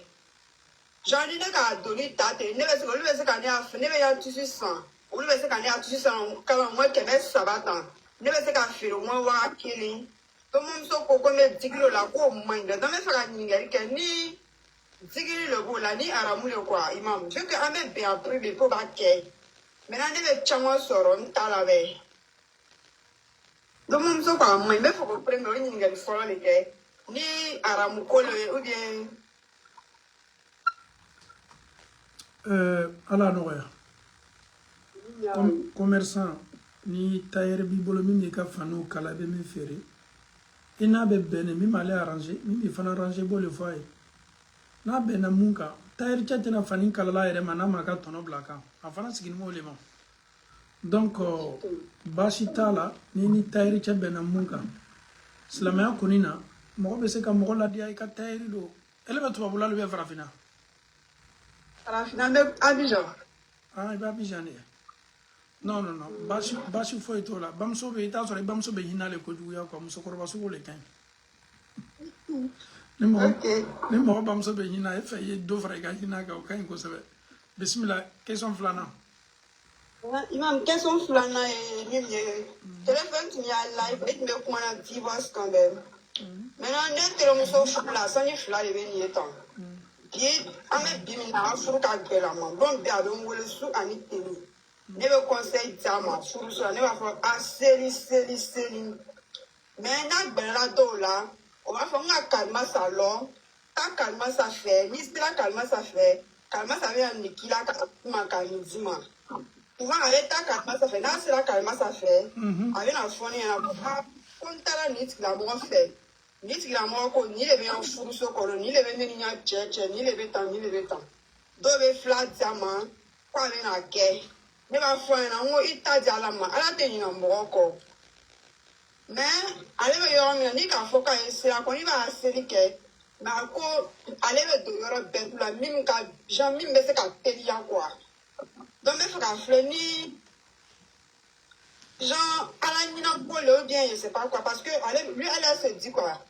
Jean ni ne ka doni tate ne va se ka ne a ne va ya tusi san. O le va se ka ne a tusi san kala mo ke me sabatan. Ne va se ka firo mo wa kili. Donc mo so ko me digilo la ko mo inga dans me fera ni ke ni Zigiri le beau la ni aramu le quoi imam je que ame bien privé pour baquer maintenant ne me chamo soron talabe donc mon so quoi moi me faut prendre une ngal folo le ke ni aramu ko le ou bien ala noya commerçant ni tailleur bi bolo mi ka fanu kala be mi fere ina be bene mi male arranger mi fana arranger bo le foyer n'a bɛnna mun kan tailleur cɛ tɛna fani kalala yɛrɛ ma n'a ma ka tɔnɔ bila kan a fana sigini m'o le ma donc baasi t'a la ni tailleur cɛ bɛnna mun kan silamɛya kɔni na mɔgɔ bɛ se ka mɔgɔ ladiya i ka tailleur don ele bɛ tubabula le bɛ farafina farafina bɛ Abidjan ah i bɛ Abidjan de non baasi foyi t'o la bamuso bɛ i t'a sɔrɔ i bamuso bɛ hinɛ le kojuguya quoi musokɔrɔba sugu le ka ɲi ni mɔgɔ bamuso bɛ hinɛ e fɛ i ye dɔ fara i ka hinɛ kan o ka ɲi kosɛbɛ bisimila question filanan imam question filanan ye min ye téléphone tun y'a live e tun bɛ kuma na divorce kan bɛɛ maintenant ne terimuso furu la sanji fila de bɛ nin ye tan bi an bɛ bi min na an furu ka gɛlɛn ma bon bi a bɛ n wele su ani teli ne bɛ conseil d'a ma furuso la ne b'a fɔ a seli mais n'a gbɛlɛla dɔw la on va faire un calma salon, ta calma ça fait, ni la calma ça fait, calma ça vient ni qui la calma calma. Souvent avec ta calma ça fait, là c'est la calma ça fait, avec la fournie à la compta la nit la mort fait, nit la mort ko ni le bien furu so ko ni le bien ni a cheche ni le betan, dove flat zaman, kwa le na ke, ne va fournie na ngo ita jala ma, ala te ni na mort ko. Mais ale bɛ yɔrɔ min na ni k'a fɔ k'a ye sira kɔni i b'a seli kɛ mais a ko ale bɛ don yɔrɔ bɛɛ la min ka genre min bɛ se ka teliya quoi donc n bɛ fɛ k'a filɛ ni genre ala ɲinako le ou bien je sais pas quoi parce que lui elle se dit quoi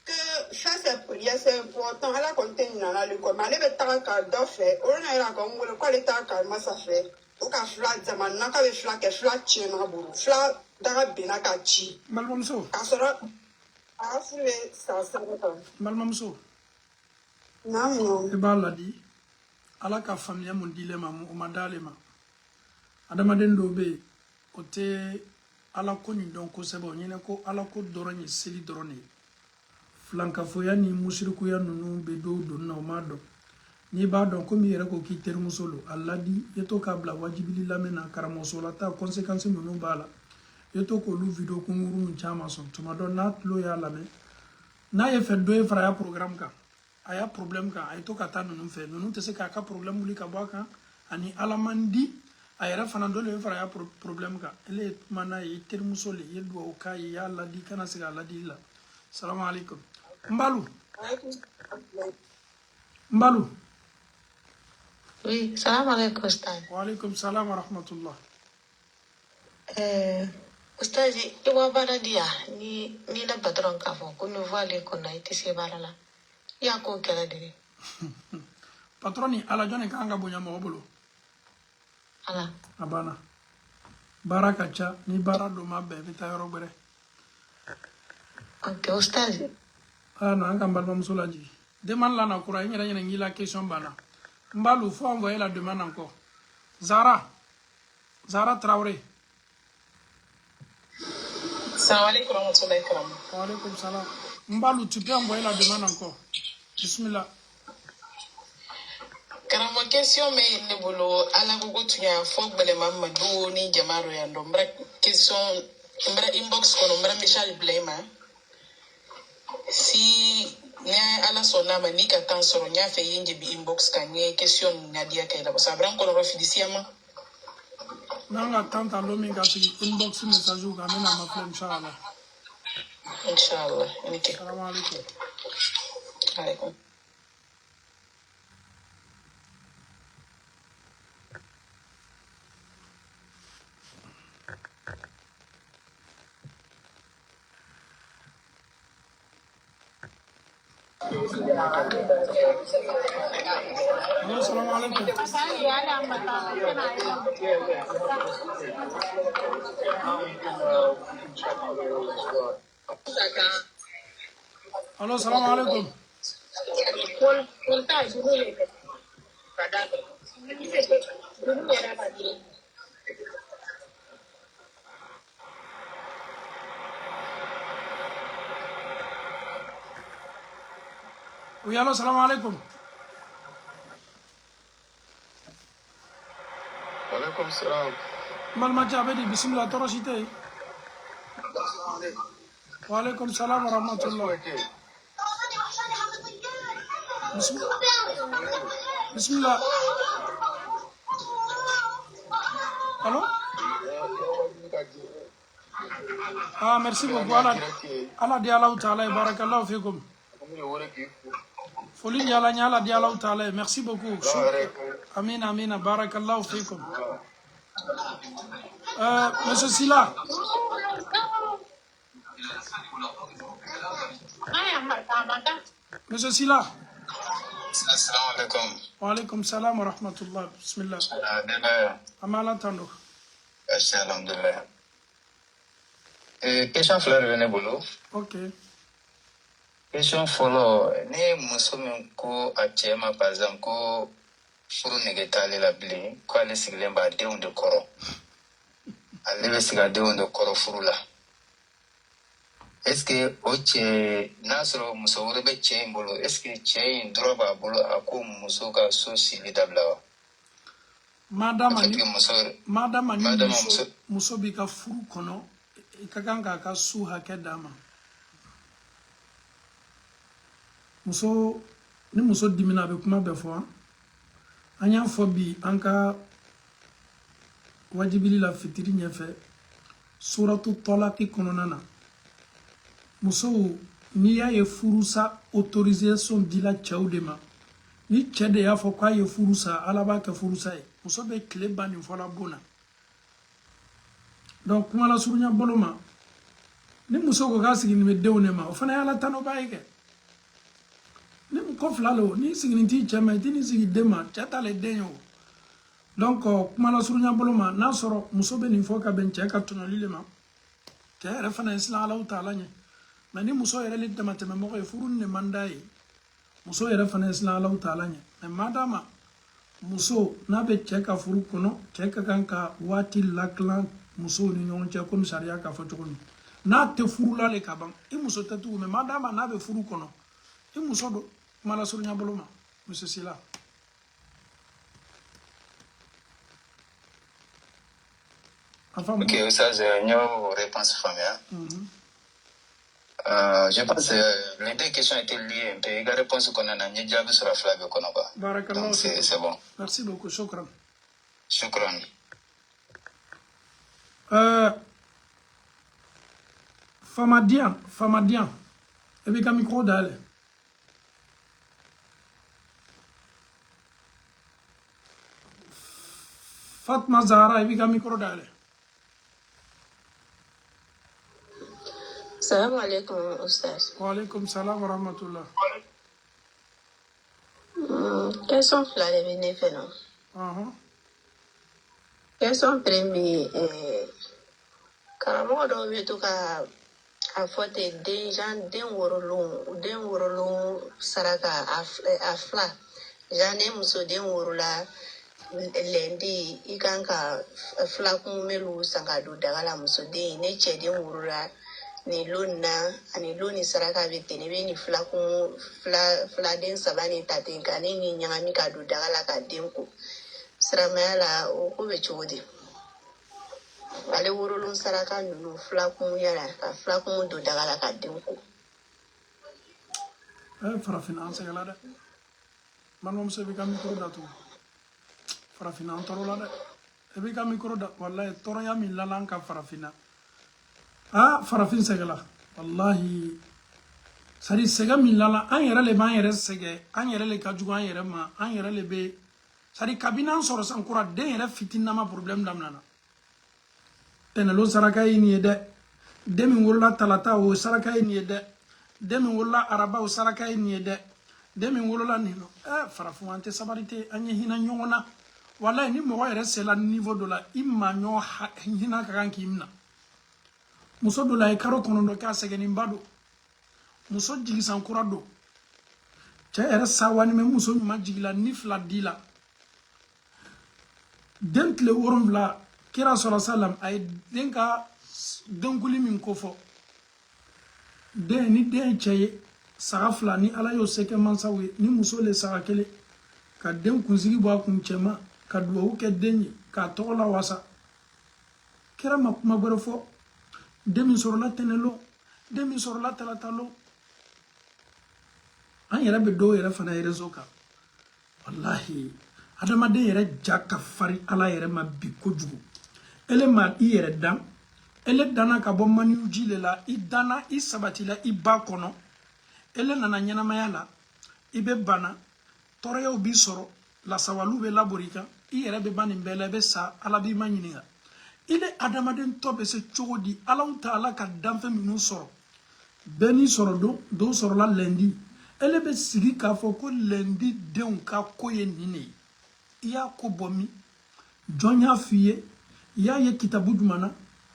que faire ses prières c'est important ala kɔni tɛ ɲinɛ ale quoi mais ale bɛ taga ka dɔ fɛ o de yɛrɛ ka n wele k'ale taga ka masa fɛ o ka fila jamana na k'a bɛ fila kɛ fila tiɲɛna bolo fila daga bina ka ci balimamuso k'a sɔrɔ a furu bɛ san saba kan balimamuso naamu i b'a ladi ala ka faamuya mun dil'e ma o ma d'ale ma adamaden dɔw bɛ yen o tɛ ala ko nin dɔn kosɛbɛ o ɲinɛ ko ala ko dɔrɔn ye seli dɔrɔn de ye filankafoya ni musirikuya ninnu bɛ dɔw donni na o m'a dɔn n'i b'a dɔn komi i yɛrɛ ko k'i terimuso don a ladi i to k'a bila wajibili lamɛn na karamɔgɔsola ta conséquence ninnu b'a la i to k'olu video kunkurunin caman sɔn tuma dɔ n'a tulo y'a lamɛn n'a ye fɛ dɔ ye fara a y'a programme kan a y'a problème kan a ye to ka taa ninnu fɛ ninnu tɛ se k'a ka problème wuli ka bɔ a kan ani ala man di a yɛrɛ fana dɔ le bɛ fara a y'a problème kan ele ye kuma n'a ye i terimuso le i ye duwawu k'a ye i y'a ladi i kana se k'a ladi la salamu aleykum Mbalu oui salam aleykum ustaz wa aleykum salam wa rahmatullah ustaz i wa baara di yan ni ne patron k'a fɔ ko nouveau ale kɔnɔ i tɛ se baara la i y'a ko kɛlɛ de patron ni ala jɔn de kan ka bonya mɔgɔ bolo ala a banna baara ka ca ni baara dɔ ma bɛn i bɛ taa yɔrɔ wɛrɛ Ok, Oustaz. Ah non, on va pas demande là encore, il y a la question bana. Mbalou, faut envoyer la demande encore. Zara Traoré. Salam alaikum warahmatullahi wabarakatuh. Wa alaikum salam. Mbalou, tu peux envoyer la demande encore. Bismillah. Karama question mais ne bolo ala gogo tuya fo bele mamma do ni jamaro ya ndo mbra question mbra inbox kono mbra message blema si ne ala sona ma ni ka tan soro nya fe yinje bi inbox kan ne question nadia kay la sa bran kono rafidisiama Nanga tanta lomi gasi inbox message ga mena ma flem inshallah nike assalamu alaikum. alaikum Hello, assalamu alaikum. Hello, assalamu alaikum. Oui, allô, salam alaikum. Alaikum salam. Malma Jabedi, bismillah, torosite. Wa alaikum salam wa rahmatullah. Bismillah. Allô? Ah, merci beaucoup. Allah di Allah ta'ala, barakallahu fikum. Folie yala nyala di Allah ta'ala, merci beaucoup. Amin, amin, barakallahu fikum. Monsieur Sila. Monsieur Sila. Assalamu alaikum. Wa alaikum salam wa rahmatullah. Bismillah. Amala tando. Alhamdulillah. Question fleur vene bolo. Ok. Question follow. Ni muso min ko a cɛ ma par exemple ko furu nege t'ale la bilen ko ale sigilen b'a denw de kɔrɔ. Ale bɛ sigi a denw de kɔrɔ furu la. Est-ce que o cɛ n'a sɔrɔ muso wɛrɛ bɛ cɛ in bolo est-ce que cɛ in dɔrɔn b'a bolo a ko muso ka so sili dabila wa? Madama ni muso b'i ka furu kɔnɔ i ka kan k'a ka su hakɛ d'a ma. Ni muso dimina a bɛ kuma bɛɛ fɔ an y'a fɔ bi an ka wajibili la fitiri ɲɛfɛ suratu tɔlaki kɔnɔna na musow n'i y'a ye furusa autorisation dila cɛw de ma ni cɛ de y'a fɔ k'a ye furusa ala b'a kɛ furusa ye muso bɛ tile ban nin fɔla bon na donc kuma la surunya bolo ma ni muso ko k'a sigini bɛ denw de ma o fana ye ala tanoba ye kɛ ni ko fila lo ni sigini t'i cɛ ma i t'i ni sigi den ma cɛ t'ale den ye o donc kuma la surunya bolo ma n'a sɔrɔ muso bɛ nin fɔ ka bɛn cɛ ka tɔɲɔli le ma cɛ yɛrɛ fana ye silan alaw ta'ala ɲɛ mais ni muso yɛrɛ ni damatɛmɛmɔgɔ ye furu ni man d'a ye muso yɛrɛ fana ye silan alaw ta'ala ɲɛ mais madama muso n'a bɛ cɛ ka furu kɔnɔ cɛ ka kan ka waati lakilan musow ni ɲɔgɔn cɛ komi sariya k'a fɔ cogo min n'a tɛ furula le ka ban i muso tɛ tugun mais madama n'a bɛ furu kɔnɔ i muso don kuma la surunya bolo ma monsieur Sila. Ok, ça j'ai une réponse familiale. Je pense que les deux questions étaient liées un peu. Il y a une réponse qu'on a déjà sur la flamme. Donc c'est bon. Merci beaucoup, shukran. Shukran. Famadian. Et puis, comme micro d'aller. Fatma Zahra, et puis, comme micro d'aller. Salam alaikum, Oustaz. Wa alaikum salam wa rahmatullah. Question fila de bɛ ne fɛ nɔ. Question premier karamɔgɔ dɔw bɛ to ka a fɔ ten den worolon saraka a fila jan ne muso den worola lɛndi i kan ka filakun melu san ka don daga la muso den ne cɛ den worola ni lon na ani lon ni saraka bɛ ten ne bɛ ni filaden saba ni ta ten ka ne ni ɲagami ka don daga la ka den ko siramaya la o ko bɛ cogo di ale worolon saraka ninnu filakun yala ka filakun don daga la ka den ko farafina an sɛgɛla dɛ balimamuso b'i ka mikoro datugu farafina an tɔɔrɔ la dɛ i b'i ka mikoro da walayi tɔɔrɔya min lala an ka farafina farafin sɛgɛla wallahi sari sɛgɛ min lala an yɛrɛ le b'an yɛrɛ sɛgɛ an yɛrɛ le ka jugu an yɛrɛ ma an yɛrɛ le bɛ sari kabini an sɔrɔ san kura den yɛrɛ fitininama problème daminɛna tɛnɛlon saraka ye nin ye dɛ den min wolola talata o saraka ye nin ye dɛ den min wolola araba o saraka ye nin ye dɛ den min wolola nin nɔ farafin an tɛ sabari tɛ an ye hinɛ ɲɔgɔn na walayi ni mɔgɔ yɛrɛ sela niveau dɔ la i ma ɲɔgɔn hinɛ ka kan k'i minɛ muso dɔ la ye karo kɔnɔntɔn k'a sɛgɛnninba don muso jigisankura don cɛ yɛrɛ sawani mɛ muso ɲuman jigila ni fila di la den tile 7 kira sɔrɔ salam a ye den ka denkuli min ko fɔ den ni den ye cɛ ye saga 2 ni ala y'o se kɛ mansaw ye ni muso le saga 1 ka den kunsigi bɔ a kun cɛma ka duwawu kɛ den ye k'a tɔgɔ la wasa kira ma kuma wɛrɛ fɔ den min sɔrɔla tɛnɛlon den min sɔrɔla talatalon an yɛrɛ bɛ dɔw yɛrɛ fana réseau kan wallahi adamaden yɛrɛ ja ka fari ala yɛrɛ ma bi kojugu ele ma i yɛrɛ dan ele danna ka bɔ maniuji le la i danna i sabatila i ba kɔnɔ ele nana ɲɛnamaya la i bɛ bana tɔɔrɔyaw b'i sɔrɔ lasawaliw bɛ labori kan i yɛrɛ bɛ ban nin bɛɛ la i bɛ sa ala b'i ma ɲininka ile adamaden tɔ bɛ se cogo di alaw ta ala ka danfɛn minnu sɔrɔ bɛɛ n'i sɔrɔ don dɔw sɔrɔla lɛndi ele bɛ sigi k'a fɔ ko lɛndi denw ka ko ye nin de ye i y'a ko bɔ min jɔn y'a f'i ye i y'a ye kitabu jumɛn na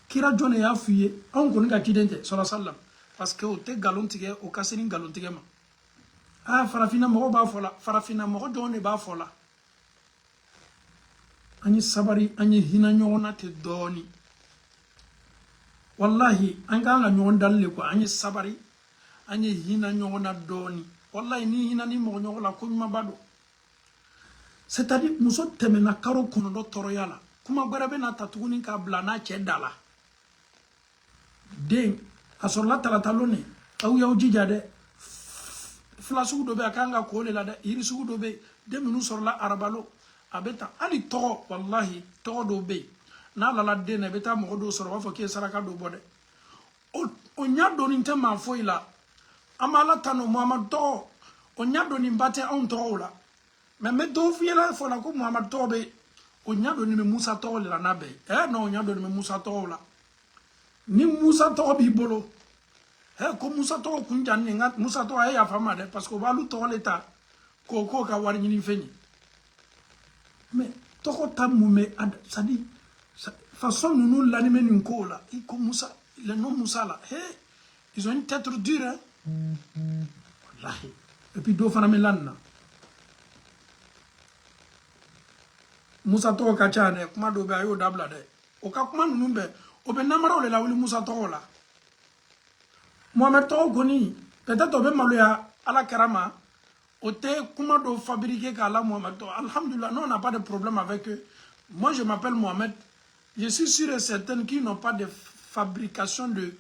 kira jɔn de y'a f'i ye anw kɔni ka ciden tɛ sɔrɔ salam parce que o tɛ nkalon tigɛ o ka se ni nkalon tigɛ ma farafinna mɔgɔ b'a fɔ la farafinna mɔgɔ jɔn de b'a fɔ la an ye sabari an ye hinɛ ɲɔgɔn na ten dɔɔni wallahi an kan ka ɲɔgɔn dali le quoi an ye sabari an ye hinɛ ɲɔgɔn na dɔɔni wallahi ni hinɛ ni mɔgɔ ɲɔgɔn la ko ɲuman ba don c'est à dire muso tɛmɛna karo 9 tɔɔrɔya la kuma wɛrɛ bɛ na ta tuguni k'a bila n'a cɛ da la den a sɔrɔla talatalon ne aw y'aw jija dɛ fila sugu dɔ bɛ a kan ka ko le la dɛ yiri sugu dɔ bɛ den minnu sɔrɔla arabalo a bɛ ta hali tɔgɔ wallahi tɔgɔ dɔw bɛ yen n'a lala den na i bɛ taa mɔgɔ dɔw sɔrɔ u b'a fɔ k'i ye saraka dɔ bɔ dɛ o ɲa dɔnni tɛ maa foyi la an b'a la tanu muhamadu tɔgɔ o ɲa dɔnni ba tɛ anw tɔgɔw la mɛ n bɛ dɔw f'i ɲɛna fɔ la ko muhamadu tɔgɔ bɛ o ɲa dɔnni bɛ musa tɔgɔ de la n'a bɛɛ ye non o ɲa dɔnni bɛ musa tɔgɔw la ni musa tɔgɔ b'i bolo ko musa tɔgɔ kun jan nin nka musa tɔgɔ a ye yafa n ma dɛ parce que o b'alu tɔgɔ le ta k'o ka wari ɲini fɛn ye mais tɔgɔ ta mun bɛ c'est à dire façon ninnu lani bɛ nin kow la i ko musa le nom musa la ils ont une tête dure hein wallahi et puis dɔw fana bɛ lani na musa tɔgɔ ka ca dɛ kuma dɔw bɛ a y'o dabila dɛ o ka kuma ninnu bɛɛ o bɛ namaraw de la wuli musa tɔgɔ la muhamɛdi tɔgɔ kɔni peut-être o bɛ maloya ala kɛra ma o tɛ kuma dɔw fabriquer k'a la muhamɛdi tɔgɔ alhamdulillah nous on n'a pas de problème avec eux moi je m'appelle Mohamed je suis sûr et certain qu'ils n'ont pas de fabrication de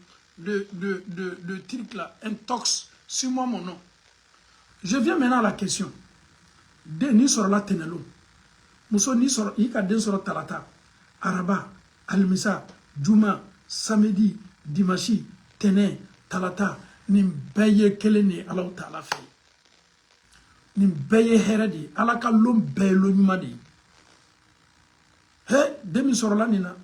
trucs là un tox sur moi mon nom je viens maintenant à la question den ni sɔrɔla tɛnɛlon muso ni sɔrɔ i ka den sɔrɔ talata araba alimisa juma samedi dimanche tɛnɛ talata nin bɛɛ ye kelen de ye alaw taala fɛ nin bɛɛ ye hɛrɛ de ye ala ka lon bɛɛ ye lon ɲuman de ye den min sɔrɔla nin na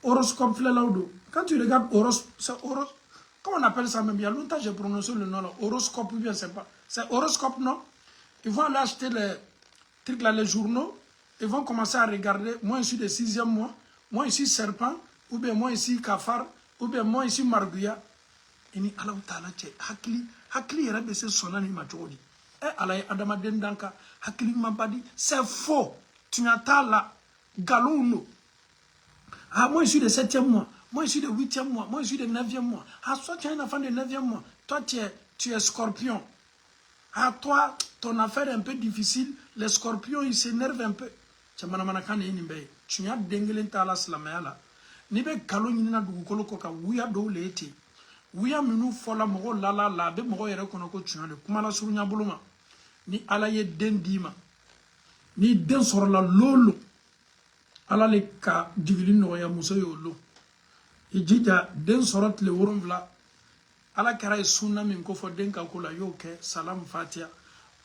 horoscope filɛlaw don quand tu regardes comment on appelle ça même il y a longtemps j'ai prononcé le nom là horoscope ou bien c'est pas c'est horoscope non ils vont aller acheter les trucs là les journaux ils vont commencer à regarder moi ici de 6e mois moi ici serpent ou bien moi ici cafard ou bien moi ici marguya ini ala taala che hakili yɛrɛ bɛ se sɔnna ni ma cogo di ala ye adamaden dan ka hakili ma badi c'est faux tiɲɛ t'a la galon no ah moi je suis de 7e mois moi je suis de 8e mois moi je suis de 9e mois ah soit tu es un enfant de 9e mois toi tu es scorpion ah toi ton affaire est un peu difficile les scorpions ils s'énervent un peu chamana mana kan ni be tiɲɛ dengelen t'a la silamɛya la ni bɛ galon ɲini na dugukolo kɔ ka wuya dɔw le ten wuya minnu fɔla mɔgɔ lala la a bɛ mɔgɔ yɛrɛ kɔnɔ ko tiɲɛ de kuma la surunya bolo ma ni ala ye den d'i ma ni den sɔrɔla lolo ala le ka jigili nɔgɔya muso ye o lo i jija den sɔrɔ tile 7 ala kɛra ye sunna min ko fɔ den ka ko la y'o kɛ salam fatiha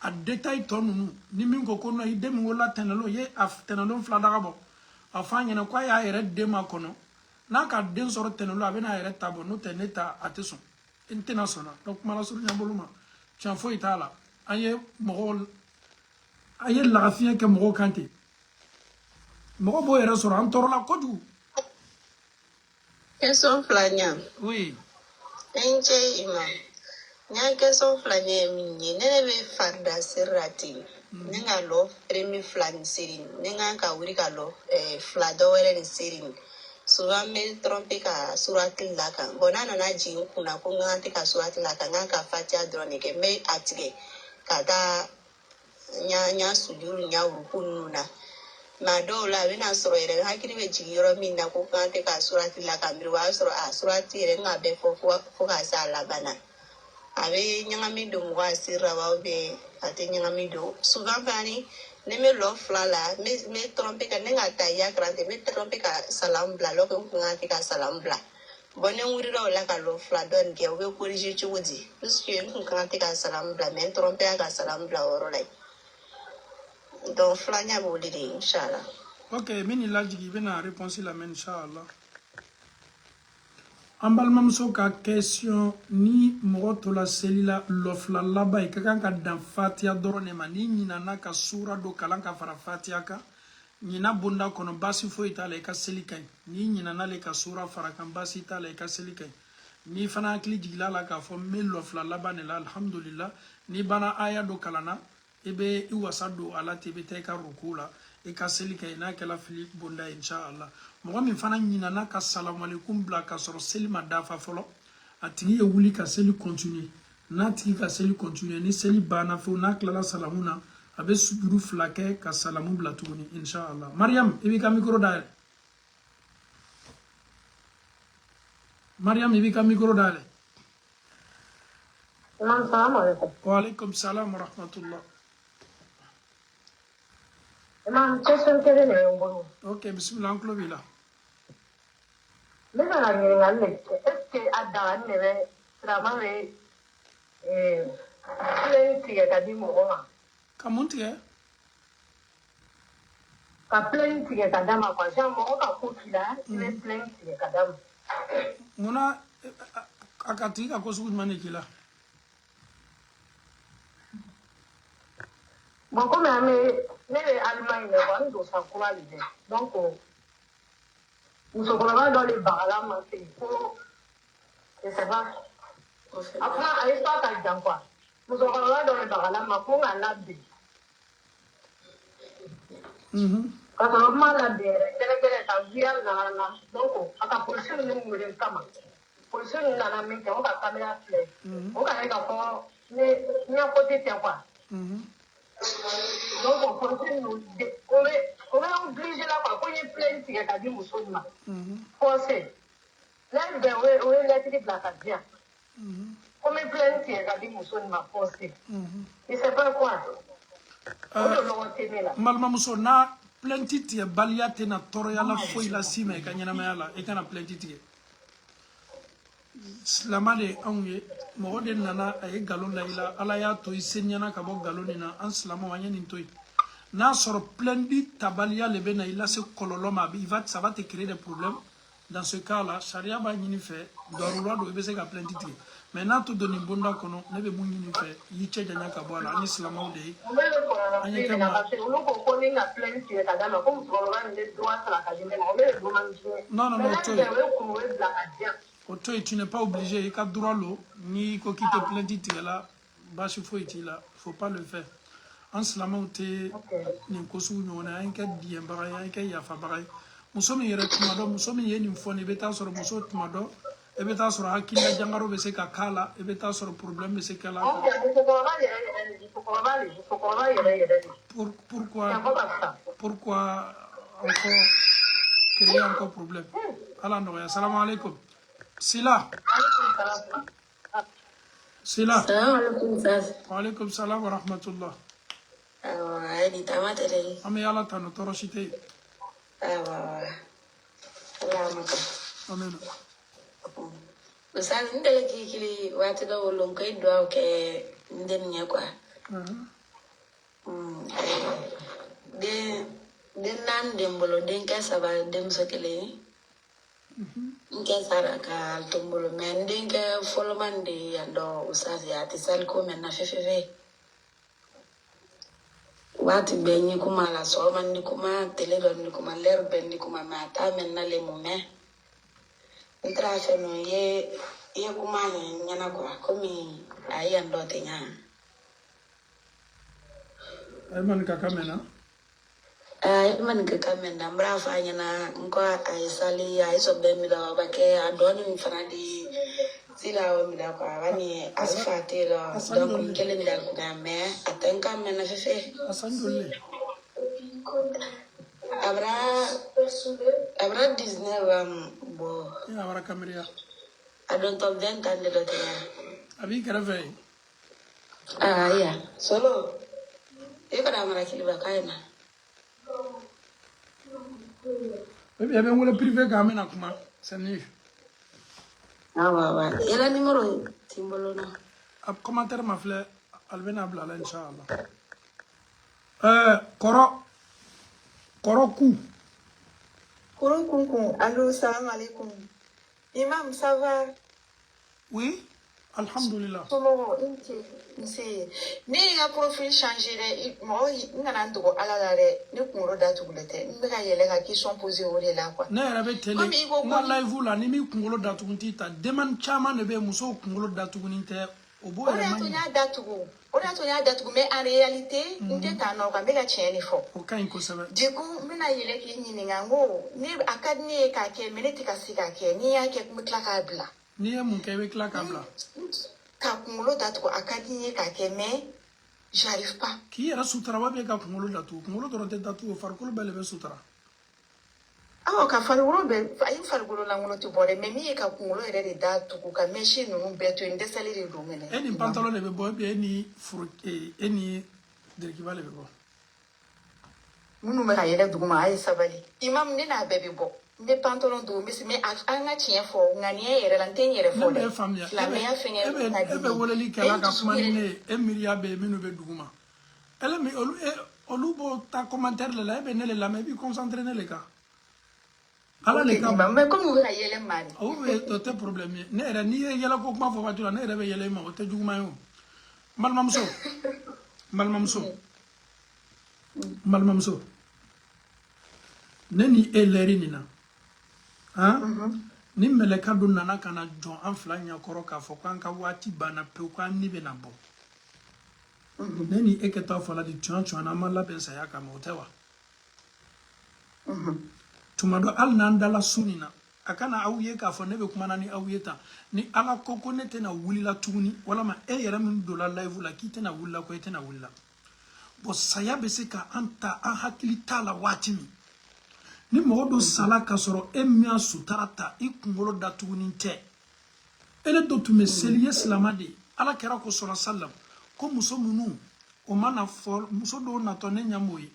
a détail tɔ ninnu ni min ko ko i den min wolola tɛnɛlo ye a tɛnɛlo 2 daga bɔ a fɔ a ɲɛna ko a y'a yɛrɛ den ma kɔnɔ n'a ka den sɔrɔ tɛnɛlo a bɛ n'a yɛrɛ ta bɔ n'o tɛ ne ta a tɛ sɔn n tɛna sɔnna donc kuma la surunya bolo ma tiɲɛ foyi t'a la an ye lagafiɲɛ kɛ mɔgɔw kan ten mɔgɔ b'o yɛrɛ sɔrɔ an tɔɔrɔla kojugu. Question filanya. Oui. Enje imam. Nya question filanya minye ne be farda sirati. Ne nga lo premi flan sirin. Ne nga ka wuri ka lo flado were ni sirin. Souvent me tromper ka surati la kan. Bona na ji kuna ko nga te ka surati la kan nga ka fatia drone ke me atige. Kada nya sujuru nya rukunu na. Ma do la bina soro ere hakiri be jigiro min na ko kan te ka surati la kamri wa soro a surati ere nga be fo ka sa la bana abe nyanga mi do wa sira wa be ate nyanga mi do souvent bani ne me lo flala me trompe ka ne nga ta ya grande me trompe ka salam bla lo ko nga te ka salam bla bone nguri ro la ka lo fla don ke o be corriger chudi parce que ko nga te ka salam bla me trompe ka salam bla oro lai donc flanya boli de inshallah. Ok, mini la jigi bena réponse la même inshallah. Ambalmamso ka question ni mɔgɔ to la seli la lɔfila laban ye ka kan ka dan fatiya dɔrɔn de ma ni ɲinana ka sura dɔ kalan ka fara fatiya kan ɲina bonda kɔnɔ baasi foyi t'a la i ka seli ka ɲi ni ɲinana le ka sura fara kan baasi t'a la i ka seli ka ɲi ni fana hakili jigila la k'a fɔ n bɛ lɔfila laban de la alhamdulillah ni bana aya dɔ kalanna i bɛ i wasa don a la ten i bɛ taa i ka ruku la i ka seli ka ɲi n'a kɛla fili bonda ye inshallah mɔgɔ min fana ɲinana ka salamalekum bila ka sɔrɔ seli ma dafa fɔlɔ a tigi ye wuli ka seli continuer n'a tigi ka seli continuer ni seli banna fewu n'a tilala salamu na a bɛ sujuru 2 kɛ ka salamu bila tuguni inshallah. Mariam i b'i ka micro dayɛlɛ Mariam i b'i ka micro dayɛlɛ. Wa alaikum salam wa rahmatullah. Imam, question kele ne yombo. Ok, bismillah an tulo b'i la. Ne bɛna ɲininkali le kɛ est ce que a dagani de bɛ sirama bɛ filen tigɛ ka di mɔgɔ ma. Ka mun tigɛ? Ka filen tigɛ ka d'a ma quoi. Sisan mɔgɔ ka ko k'i la i bɛ filen tigɛ ka d'a ma. Munna a ka tigi ka ko sugu jumɛn de k'i la? Bon comme an bɛ ne bɛ Allemagne de quoi n don san kura de dɛ donc musokɔrɔba dɔ de bagala ma ten ko je sais pas a kuma a histoire ka jan quoi musokɔrɔba dɔ de bagala ma ko n ka labɛn ka sɔrɔ kuma labɛn yɛrɛ gɛrɛgɛrɛ ka VR nana na donc a ka polisi ninnu wele kama polisi ninnu nana min kɛ o ka caméra filɛ o ka ye k'a fɔ ɲɛ côté tɛ quoi. Donc polisi ninnu o bɛ obligé la quoi ko n ye plainte tigɛ ka di muso in ma forcé ne bɛn o ye lettre bila ka di yan ko n bɛ plainte tigɛ ka di muso in ma forcé il sait pas quoi o de ɲɔgɔn tɛ ne la. N balimamuso n'a plainte tigɛ baliya tɛna tɔɔrɔya la foyi la s'i ma i ka ɲɛnamaya la i kana plainte tigɛ silama de anw ye mɔgɔ de nana a ye nkalon da i la ala y'a to i seniyana ka bɔ nkalon nin na an silamaw an ye nin to yen n'a sɔrɔ plainte tabaliya le bɛ na i lase kɔlɔlɔ ma ça va te créer des problèmes dans ce cas là sariya b'a ɲini fɛ darura don i bɛ se ka plainte tigɛ mais n'a to don nin bonda kɔnɔ ne bɛ mun ɲini fɛ i y'i cɛ janya ka bɔ a la an ye silamaw de ye an ye kɛ ma olu ko ko ni ka plainte tigɛ ka d'a ma ko musokɔrɔba nin bɛ droit sara ka di ne ma o bɛ de demande non non non o to yen Auto, tu n'es pas obligé. Il y a droit l'eau. Ni quoi qui te plaint, là. Bah, il faut être là. Faut pas le faire. En cela, tu n'es pas sous nous. On a un cas d'yambara, un cas yafabara. Nous sommes hier tomado, nous sommes hier une fois, bêta sur le morceau tomado. Et bêta sur Hakila Jangaro, c'est Kakala. Et bêta sur le problème, c'est Kala. Pourquoi encore créer encore problème? Allah nous remercie. Salam alaikum. Sila. Sila. Wa alaikum salam wa rahmatullah. Ami Allah tanu toroshite. Amen. Usaz ndele kikili watu da wolon koy do ke ndem nya kwa. De nan dem bolo den ka saba dem sokele. Nke sara ka tombolo men den ka folman de ando usaz ya tisal ko men na fefefe. Wati benyi kuma la so man ni kuma telelo ni kuma ler ben ni kuma mata men na le mume. Entra fe no ye kuma nyana kwa komi ayando tenya. Ayman kakamena. Ayman kakamena mrafa nyana nko aisali aiso bemi da bake adoni mfanadi sila wa mida kwa wani asifatira donc kele mida kuna me atenka mena fefe asandole abra 19 bo ya abra kameria adon top 20 ans de tenya abi karave ya solo ikada mara kiliba kaina bebe abe ngole privé kamena kuma sani il y a le numéro Timbolona. Commentaire ma fleur, Alvena Blala, Inch'Allah. Koroku. Allô, salam alaikum. Imam, ça va? Oui, alhamdulillah. Ni un profil changé, moi, il n'a pas de alalare, ni qu'on redate ou le thé. Nous avons qui sont posés au là quoi. Ne avait télé. Na live la ni mi kungolo datugunti ta demand chama ne be muso kungolo datuguninte obo ele mani. On a tonya datugu mais en réalité, nous t'es en orga mais la tienne fort. Aucun ko sabe. Du coup, mina yele ki ni ngango, ni akadni ka ke meneti ka sika ke ni ya ke mutla ka bla. Ni ya mun kebe kla kabla. Ka kungolo datugu akadni ka ke mais j'arrive pas. Qui era sutra wa be ka kungolo dorote datu farkolo bele be sutra. Ah, ka falgolo be ayin falgolo la ngolo to bore me mi ka kungolo ere de datugu ka machine no be to indesali de do mene. Eni pantalon ne be bo be eni furu eni derkibale be bo. Munu me ka yele duguma ay sabali. Imam ni na bebe bo. Me pantalon do me anga tien fo ngani ere lan tenyere fo de. La me ya fenye na di. Ebe wole li kala ka kumane emiria be minu be duguma. Ele mi olu bo ta commentaire le ebe ne le la me bi concentrer ne le ka. Ala le ka mais comme vous la yele mani. O be to te problème ne era ni yela ko kuma fo fatula ne era be yele ma o te juguma yo. Malmamso. Neni eleri nina. Ni meleka do nana kana John Anflanya koro ka fo kan ka wati bana pe ko ni be na bo. Neni eketa fo la di chon na mala pensa ya ka motewa. Tumado al nandala sunina akana awuye ka fo nebe kuma nani awuyeta ni ala koko nete na wulila tuguni wala ma yera min do la live la kite na wulila ko ete na wulila bo saya be se ka anta an hakili tala watimi ni modo sala ka soro emia sutarata ikungolo da tuguni te ele do tume seliye islamade ala kera ko soro sallam ko muso munu o mana for muso do na to ne nyamoyi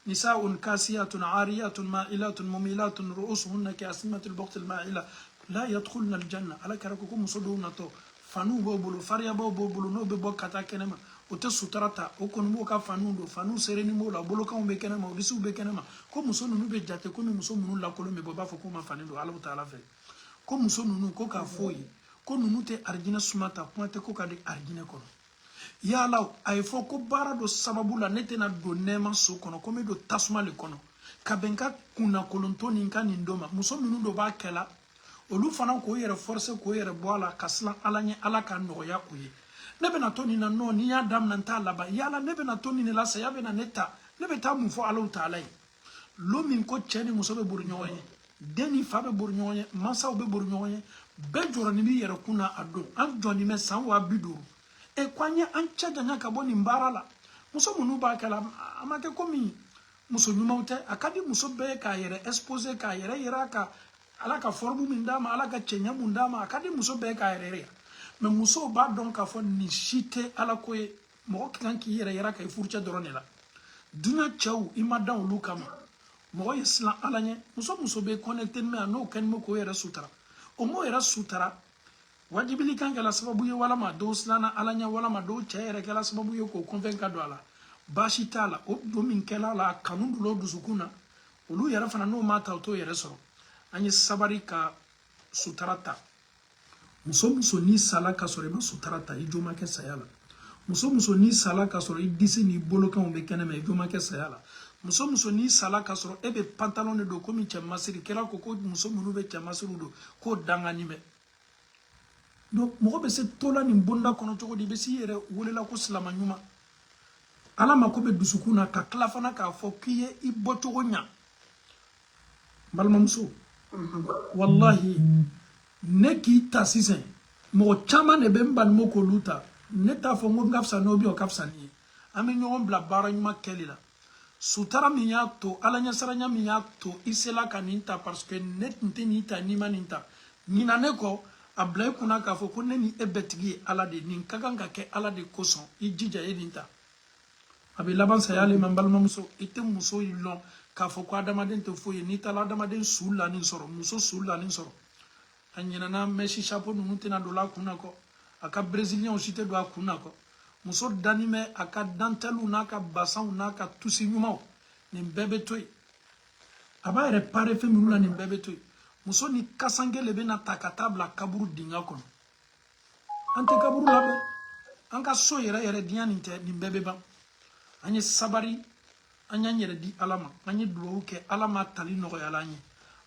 نساء كاسيات عاريات مائلات مميلات رؤوسهن كأسنمة البخت المائلة لا يدخلن الجنة على كركم مصدونا تو فانو بوبلو فاريا بوبلو نو ببو كاتا كنما وتسوترتا وكون موكا فانو فانو سيرني مولا بولو كان بكنما وديسو بكنما كوم مسونو نو بجاتي كوم مسونو لا كولو مي بابا فكو ما فانيدو الله تعالى في كوم مسونو نو كوكا فوي كون نو تي ارجينا سماتا كوانتي كوكا دي ارجينا كون yala ay foko bara do sababu la netena do nema so kono kome do tasuma le kono kabenka kuna kolontoni nka ndoma muso minu do ba kela olu fana ko yɛrɛ forcer ko yɛrɛ bɔ a la ka silan ala ɲɛ ala ka nɔgɔya u ye ne bɛna to nin na nɔ ni y'a daminɛ n t'a laban yala ne bɛna to nin de la saya bɛna ne ta ne bɛ taa mun fɔ alaw taala ye lo min ko cɛ ni muso bɛ bori ɲɔgɔn ye den ni fa bɛ bori ɲɔgɔn ye mansaw bɛ bori ɲɔgɔn ye bɛɛ jɔrɔnin b'i yɛrɛ kun na a don an jɔnin bɛ san 50,000 ko an ye an cɛ janya ka bɔ nin baara la muso minnu b'a kɛ la a ma kɛ komi muso ɲumanw tɛ a ka di muso bɛɛ ye k'a yɛrɛ exposer k'a yɛrɛ yira ka ala ka forme min d'a ma ala ka cɛɲa mun d'a ma a ka di muso bɛɛ ye k'a yɛrɛ yira mais musow b'a dɔn k'a fɔ nin si tɛ ala ko ye mɔgɔ ka kan k'i yɛrɛ yira ka i furucɛ dɔrɔn de la dunuya cɛw i ma dan olu kama mɔgɔ ye silan ala ɲɛ muso bɛ connecté min a n'o kɛlen bɛ k'o yɛrɛ sutara o m'o yɛrɛ sutara wajibili kan kɛla sababu ye walama dɔw silanna ala ɲɛ walama dɔw cɛ yɛrɛ kɛla sababu ye k'o convaincre ka don a la baasi t'a la o don min kɛla la kanu dulɔ dusukun na olu yɛrɛ fana n'o ma ta o t'o yɛrɛ sɔrɔ an ye sabari ka sutara ta muso n'i sala ka sɔrɔ i ma sutara ta i jo ma kɛ saya la muso n'i sala ka sɔrɔ i disi n'i bolokanw bɛ kɛnɛ ma i jo ma kɛ saya la muso n'i sala ka sɔrɔ e bɛ pantalon de don komi cɛ masiri kɛra ko muso minnu bɛ cɛ masiriw don k'o dangani bɛ donc mɔgɔ bɛ se tola nin bonda kɔnɔ cogo di i bɛ s'i yɛrɛ welela ko silama ɲuman ala mako bɛ dusukun na ka tila fana k'a fɔ k'i ye i bɔcogo ɲa balimamuso wallahi ne k'i ta sisan mɔgɔ caman de bɛ n balimo k'olu ta ne t'a fɔ n ko n ka fisa n'o bɛ o ka fisa ni ye an bɛ ɲɔgɔn bila baara ɲuman kɛli la sutara min y'a to ala ɲɛsaranya min y'a to i sela ka nin ta parce que ne tun tɛ nin ta n'i ma nin ta ɲina ne kɔ a bila i kunna k'a fɔ ko ne ni e bɛɛ tigi ye ala de nin ka kan ka kɛ ala de kosɔn i jija e nin ta a bɛ laban saya le ma n balimamuso i tɛ muso yi lɔn k'a fɔ ko adamaden tɛ foyi ye n'i taara adamaden su lanin sɔrɔ muso su lanin sɔrɔ a ɲinana mɛsi chapeau ninnu tɛna don a kun na kɔ a ka brésilien si tɛ don a kun na kɔ muso danin bɛ a ka dentelle n'a ka basanw n'a ka tusi ɲumanw nin bɛɛ bɛ to yen a b'a yɛrɛ pare fɛn minnu na nin bɛɛ bɛ to yen muso ni kasange le bɛna ta ka taa bila kaburu dingɛ kɔnɔ an tɛ kaburu labɛn an ka so yɛrɛ yɛrɛ diɲɛ nin tɛ nin bɛɛ bɛ ban an ye sabari an y'an yɛrɛ di ala ma an ye duwawu kɛ ala ma tali nɔgɔyala an ye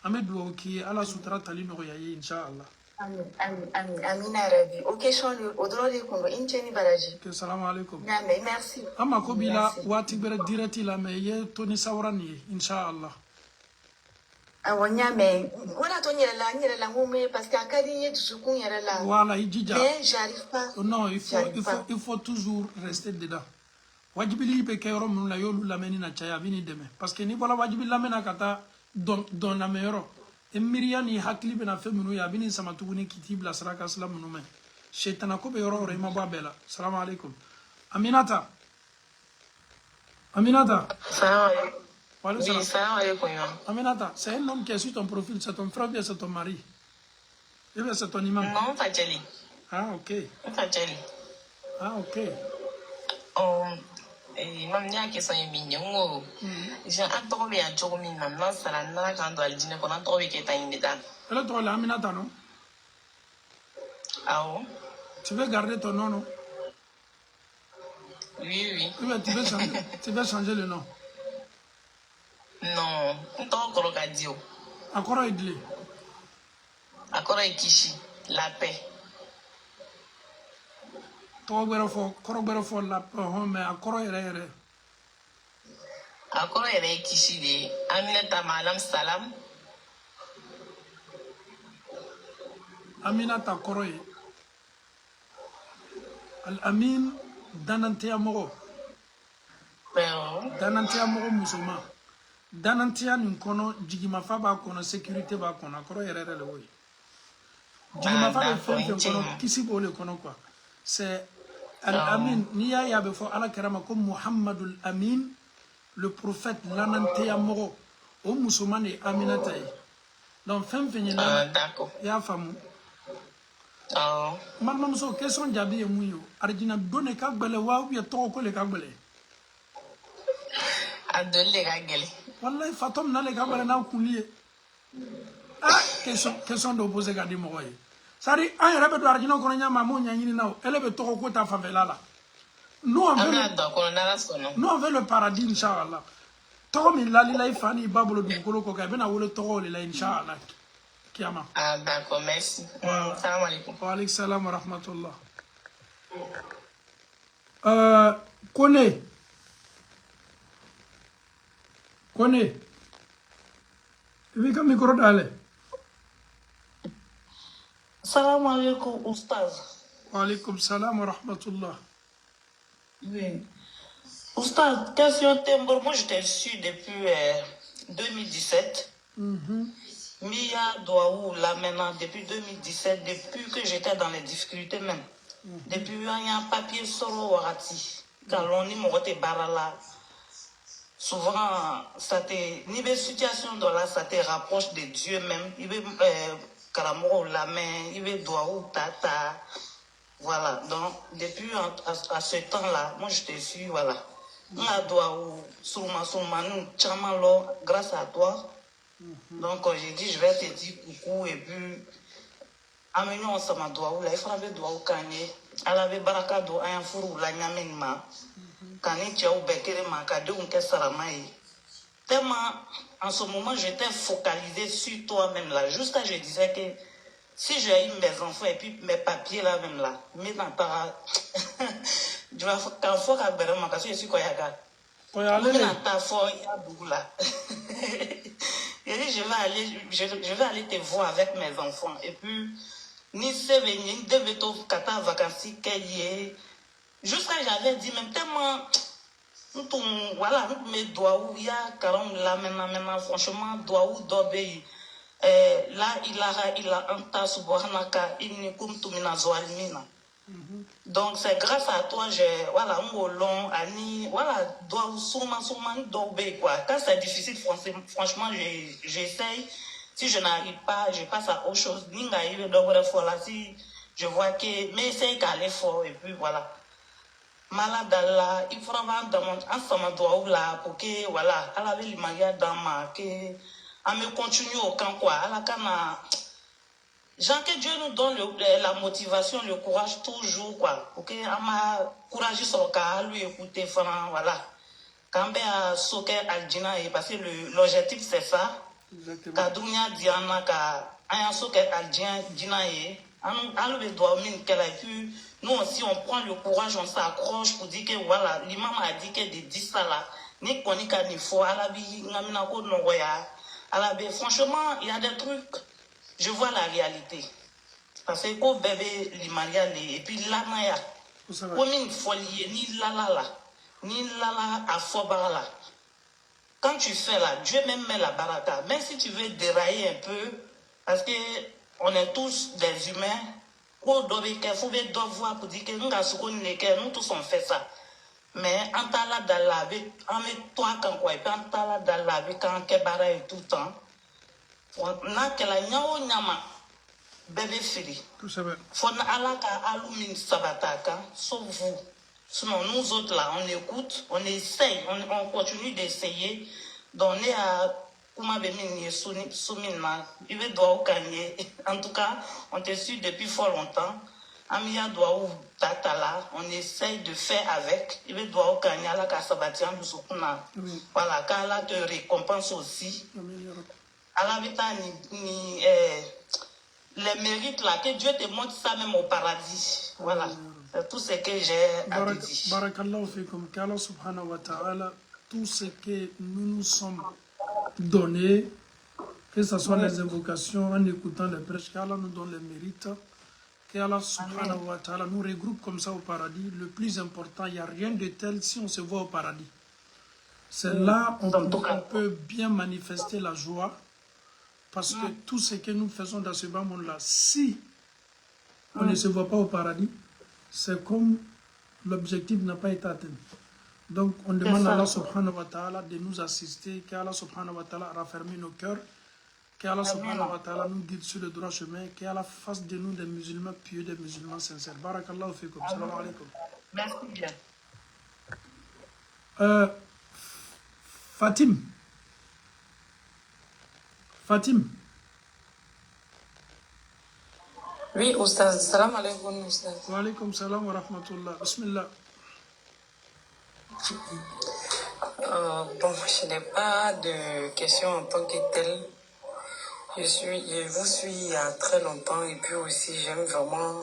an bɛ duwawu k'i ye ala sutara tali nɔgɔya ye inshallah amina rabi o question o dɔrɔn de kun don i ni baraji salamu alaikum merci an mako b'i la waati bɛrɛ direct la mais i ye to ni sawara nin ye inshallah awɔ n y'a mɛn o de y'a to n yɛrɛ la n ko mɛ parce que a ka di n ye dusukun yɛrɛ la voilà i jija mais j'arrive pas non il faut toujours rester dedans wajibili bɛ kɛ yɔrɔ minnu la i y'olu lamɛnni na caya a bɛ n'i dɛmɛ parce que n'i bɔra wajibili lamɛn na ka taa dɔn lamɛn yɔrɔ e miiriya ni hakili bɛna fɛn minnu ye a bɛ n'i sama tuguni k'i t'i bila sira kan sira minnu ma shetana ko bɛ yɔrɔ o yɔrɔ i ma bɔ a bɛɛ la salamu alaikum Aminata Oui, salam alaikum. Aminata, c'est un homme qui est sur ton profil, c'est ton frère ou bien c'est ton mari? Ou bien c'est ton imam? Non, Fadjali. Ah, ok. Fadjali. Ah, ok. Oh, imam nya question ye min ye ngo. Je an tɔgɔ bɛ yan cogo min na n'an sara n'an kan don alijinɛ kɔnɔ an tɔgɔ bɛ kɛ tan in de ta. Elle tɔgɔ la Aminata, non? Awɔ. Tu veux garder ton nom, non? Oui. Ou bien tu veux changer le nom? Non, n tɔgɔ kɔrɔ ka di o. A kɔrɔ ye dile? A kɔrɔ ye kisi, la paix. Kɔrɔ gbɛrɛ fɔ la paix, mais a kɔrɔ yɛrɛ. A kɔrɔ yɛrɛ ye kisi de ye. Aminata Madame Salam. Aminata kɔrɔ ye Al-Amin danantiya mɔgɔ. Danantiya mɔgɔ musoman. Danantiya nin kɔnɔ jigimafa b'a kɔnɔ sécurité b'a kɔnɔ a kɔrɔ yɛrɛ de o ye jigimafa bɛ fɛn fɛn kɔnɔ kisi b'o de kɔnɔ quoi c'est Al-Amin n'i y'a ye a bɛ fɔ ala kɛra ma ko Muhammadul Amin le prophète lanantiya mɔgɔ o musoman de ye Aminata ye donc fɛn fɛn ye i y'a faamu balimamuso question jaabi ye mun ye o arijina don de ka gɛlɛn wa ou bien tɔgɔ ko de ka gɛlɛn a doli de ka gɛlɛn wallahi fatɔ min na le ka gɛlɛn n'a kunli ye ah question dɔ posé ka di mɔgɔ ye c'est à dire an yɛrɛ bɛ don arijina kɔnɔ ɲa ma a m'o ɲɛɲini na o ele bɛ tɔgɔ ko ta fanfɛla la nous on veut le paradis inchallah tɔgɔ min lalila i fa ni i ba bolo dugukolo kɔ kan i bɛna wele tɔgɔw de la inchallah Kiama. Ah, d'accord, merci. Salam alaikum. Wa alaikum salam wa rahmatullah. Kone. Il ka micro dale. Salam alaikum, Oustaz. Wa alaikum salam wa rahmatullah. Oui. Oustaz, question timbre, moi je t'ai su depuis 2017. Mia Douaou, là maintenant, depuis 2017, depuis que j'étais dans les difficultés même. Depuis il y a un papier solo warati. Quand l'on y monte barala. Souvent, ça te, niveau situation dans là, ça te rapproche de Dieu même. Il veut Karamoro la main, il veut Douaou tata. Voilà, donc depuis à ce temps-là, moi je te suis, voilà. Nga Douaou, souma, nous, chamalo, grâce à toi. Donc j'ai dit, je vais te dire coucou et puis, amenons ensemble Douaou, là, il faut avoir Douaou Kanye. Elle avait baraka do un fourou la nyamenma. Kanye Tchaou Bekere Makade Unke Saramaï. Tellement, en ce moment, j'étais focalisé sur toi-même là. Jusqu'à je disais que si j'ai eu mes enfants et puis mes papiers là même là, mais dans ta. Je vais quand faut qu'à Béréma, parce que je suis quoi yaga. Mais dans ta foi, il y a beaucoup là. Je dis, je vais aller te voir avec mes enfants. Et puis, ni c'est venu, devait te kata vacances qu'elle jusqu'à j'avais dit même tellement voilà mes doigts où il y a 40 là maintenant franchement doigts où d'obéir là il a un tas subhanaka inni kuntu minazwalimina. Donc c'est grâce à toi voilà un long ani voilà doigts souvent d'obéir quoi. Quand c'est difficile franchement j'essaye. Si je n'arrive pas, je passe à autre chose. Si je vois que, mais c'est qu'à l'effort, et puis voilà. Malade là, il faut avoir un samadouaou là, pour que, voilà, elle avait l'image dans ma, que, elle me continue au camp, quoi. Elle a quand Jean, que Dieu nous donne la motivation, le courage toujours, quoi. Pour que, elle m'a courageux sur le cas, lui écouter, voilà. Quand elle a soqué Aldina, parce que l'objectif c'est ça. Kadunya Diana ka Ayanso ke Aldien Dinaye Alwe doit mine qu'elle a pu nous aussi on prend le courage on s'accroche pour dire que voilà l'imam a dit que de 10 ça là ni konika ni fo alabi ngamina ko noya alabi franchement il y a des trucs je vois la réalité parce que ko bébé limaria et puis là naya ko mine folie ni la ni la à fobala. Quand tu fais là, Dieu même met la baraka. Même si tu veux dérailler un peu, parce que on est tous des humains, nous tous on fait ça. Mais en tala d'alavé, en met toi quand quoi, et puis en tala d'alavé quand kebara et tout le temps. Na kela nyao nyama bébé fili. Faut na alaka alumine sabataka, sauf vous. Sinon, nous autres là, on écoute, on essaye, on continue d'essayer. Donner à Kuma Bemini Soumina, il veut doit gagner. En tout cas, on te suit depuis fort longtemps. Amia doit Tatala, on essaye de faire avec. Il veut doit gagner à la Kassabatian de Sokuna. Voilà, quand elle te récompense aussi. À la vita ni les mérites là, que Dieu te montre ça même au paradis. Voilà. C'est tout ce que j'ai à te dire. Barakallahu fikum, qu'Allah subhanahu wa ta'ala, tout ce que nous sommes donnés, que ce soit les invocations, en écoutant les prêches, qu'Allah nous donne les mérites, qu'Allah subhanahu wa ta'ala nous regroupe comme ça au paradis. Le plus important, il n'y a rien de tel si on se voit au paradis. C'est là où on peut bien manifester la joie, parce que tout ce que nous faisons dans ce bas monde-là, si on ne se voit pas au paradis, c'est comme l'objectif n'a pas été atteint. Donc on demande à Allah subhanahu wa ta'ala de nous assister, qu'Allah subhanahu wa ta'ala raffermit nos cœurs, qu'Allah subhanahu wa ta'ala nous guide sur le droit chemin, qu'Allah fasse de nous des musulmans pieux, des musulmans sincères. Barakallahu fikum. Salam alaikum. Merci bien. Fatim. Oui, Oustaz. Salam alaikum, Oustaz. Wa alaikum salam wa rahmatullah. Bismillah. Bon, je n'ai pas de questions en tant que telle. Je vous suis il y a très longtemps et puis aussi j'aime vraiment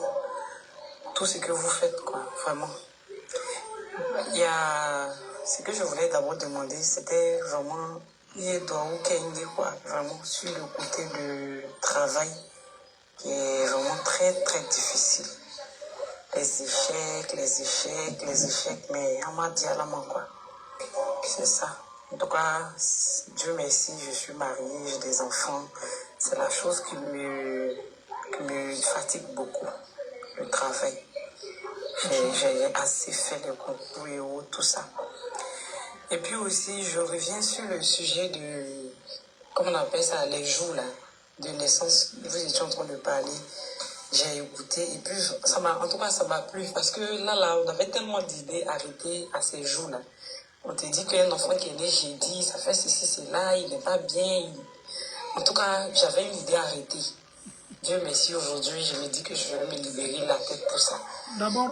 tout ce que vous faites, quoi, vraiment. Il y a ce que je voulais d'abord demander, c'était vraiment quoi, vraiment sur le côté du travail qui est vraiment très très difficile. Les échecs, mais on m'a dit à la main, quoi. C'est ça. En tout cas, Dieu merci, je suis mariée, j'ai des enfants. C'est la chose qui me fatigue beaucoup, le travail. J'ai assez fait les concours et tout ça. Et puis aussi, je reviens sur le sujet de, comment on appelle ça, les jours là, de naissance. Vous étiez en train de parler. J'ai écouté et puis en tout cas ça m'a plu parce que là on avait tellement d'idées arrêtées à ces jours-là. On te dit qu'un enfant qui est né jeudi, ça fait ceci, cela, il n'est pas bien. En tout cas, j'avais une idée arrêtée. Dieu merci, aujourd'hui, je me dis que je vais me libérer la tête pour ça.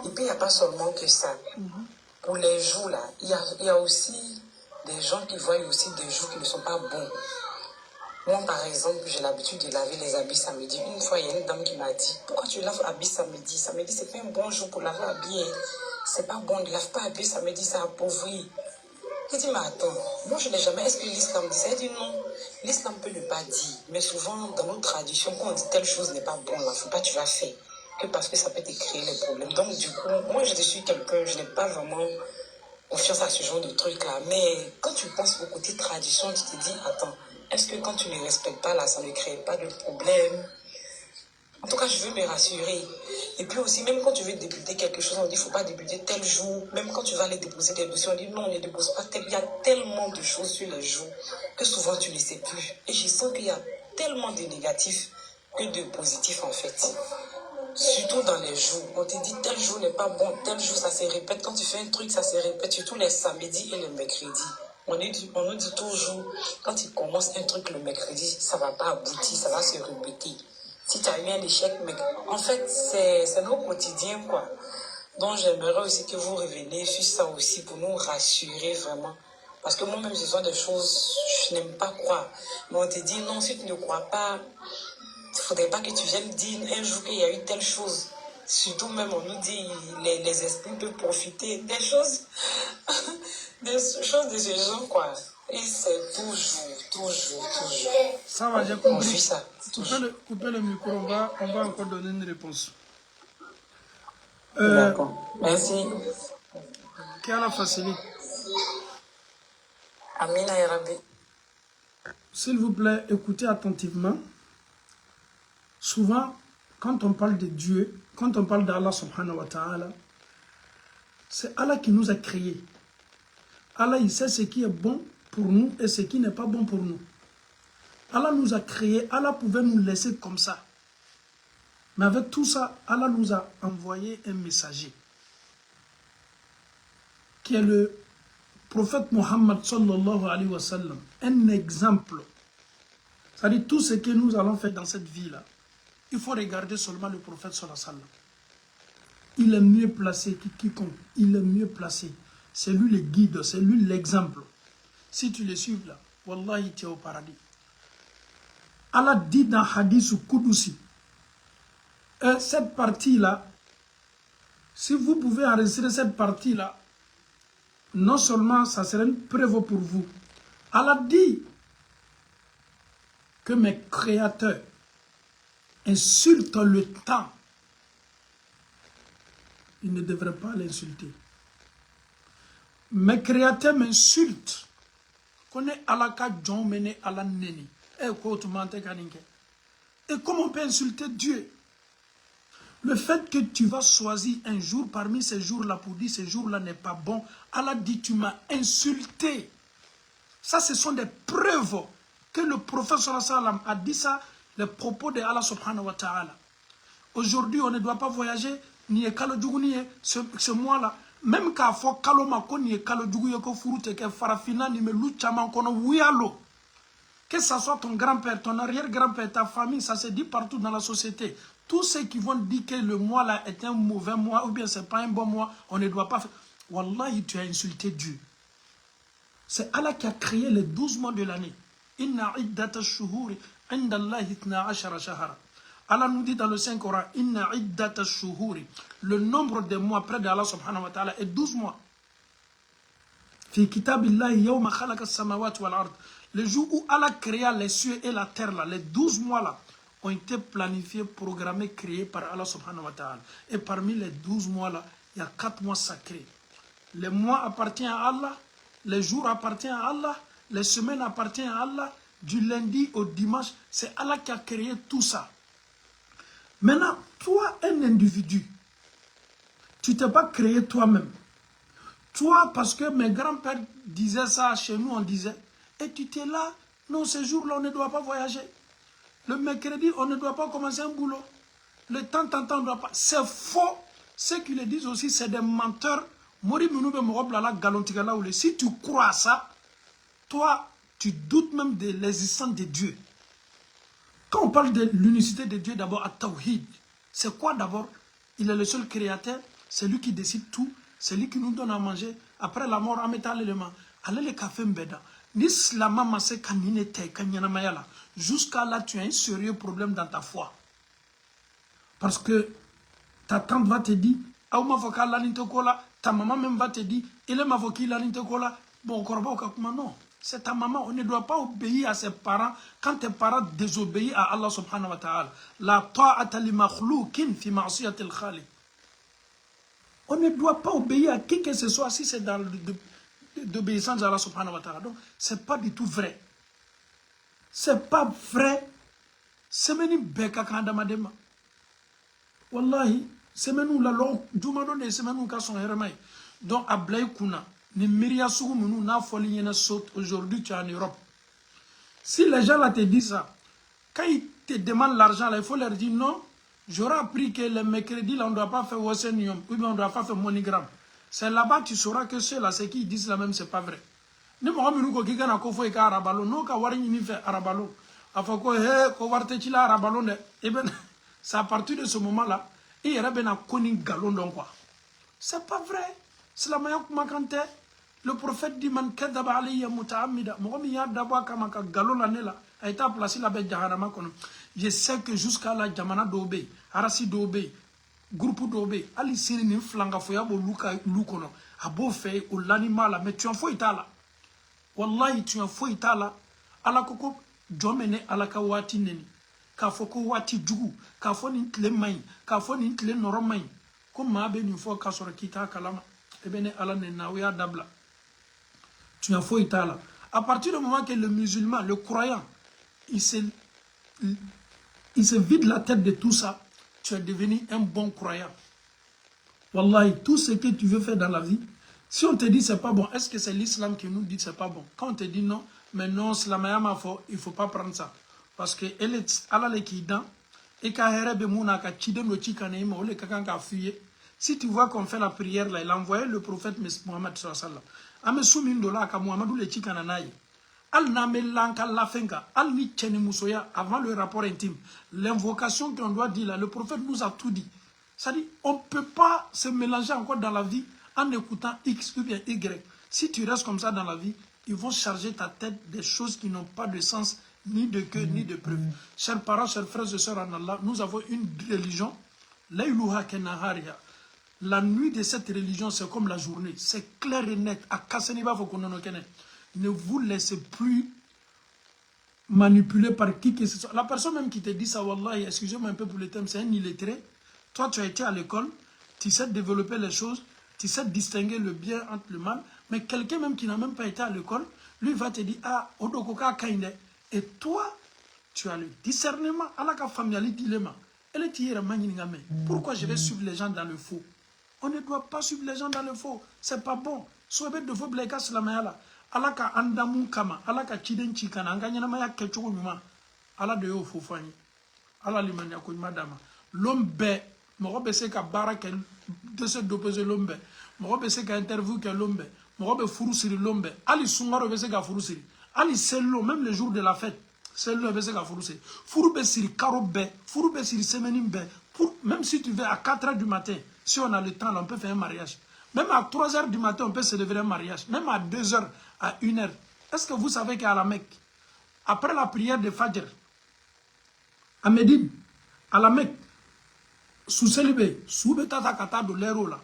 Et puis il n'y a pas seulement que ça. Pour les jours là, il y a aussi des gens qui voient aussi des jours qui ne sont pas bons. Moi, par exemple, j'ai l'habitude de laver les habits samedi. Une fois, il y a une dame qui m'a dit, pourquoi tu laves habits samedi? Samedi, c'est pas un bon jour pour laver habits. C'est pas bon, ne lave pas habits samedi, ça appauvrit. J'ai dit, mais attends, moi je n'ai jamais, est-ce que l'islam dit ça? Elle dit non, l'islam peut ne pas dire. Mais souvent, dans nos traditions, quand on dit telle chose n'est pas bon, là, faut pas tu vas faire. Que parce que ça peut te créer les problèmes. Donc, du coup, moi je suis quelqu'un, je n'ai pas vraiment confiance à ce genre de truc-là. Mais quand tu penses au côté tradition, tu te dis, attends, est-ce que quand tu ne respectes pas là, ça ne crée pas de problème? En tout cas, je veux me rassurer. Et puis aussi, même quand tu veux débuter quelque chose, on dit qu'il ne faut pas débuter tel jour. Même quand tu vas aller déposer des dossiers, on dit non, on ne dépose pas tel. Il y a tellement de choses sur les jours que souvent tu ne sais plus. Et je sens qu'il y a tellement de négatifs que de positifs en fait. Surtout dans les jours. On te dit tel jour n'est pas bon, tel jour ça se répète. Quand tu fais un truc, ça se répète. Surtout les samedis et les mercredis. On nous dit toujours, quand il commence un truc le mercredi, ça ne va pas aboutir, ça va se répéter. Si tu as eu un échec, mais en fait, c'est nos quotidiens, quoi. Donc, j'aimerais aussi que vous reveniez sur ça aussi pour nous rassurer vraiment. Parce que moi-même, ce sont des choses, je n'aime pas croire. Mais on te dit, non, si tu ne crois pas, il ne faudrait pas que tu viennes dire un jour qu'il y a eu telle chose. Surtout même, on nous dit, les esprits peuvent profiter des choses, des choses de ce genre, quoi. Et c'est toujours. Ça va, j'ai compris. On vit ça. Coupez le micro, on va encore donner une réponse. D'accord. Merci. Qui a la facilité? Amina Yarabi. S'il vous plaît, écoutez attentivement. Souvent, quand on parle de Dieu, quand on parle d'Allah subhanahu wa ta'ala, c'est Allah qui nous a créés. Allah, il sait ce qui est bon pour nous et ce qui n'est pas bon pour nous. Allah nous a créés, Allah pouvait nous laisser comme ça. Mais avec tout ça, Allah nous a envoyé un messager qui est le prophète Mohammed sallallahu alayhi wa sallam. Un exemple. C'est-à-dire tout ce que nous allons faire dans cette vie-là, il faut regarder seulement le prophète sallallahu alayhi wa sallam. Il est mieux placé que quiconque. Il est mieux placé. C'est lui le guide, c'est lui l'exemple. Si tu le suis là, wallahi, tu es au paradis. Allah dit dans Hadith Kudusi, cette partie-là, si vous pouvez enregistrer cette partie-là, non seulement ça serait une preuve pour vous. Allah dit que mes créateurs insultent le temps. Ils ne devraient pas l'insulter. Mes créateurs m'insultent. Connais Allah ka John mene Allah neni. Et comment on peut insulter Dieu? Le fait que tu vas choisir un jour parmi ces jours-là pour dire ce jour-là n'est pas bon, Allah dit tu m'as insulté. Ça, ce sont des preuves que le prophète sallallahu alayhi wa sallam a dit ça, les propos de Allah subhanahu wa ta'ala. Aujourd'hui, on ne doit pas voyager, ni ce mois-là. Même quand il faut kalomako ni kalodjougou yoko furute ke farafina ni melu chaman kono wuyalo. Que ce soit ton grand-père, ton arrière-grand-père, ta famille, ça se dit partout dans la société. Tous ceux qui vont dire que le mois là est un mauvais mois ou bien c'est pas un bon mois, on ne doit pas faire. Wallahi, tu as insulté Dieu. C'est Allah qui a créé les 12 mois de l'année. Inna iddata shuhuri inda Allahi 12 shahara. Allah nous dit dans le Saint-Coran, inna iddata shuhuri, le nombre de mois près d'Allah subhanahu wa ta'ala est 12 mois. Fi kitabillahi yawma khalaqa as-samawati wal ard. Le jour où Allah créa les cieux et la terre, là, les 12 mois là, ont été planifiés, programmés, créés par Allah subhanahu wa ta'ala. Et parmi les 12 mois là, il y a 4 mois sacrés. Les mois appartiennent à Allah, les jours appartiennent à Allah, les semaines appartiennent à Allah, du lundi au dimanche, c'est Allah qui a créé tout ça. Maintenant, toi, un individu, tu ne t'es pas créé toi-même. Toi, parce que mes grands-pères disaient ça, chez nous on disait, et tu t'es là, non, ce jour-là, on ne doit pas voyager. Le mercredi, on ne doit pas commencer un boulot. Le temps, on ne doit pas. C'est faux. Ceux qui le disent aussi, c'est des menteurs. Si tu crois à ça, toi, tu doutes même de l'existence de Dieu. Quand on parle de l'unicité de Dieu, d'abord, à Tawhid, c'est quoi d'abord? Il est le seul créateur, c'est lui qui décide tout, c'est lui qui nous donne à manger. Après la mort, allez le café mbeda. Jusqu'à là, tu as un sérieux problème dans ta foi. Parce que ta tante va te dire, ta maman même va te dire, il est ma bon, non. C'est ta maman. On ne doit pas obéir à ses parents quand tes parents désobéissent à Allah subhanahu wa ta'ala. La ta'ata li makhloukin fi ma'siyatil khaliq. On ne doit pas obéir à qui que ce soit si c'est dans l'obéissance à Allah subhanahu wa ta'ala. Donc, c'est pas du tout vrai. C'est pas vrai. C'est meni beka kandamadema. Wallahi, c'est meni la loi. Jumadone, c'est meni ka son hermay. Donc, ablay kuna. Aujourd'hui, tu es en Europe. Si les gens là te disent ça, quand ils te demandent l'argent, il faut leur dire non. J'aurais appris que le mercredi, là, on ne doit pas faire Wassenium, ou bien on ne doit pas faire Monigram. C'est là-bas que tu sauras que ceux-là, c'est qui disent la même, c'est pas vrai. C'est à partir de ce moment-là, il y a un galon donc quoi. C'est pas vrai. C'est la meilleure makante. Le prophète dit man kadaba alayya mutaamida. Mogomi ya daba kama ka galon la nela. A été placé la bête jahanama kono. Je sais que jusqu'à la jamana dobe, arasi dobe, groupe dobe, ali siri ni flanga foya bo luka lukono. Abo fait ou l'animal mais tu en fous itala. Wallahi tu en fous itala. Ala koko jomene ala ka wati neni. Ka foko wati jugu, ka fo ni tle mai, ka fo ni tle noro mai. Comme ma be ni fo ka soro kita kalama. Tu as faux là. À partir du moment que le musulman, le croyant, il se vide la tête de tout ça, tu es devenu un bon croyant. Wallahi, tout ce que tu veux faire dans la vie, si on te dit c'est pas bon, est-ce que c'est l'islam qui nous dit c'est pas bon? Quand on te dit non, mais non, il ne faut pas prendre ça. Parce que elle est à la kidan et si tu vois qu'on fait la prière là, il a envoyé le prophète Mohammed sallallahu alayhi wa sallam. Avant le rapport intime, l'invocation qu'on doit dire là, le prophète nous a tout dit. C'est-à-dire, on ne peut pas se mélanger encore dans la vie en écoutant X ou bien Y. Si tu restes comme ça dans la vie, ils vont charger ta tête des choses qui n'ont pas de sens, ni de queue, ni de preuve. Chers parents, chers frères et sœurs en Allah, nous avons une religion, Layluha kenahariya. La nuit de cette religion, c'est comme la journée. C'est clair et net. Ne vous laissez plus manipuler par qui que ce soit. La personne même qui te dit ça, wallahi, excusez-moi un peu pour le thème, c'est un illettré. Toi, tu as été à l'école, tu sais développer les choses, tu sais distinguer le bien entre le mal. Mais quelqu'un même qui n'a même pas été à l'école, lui va te dire, ah, odokoka kainde. Et toi, tu as le discernement, alaka familiali dilema. Pourquoi je vais suivre les gens dans le faux? On ne doit pas suivre les gens dans le faux. C'est pas bon. Soyez de vos blés la mayala. Alaka andamu kama. Alaka chiden chikana. Anganyana maya kechoku nyuma. Ala de yo fofani. Ala limanya ko madama. L'homme mogobe se ka baraka de se doposer l'homme. Mogobe se ka interview ke l'homme. Mogobe furu siri l'homme. Ali sungaro be se ka furu siri. Ali sello même le jour de la fête. Sello be se ka furu siri. Furu be siri karo be. Furu be siri semaine be. Même si tu vas à 4 h du matin. Si on a le temps, là, on peut faire un mariage. Même à 3 h du matin, on peut célébrer un mariage. Même à 2 h, à 1 h. Est-ce que vous savez qu'à la Mecque, après la prière de Fajr, à Médine, à la Mecque, sous célibé, sous betata kata de l'héros là.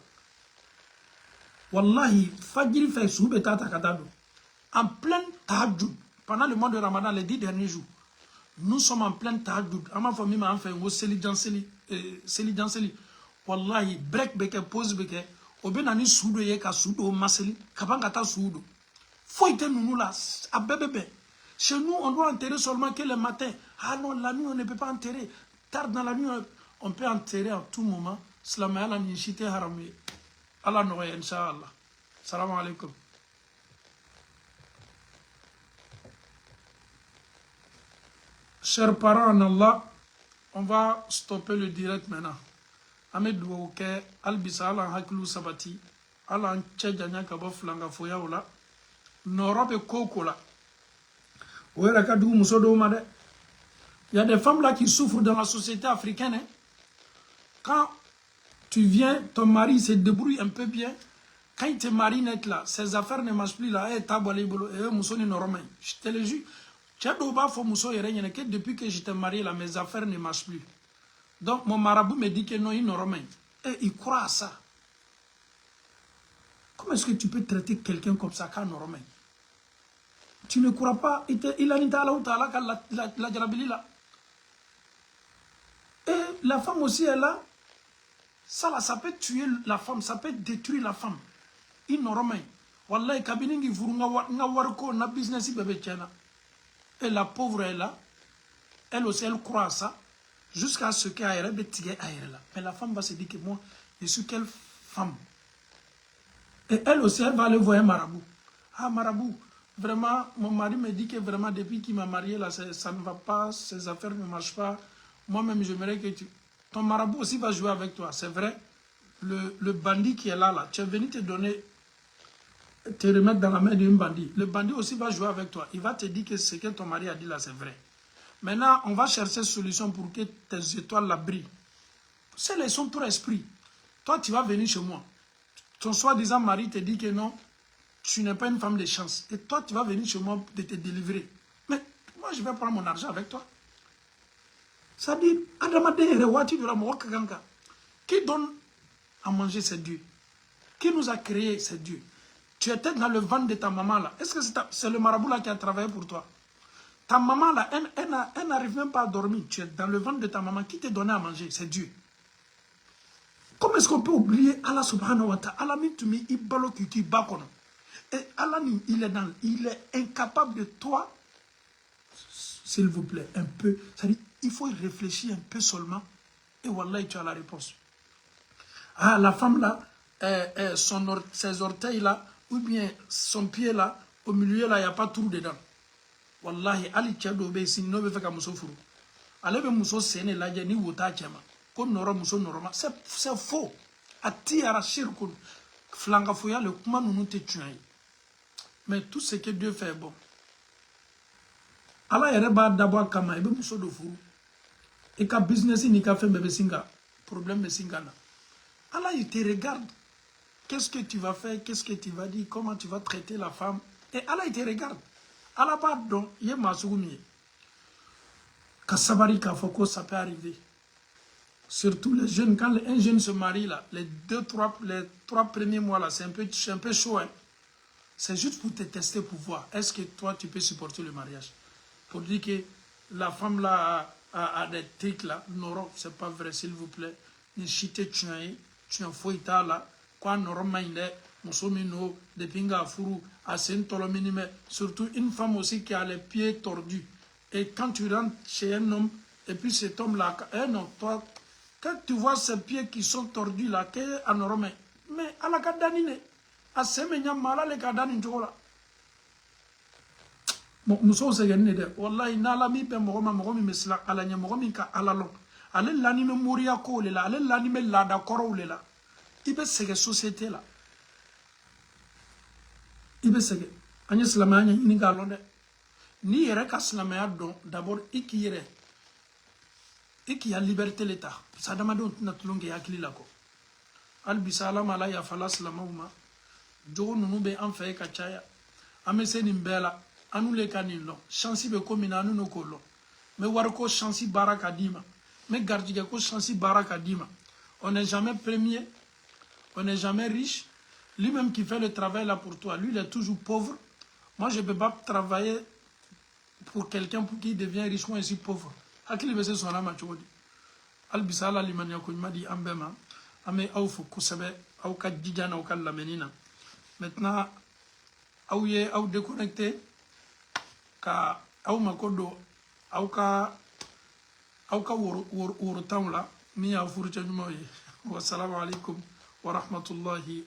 Wallahi, Fajiri fait sous betata kata de. En plein tahajjud, pendant le mois de Ramadan, les 10 derniers jours, nous sommes en plein tahajjud. À ma famille m'a fait un seli danseli. Wallahi, break beke, pause beke, obenani soudo ye ka soudo maseli, kabangata soudo. Faut être nous là, à bébé. Chez nous, on doit enterrer seulement que le matin. Ah non, la nuit, on ne peut pas enterrer. Tard dans la nuit, on peut enterrer à tout moment. Salam ala nishite harami. Allah noye, Inch'Allah. Salam alaikum. Chers parents en Allah, on va stopper le direct maintenant. Ahmed Douaouke, Albisa, Allah Hakilou Sabati, Allah Tchadjanya Kabof Langa Foyaoula, Norobe Kokola. Il y a des femmes là qui souffrent dans la société africaine. Hein. Quand tu viens, ton mari se débrouille un peu bien. Quand il te marie net là, ses affaires ne marchent plus là. Je te le jure. Depuis que je t'ai marié là, mes affaires ne marchent plus. Donc mon marabout me dit que non, il est normal. Et il croit à ça. Comment est-ce que tu peux traiter quelqu'un comme ça quand normal? Tu ne crois pas, il a la jarabili là. Et la femme aussi est là. Ça peut tuer la femme, ça peut détruire la femme. Inoromai. Wallahi kabiningi vurunga nga warko na business bébé tiana. Et la pauvre est là. Elle aussi elle croit à ça. Jusqu'à ce qu'elle ait bétigé ailleurs là. Mais la femme va se dire que moi, je suis quelle femme. Et elle aussi elle va aller voir un marabout. Ah marabout. Vraiment, mon mari me dit que vraiment depuis qu'il m'a marié, là, ça ne va pas, ses affaires ne marchent pas. Moi-même, j'aimerais que tu... Ton marabout aussi va jouer avec toi, c'est vrai. Le bandit qui est là, tu es venu te donner, te remettre dans la main d'un bandit. Le bandit aussi va jouer avec toi. Il va te dire que ce que ton mari a dit là, c'est vrai. Maintenant, on va chercher une solution pour que tes étoiles la brillent. C'est les sont trop esprits. Toi, tu vas venir chez moi. Ton soi-disant mari te dit que non, tu n'es pas une femme de chance. Et toi, tu vas venir chez moi de te délivrer. Mais moi, je vais prendre mon argent avec toi. Ça dit, qui donne à manger, c'est Dieu. Qui nous a créé, c'est Dieu. Tu étais dans le ventre de ta maman là. Est-ce que c'est le marabout là qui a travaillé pour toi? Ta maman là, elle n'arrive même pas à dormir. Tu es dans le ventre de ta maman. Qui t'a donné à manger? C'est Dieu. Comment est-ce qu'on peut oublier Allah subhanahu wa ta'ala? Allah mitumi ibalo kiki bakono. Et Allah, il est incapable de toi, s'il vous plaît, un peu. C'est-à-dire, il faut y réfléchir un peu seulement. Et Wallah, tu as la réponse. Ah, la femme là, ses orteils là, ou bien son pied là, au milieu là, il n'y a pas de trou dedans. Wallahi, Ali Tchado, si nous ne faisons pas de fou. Allez, Mousso Séné, là, il y a ni Wota Tchama. Comme Nora Mousso Norma. C'est faux. Ati Arachir, Flanga Fouya, le Kuma nous te tuer. Mais tout ce que Dieu fait est bon. Allah est d'abord kama ebe muso do furu. Et ka business ni ka fait bébé singa. Problème de singana. Allah il te regarde. Qu'est-ce que tu vas faire? Qu'est-ce que tu vas dire? Comment tu vas traiter la femme? Et Allah il te regarde. Allah pardon, yé masugumi. Kasabari kafoko, ça peut arriver. Surtout les jeunes, quand un jeune se marie là, les 3 premiers mois là, c'est un peu chaud. Hein? C'est juste pour te tester, pour voir. Est-ce que toi, tu peux supporter le mariage? Pour dire que la femme là a des trucs là. Non, c'est pas vrai, s'il vous plaît. Ni chite tu es un fouita là. Quoi, normalement, musomino, de pinga furu, à minime. Surtout une femme aussi qui a les pieds tordus. Et quand tu rentres chez un homme, et puis cet homme là, non, toi, quand tu vois ces pieds qui sont tordus là, qu'est anormal. Mais à la cadanine. Asemenya mala le kadani njola muso se genne de wallahi nala mi be mo mi mesla ala nya mo mi ka ala lo ale lani me moriya ko le la ale lani me lada koro le la ibe sege société la ibe sege anya islamanya ni ga lo de ni yere ka islamaya don d'abord iki ya liberté l'état ça demande na tulonge yakili la ko al bisalam ala ya falas la mauma jogo nunu be an fe ka caya ame se nin bela anu le kanin lo chance be ko mina anu no ko lo mais warko chansi baraka dima mais gardiga ko chansi baraka dima. On n'est jamais premier, on n'est jamais riche. Lui-même qui fait le travail là pour toi, lui il est toujours pauvre. Moi je ne peux pas travailler pour quelqu'un pour qui devient riche, moi je suis pauvre. Hakili bese sona ma chodi. Albisala limania ko madi ambema ame au fu kusebe au ka dijana au ka lamenina. Maintenant au ye au déconnecté ka au makodo au ka woro tamla mi ya furu chanyuma ye. Wassalamu alaikum wa rahmatullahi